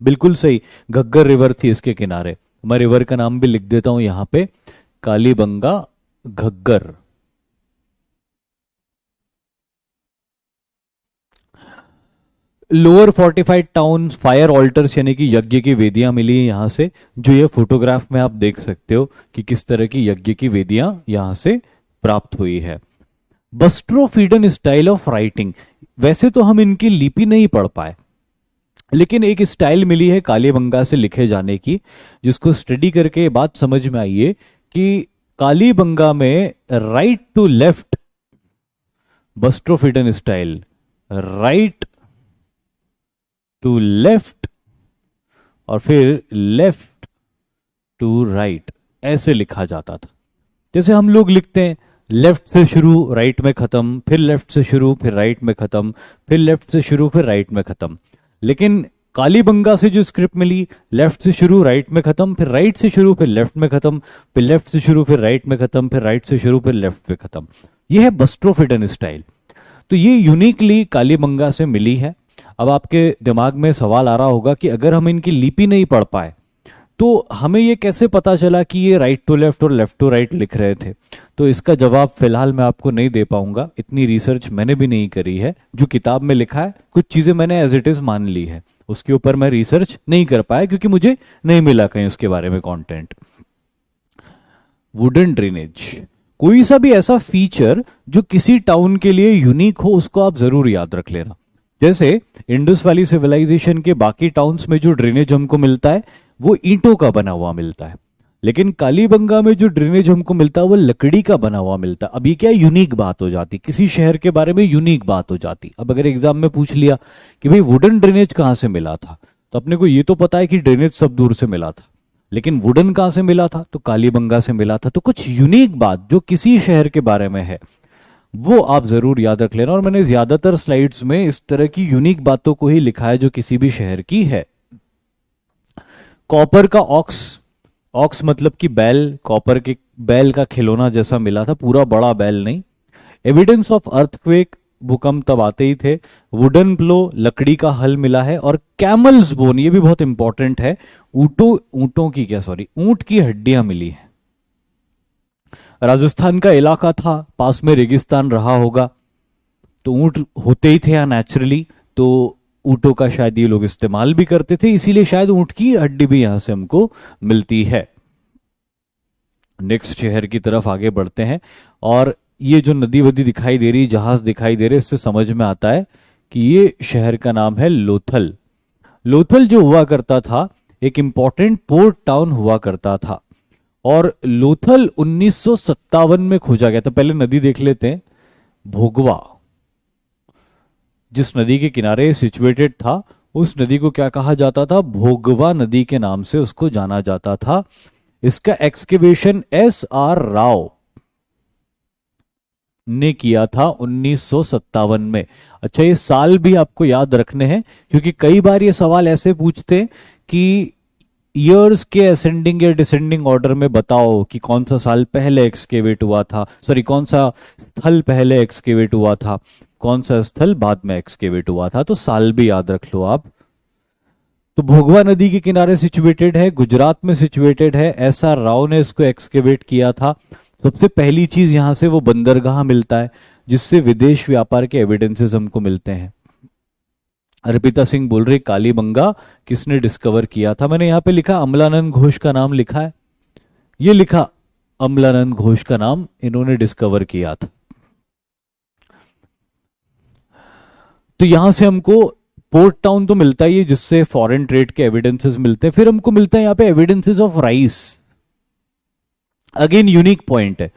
बिल्कुल सही, घग्गर रिवर थी इसके किनारे। मैं रिवर का नाम भी लिख देता हूं यहां पे, Kalibangan Ghaggar. Lower fortified town, fire altars यानी कि यज्ञ की वेदियां मिली है यहां से, जो ये फोटोग्राफ में आप देख सकते हो कि किस तरह की यज्ञ की वेदियां यहां से प्राप्त हुई है। बस्ट्रोफीडन स्टाइल ऑफ राइटिंग, वैसे तो हम इनकी लिपि नहीं पढ़ पाए, लेकिन एक स्टाइल मिली है कालीबंगा से लिखे जाने की, जिसको स्टडी करके बात समझ में आई है कि कालीबंगा में right to left boustrophedon style, right to left और फिर लेफ्ट टू राइट, ऐसे लिखा जाता था। जैसे हम लोग लिखते हैं लेफ्ट से शुरू राइट में खत्म, फिर लेफ्ट से शुरू फिर राइट में खत्म, फिर लेफ्ट से शुरू फिर राइट में खत्म। लेकिन कालीबंगा से जो स्क्रिप्ट मिली, लेफ्ट से शुरू राइट में खत्म, फिर राइट से शुरू फिर लेफ्ट में खत्म, फिर लेफ्ट से शुरू फिर राइट में खत्म, फिर राइट से शुरू फिर लेफ्ट में खत्म। यह है बस्ट्रोफिटन स्टाइल। तो ये यूनिकली कालीबंगा से मिली है। अब आपके दिमाग में सवाल आ रहा होगा कि अगर हम इनकी लिपि नहीं पढ़ पाए तो हमें ये कैसे पता चला कि ये राइट टू लेफ्ट और लेफ्ट टू राइट लिख रहे थे। तो इसका जवाब फिलहाल मैं आपको नहीं दे पाऊंगा, इतनी रिसर्च मैंने भी नहीं करी है। जो किताब में लिखा है कुछ चीजें मैंने एज इट इज मान ली है, उसके ऊपर मैं रिसर्च नहीं कर पाया क्योंकि मुझे नहीं मिला कहीं उसके बारे में कंटेंट। वुडन ड्रेनेज, कोई सा भी ऐसा फीचर जो किसी टाउन के लिए यूनिक हो उसको आप जरूर याद रख लेना। जैसे इंडस वैली सिविलाइजेशन के बाकी टाउन्स में जो ड्रेनेज हमको मिलता है वो ईंटों का बना हुआ मिलता है, लेकिन कालीबंगा में जो ड्रेनेज हमको मिलता है वो लकड़ी का बना हुआ मिलता है। अभी क्या यूनिक बात हो जाती, किसी शहर के बारे में यूनिक बात हो जाती। अब अगर एग्जाम में पूछ लिया कि भाई वुडन ड्रेनेज कहां से मिला था, तो अपने को ये तो पता है कि ड्रेनेज सब दूर से मिला था, लेकिन वुडन कहां से मिला था, तो कालीबंगा से मिला था। तो कुछ यूनिक बात जो किसी शहर के बारे में है वो आप जरूर याद रख लेना। और मैंने ज्यादातर स्लाइड्स में इस तरह की यूनिक बातों को ही लिखा है जो किसी भी शहर की है। कॉपर का ऑक्स, ऑक्स मतलब कि बैल, कॉपर के बैल का खिलौना जैसा मिला था, पूरा बड़ा बैल नहीं। एविडेंस ऑफ अर्थक्वेक, भूकंप तब आते ही थे। वुडन प्लो, लकड़ी का हल मिला है। और कैमल्स बोन, ये भी बहुत इंपॉर्टेंट है, ऊंट की हड्डियां मिली है। राजस्थान का इलाका था, पास में रेगिस्तान रहा होगा, तो ऊंट होते ही थे यहाँ नेचुरली, तो ऊंटों का शायद ये लोग इस्तेमाल भी करते थे, इसीलिए शायद ऊंट की हड्डी भी यहां से हमको मिलती है। नेक्स्ट शहर की तरफ आगे बढ़ते हैं, और ये जो नदी वदी दिखाई दे रही, जहाज दिखाई दे रहे, इससे समझ में आता है कि ये शहर का नाम है लोथल। लोथल जो हुआ करता था एक इंपॉर्टेंट पोर्ट टाउन हुआ करता था, और लोथल 1957 में खोजा गया था। पहले नदी देख लेते हैं, भोगवा, जिस नदी के किनारे सिचुएटेड था उस नदी को क्या कहा जाता था, भोगवा नदी के नाम से उसको जाना जाता था। इसका एक्सकेवेशन S.R. राव ने किया था 1957 में। अच्छा, ये साल भी आपको याद रखने हैं क्योंकि कई बार ये सवाल ऐसे पूछते हैं कि ईयर्स के असेंडिंग या डिसेंडिंग ऑर्डर में बताओ कि कौन सा साल पहले एक्सकेवेट हुआ था, सॉरी कौन सा स्थल पहले एक्सकेवेट हुआ था, कौन सा स्थल बाद में एक्सकेवेट हुआ था। तो साल भी याद रख लो आप। तो भोगवा नदी के किनारे सिचुएटेड है, गुजरात में सिचुएटेड है। S.R. राव ने इसको एक्सकेवेट किया था। सबसे पहली चीज यहां से वो बंदरगाह मिलता है जिससे विदेश व्यापार के एविडेंसेस हमको मिलते हैं। अर्पिता सिंह बोल रही कालीबंगा किसने डिस्कवर किया था, मैंने यहां पे लिखा अमलानंद घोष का नाम लिखा है, ये लिखा अमलानंद घोष का नाम इन्होंने डिस्कवर किया था। तो यहां से हमको पोर्ट टाउन तो मिलता ही है जिससे फॉरेन ट्रेड के एविडेंसेस मिलते हैं। फिर हमको मिलता है यहां पे evidences of rice, again unique point है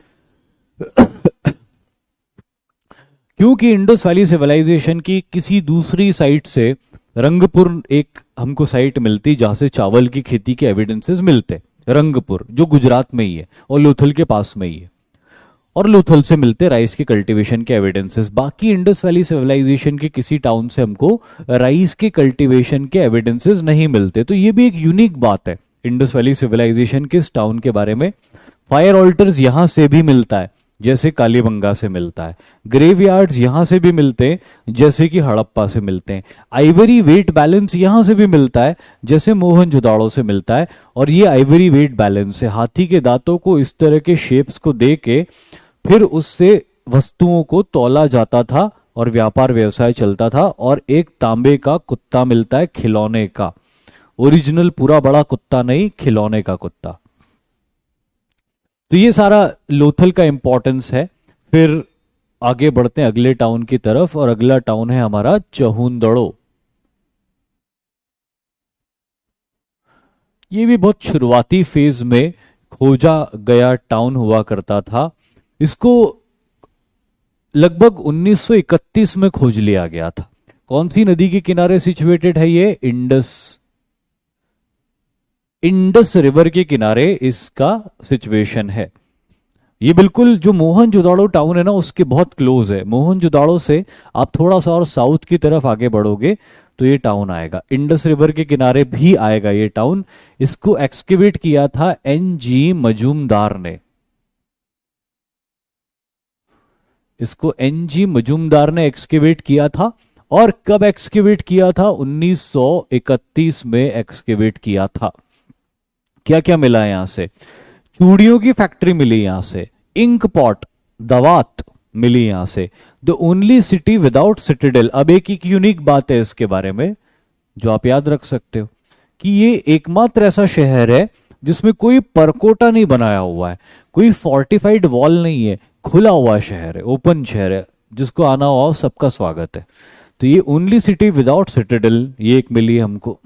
क्योंकि इंडस वैली सिविलाइजेशन की किसी दूसरी साइट से रंगपुर एक हमको साइट मिलती जहां से चावल की खेती के एविडेंसेस मिलते। रंगपुर जो गुजरात में ही है और लोथल के पास में ही है, और लोथल से मिलते राइस के कल्टीवेशन के एविडेंसेस। बाकी इंडस वैली सिविलाइजेशन के किसी टाउन से हमको राइस के कल्टीवेशन के एविडेंसेस नहीं मिलते। तो ये भी एक यूनिक बात है इंडस वैली सिविलाइजेशन के इस टाउन के बारे में। फायर ऑल्टर्स यहां से भी मिलता है जैसे कालीबंगा से मिलता है। ग्रेवयार्ड्स यहां से भी मिलते हैं जैसे कि हड़प्पा से मिलते हैं। आइवरी वेट बैलेंस यहां से भी मिलता है जैसे मोहनजोदाड़ो से मिलता है। और ये आइवरी वेट बैलेंस से हाथी के दांतों को इस तरह के शेप्स को दे के फिर उससे वस्तुओं को तौला जाता था और व्यापार व्यवसाय चलता था। और एक तांबे का कुत्ता मिलता है, खिलौने का, ओरिजिनल पूरा बड़ा कुत्ता नहीं, खिलौने का कुत्ता। तो ये सारा लोथल का इंपॉर्टेंस है। फिर आगे बढ़ते हैं अगले टाउन की तरफ, और अगला टाउन है हमारा चहुंदड़ो। ये भी बहुत शुरुआती फेज में खोजा गया टाउन हुआ करता था। इसको लगभग 1931 में खोज लिया गया था। कौन सी नदी के किनारे सिचुएटेड है ये, इंडस इंडस रिवर के किनारे इसका सिचुएशन है। ये बिल्कुल जो मोहनजोदाड़ो टाउन है ना उसके बहुत क्लोज है। मोहनजोदाड़ो से आप थोड़ा सा और साउथ की तरफ आगे बढ़ोगे तो ये टाउन आएगा, इंडस रिवर के किनारे भी आएगा ये टाउन। इसको एक्सकेवेट किया था एनजी मजूमदार ने। इसको एनजी मजूमदार ने एक्सकेवेट किया था। और कब एक्सकेवेट किया था? 1931 में एक्सकेवेट किया था। क्या क्या मिला यहां से? चूड़ियों की फैक्ट्री मिली यहां से, इंक पॉट, दवात मिली यहां से। The only city without citadel. अब एक यूनिक बात है इसके बारे में जो आप याद रख सकते हो कि ये एकमात्र ऐसा शहर है जिसमें कोई परकोटा नहीं बनाया हुआ है, कोई फोर्टिफाइड वॉल नहीं है, खुला हुआ शहर है, ओपन शहर है, जिसको आना हो सबका स्वागत है। तो ये ओनली सिटी विदाउट सिटिडेल, ये एक मिली हमको।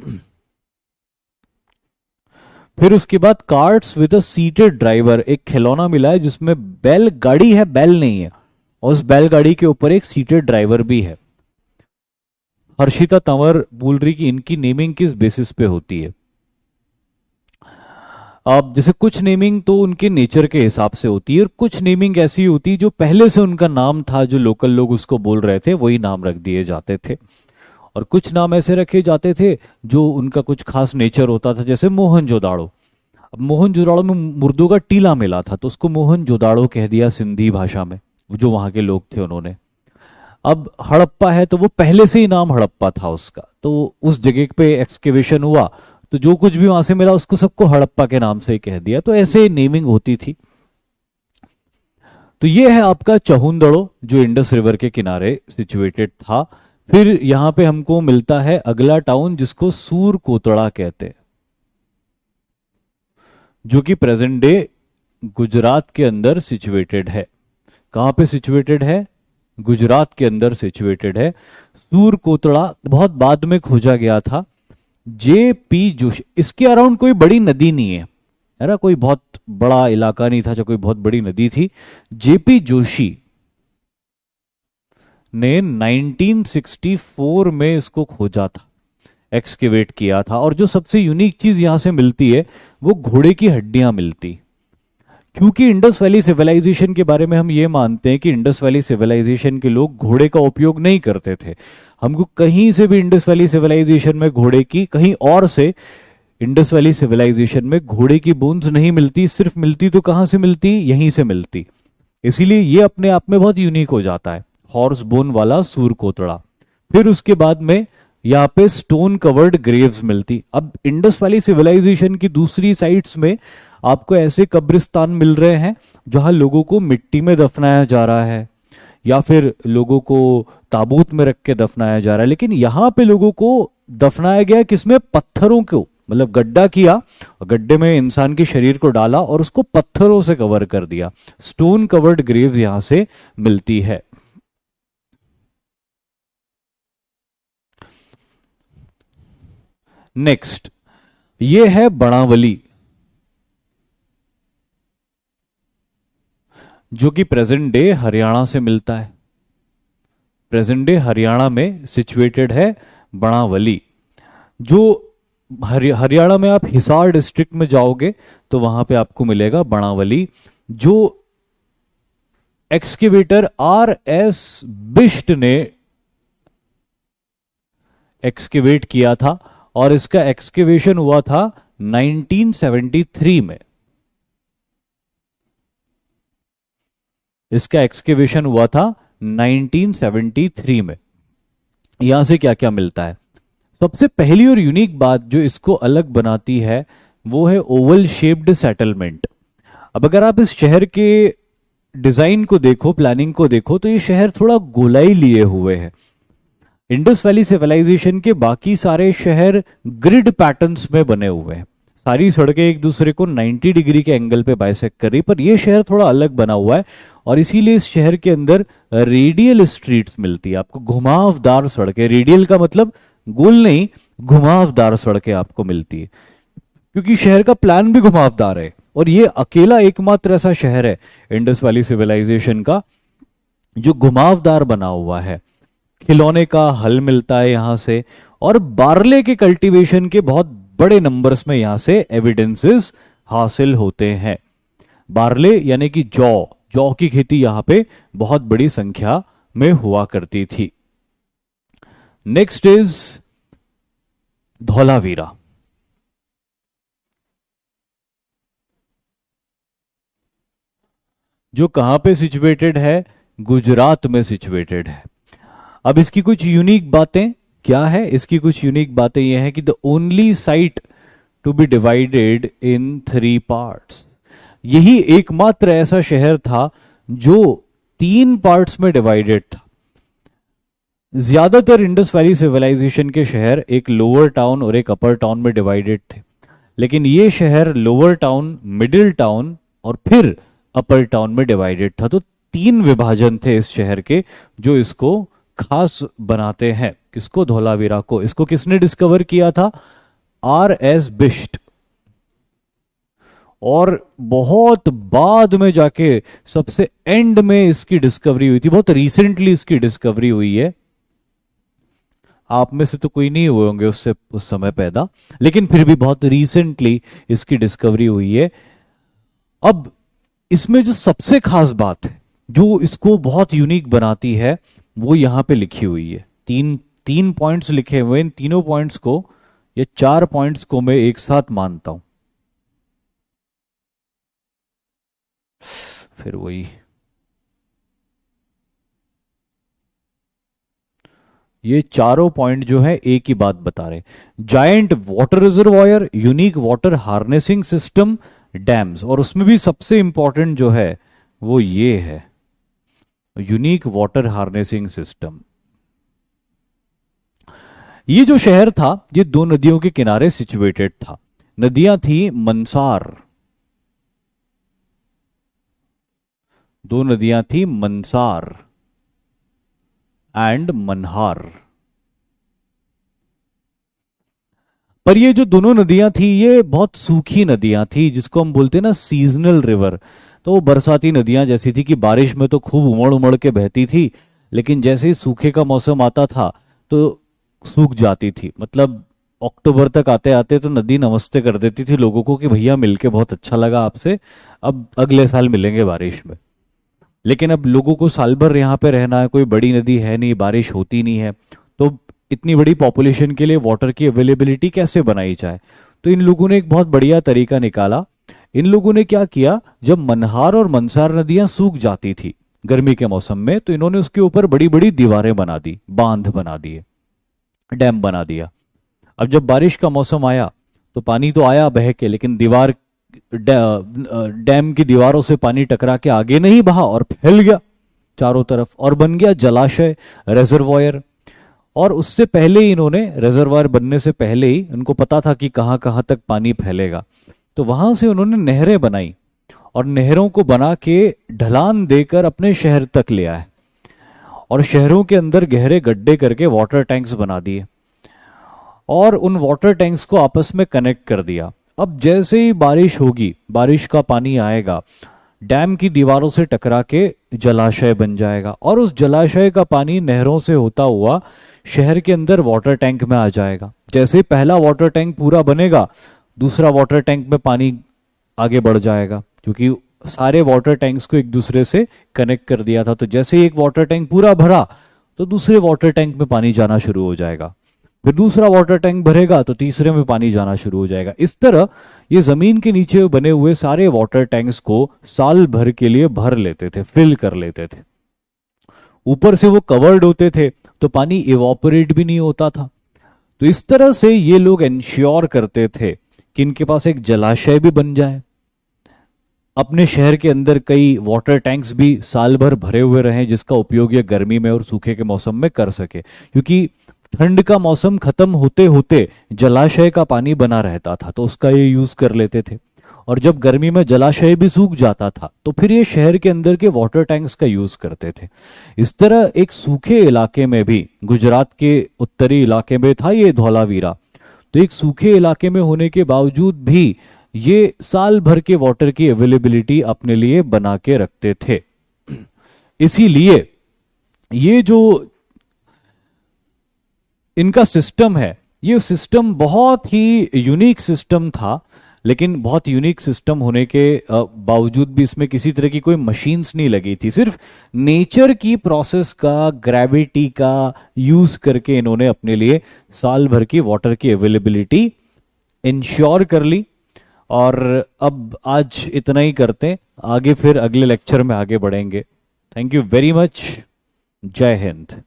फिर उसके बाद carts with a seated driver, एक खिलौना मिला है जिसमें बैलगाड़ी है, बैल नहीं है, और उस बैलगाड़ी के ऊपर एक सीटेड ड्राइवर भी है। हर्षिता तंवर बोल रही कि इनकी नेमिंग किस बेसिस पे होती है। अब जैसे कुछ नेमिंग तो उनके नेचर के हिसाब से होती है और कुछ नेमिंग ऐसी होती है जो पहले से उनका नाम था, जो लोकल लोग उसको बोल रहे थे वही नाम रख दिए जाते थे। और कुछ नाम ऐसे रखे जाते थे जो उनका कुछ खास नेचर होता था, जैसे मोहनजोदाड़ो। अब मोहनजोदाड़ो में मुर्दों का टीला मिला था तो उसको मोहनजोदाड़ो कह दिया सिंधी भाषा में, जो वहां के लोग थे उन्होंने। अब हड़प्पा है तो वो पहले से ही नाम हड़प्पा था उसका, तो उस जगह पे एक्सकेवेशन हुआ तो जो कुछ भी वहां से मिला उसको सबको हड़प्पा के नाम से ही कह दिया, तो ऐसे नेमिंग होती थी। तो ये है आपका चहुंदड़ो जो इंडस रिवर के किनारे सिचुएटेड था। फिर यहां पे हमको मिलता है अगला टाउन जिसको सूर कोतड़ा कहते हैं, जो कि प्रेजेंट डे गुजरात के अंदर सिचुएटेड है। कहां पे सिचुएटेड है? गुजरात के अंदर सिचुएटेड है। सूर कोतड़ा बहुत बाद में खोजा गया था। जेपी जोशी, इसके अराउंड कोई बड़ी नदी नहीं है ना, कोई बहुत बड़ा इलाका नहीं था जो कोई बहुत बड़ी नदी थी। जेपी जोशी ने 1964 में इसको खोजा था, एक्सकेवेट किया था। और जो सबसे यूनिक चीज यहां से मिलती है वो घोड़े की हड्डियां मिलती, क्योंकि इंडस वैली सिविलाइजेशन के बारे में हम ये मानते हैं कि इंडस वैली सिविलाइजेशन के लोग घोड़े का उपयोग नहीं करते थे। हमको कहीं से भी इंडस वैली सिविलाइजेशन में घोड़े की, कहीं और से इंडस वैली सिविलाइजेशन में घोड़े की बोन्स नहीं मिलती। सिर्फ मिलती तो कहां से मिलती? यहीं से मिलती। इसीलिए ये अपने आप में बहुत यूनिक हो जाता है, हॉर्स बोन वाला सूर कोतड़ा। फिर उसके बाद में यहाँ पे स्टोन कवर्ड ग्रेव्स मिलती। अब इंडस वैली सिविलाइजेशन की दूसरी साइट्स में आपको ऐसे कब्रिस्तान मिल रहे हैं जहां लोगों को मिट्टी में दफनाया जा रहा है या फिर लोगों को ताबूत में रख के दफनाया जा रहा है, लेकिन यहां पे लोगों को दफनाया गया किसमें? पत्थरों को, मतलब गड्ढा किया, गड्ढे में इंसान के शरीर को डाला और उसको पत्थरों से कवर कर दिया। स्टोन कवर्ड ग्रेव्स यहां से मिलती है। नेक्स्ट ये है बनावली, जो कि प्रेजेंट डे हरियाणा से मिलता है। प्रेजेंट डे हरियाणा में सिचुएटेड है बनावली। जो हरियाणा में आप हिसार डिस्ट्रिक्ट में जाओगे तो वहां पे आपको मिलेगा बनावली, जो एक्सकेवेटर आर.एस. बिष्ट ने एक्सकेवेट किया था और इसका एक्सकेवेशन हुआ था 1973 में। इसका एक्सकेवेशन हुआ था 1973 में। यहां से क्या क्या मिलता है? सबसे पहली और यूनिक बात जो इसको अलग बनाती है वो है ओवल शेप्ड सेटलमेंट। अब अगर आप इस शहर के डिजाइन को देखो, प्लानिंग को देखो, तो ये शहर थोड़ा गोलाई लिए हुए है। इंडस वैली सिविलाइजेशन के बाकी सारे शहर ग्रिड पैटर्न्स में बने हुए हैं, सारी सड़कें एक दूसरे को 90 डिग्री के एंगल पे बाइसेक्ट कर रही, पर यह शहर थोड़ा अलग बना हुआ है और इसीलिए इस शहर के अंदर रेडियल स्ट्रीट्स मिलती है आपको, घुमावदार सड़कें। रेडियल का मतलब गोल नहीं, घुमावदार सड़कें आपको मिलती है, क्योंकि शहर का प्लान भी घुमावदार है। और ये अकेला एकमात्र ऐसा शहर है इंडस वैली सिविलाइजेशन का जो घुमावदार बना हुआ है। खिलौने का हल मिलता है यहां से, और बार्ले के कल्टीवेशन के बहुत बड़े नंबर्स में यहां से एविडेंसेस हासिल होते हैं। बार्ले यानी कि जौ, जौ की खेती यहां पे बहुत बड़ी संख्या में हुआ करती थी। Next is Dholavira. जो कहां पे सिचुएटेड है? गुजरात में सिचुएटेड है। अब इसकी कुछ यूनिक बातें क्या है? इसकी कुछ यूनिक बातें यह है कि the only site to be divided in 3 parts, यही एकमात्र ऐसा शहर था जो 3 पार्ट्स में डिवाइडेड था। ज्यादातर इंडस वैली सिविलाइजेशन के शहर एक लोअर टाउन और एक अपर टाउन में डिवाइडेड थे, लेकिन ये शहर लोअर टाउन, मिडिल टाउन और फिर अपर टाउन में डिवाइडेड था। तो 3 विभाजन थे इस शहर के जो इसको खास बनाते हैं। किसको? धौलावीरा को। इसको किसने डिस्कवर किया था? R.S. बिष्ट। और बहुत बाद में जाके सबसे एंड में इसकी डिस्कवरी हुई थी, बहुत रिसेंटली इसकी डिस्कवरी हुई है। आप में से तो कोई नहीं हुए होंगे उससे उस समय पैदा, लेकिन फिर भी बहुत रिसेंटली इसकी डिस्कवरी हुई है। अब इसमें जो सबसे खास बात है, जो इसको बहुत यूनिक बनाती है, वो यहां पे लिखी हुई है। तीन पॉइंट्स लिखे हुए। इन तीनों पॉइंट्स को, ये 4 पॉइंट्स को मैं एक साथ मानता हूं। फिर वही, ये चारों पॉइंट जो है एक ही बात बता रहे। Giant water reservoir, unique water harnessing system, dams, और उसमें भी सबसे इंपॉर्टेंट जो है वो ये है, यूनिक वाटर हार्नेसिंग सिस्टम। ये जो शहर था ये 2 नदियों के किनारे सिचुएटेड था। नदियां थी मंसार, 2 नदियां थी मंसार एंड मनहार। पर ये जो दोनों नदियां थी ये बहुत सूखी नदियां थी, जिसको हम बोलते हैं ना सीजनल रिवर। तो वो बरसाती नदियां जैसी थी कि बारिश में तो खूब उमड़ उमड़ के बहती थी, लेकिन जैसे ही सूखे का मौसम आता था तो सूख जाती थी। मतलब अक्टूबर तक आते आते तो नदी नमस्ते कर देती थी लोगों को कि भैया मिलके बहुत अच्छा लगा आपसे, अब अगले साल मिलेंगे बारिश में। लेकिन अब लोगों को साल भर यहाँ पे रहना है, कोई बड़ी नदी है नहीं, बारिश होती नहीं है, तो इतनी बड़ी पॉपुलेशन के लिए वाटर की अवेलेबिलिटी कैसे बनाई जाए? तो इन लोगों ने एक बहुत बढ़िया तरीका निकाला। इन लोगों ने क्या किया, जब मनहार और मंसार नदियां सूख जाती थी गर्मी के मौसम में, तो इन्होंने उसके ऊपर बड़ी बड़ी दीवारें बना दी, बांध बना दिए, डैम बना दिया। अब जब बारिश का मौसम आया तो पानी तो आया बह के, लेकिन डैम की दीवारों से पानी टकरा के आगे नहीं बहा और फैल गया चारों तरफ और बन गया जलाशय, रेजर्वायर। और उससे पहले ही इन्होंने, रेजर्वायर बनने से पहले ही उनको पता था कि कहां कहां तक पानी फैलेगा, तो वहां से उन्होंने नहरें बनाई और नहरों को बना के ढलान देकर अपने शहर तक ले आए और शहरों के अंदर गहरे गड्ढे करके वाटर टैंक्स बना दिए और उन वाटर टैंक्स को आपस में कनेक्ट कर दिया। अब जैसे ही बारिश होगी, बारिश का पानी आएगा, डैम की दीवारों से टकरा के जलाशय बन जाएगा और उस जलाशय का पानी नहरों से होता हुआ शहर के अंदर वाटर टैंक में आ जाएगा। जैसे पहला वाटर टैंक पूरा बनेगा, दूसरा वाटर टैंक में पानी आगे बढ़ जाएगा, क्योंकि सारे वाटर टैंक्स को एक दूसरे से कनेक्ट कर दिया था। तो जैसे ही एक वाटर टैंक पूरा भरा तो दूसरे वाटर टैंक में पानी जाना शुरू हो जाएगा, फिर दूसरा वाटर टैंक भरेगा तो तीसरे में पानी जाना शुरू हो जाएगा। इस तरह ये जमीन के नीचे बने हुए सारे वाटर टैंक्स को साल भर के लिए भर लेते थे, फिल कर लेते थे। ऊपर से वो कवर्ड होते थे तो पानी इवोपरेट भी नहीं होता था। तो इस तरह से ये लोग इंश्योर करते थे कि इनके पास एक जलाशय भी बन जाए, अपने शहर के अंदर कई वाटर टैंक्स भी साल भर भरे हुए रहें, जिसका उपयोग ये गर्मी में और सूखे के मौसम में कर सके, क्योंकि ठंड का मौसम खत्म होते होते जलाशय का पानी बना रहता था तो उसका ये यूज कर लेते थे। और जब गर्मी में जलाशय भी सूख जाता था तो फिर ये शहर के अंदर के वाटर टैंक्स का यूज करते थे। इस तरह एक सूखे इलाके में भी, गुजरात के उत्तरी इलाके में था ये धौलावीरा, तो एक सूखे इलाके में होने के बावजूद भी ये साल भर के वाटर की अवेलेबिलिटी अपने लिए बना के रखते थे। इसीलिए ये जो इनका सिस्टम है ये सिस्टम बहुत ही यूनिक सिस्टम था, लेकिन बहुत यूनिक सिस्टम होने के बावजूद भी इसमें किसी तरह की कोई मशीन्स नहीं लगी थी। सिर्फ नेचर की प्रोसेस का, ग्रेविटी का यूज करके इन्होंने अपने लिए साल भर की वाटर की अवेलेबिलिटी इंश्योर कर ली। और अब आज इतना ही करते हैं, आगे फिर अगले लेक्चर में आगे बढ़ेंगे। Thank you very much. जय हिंद।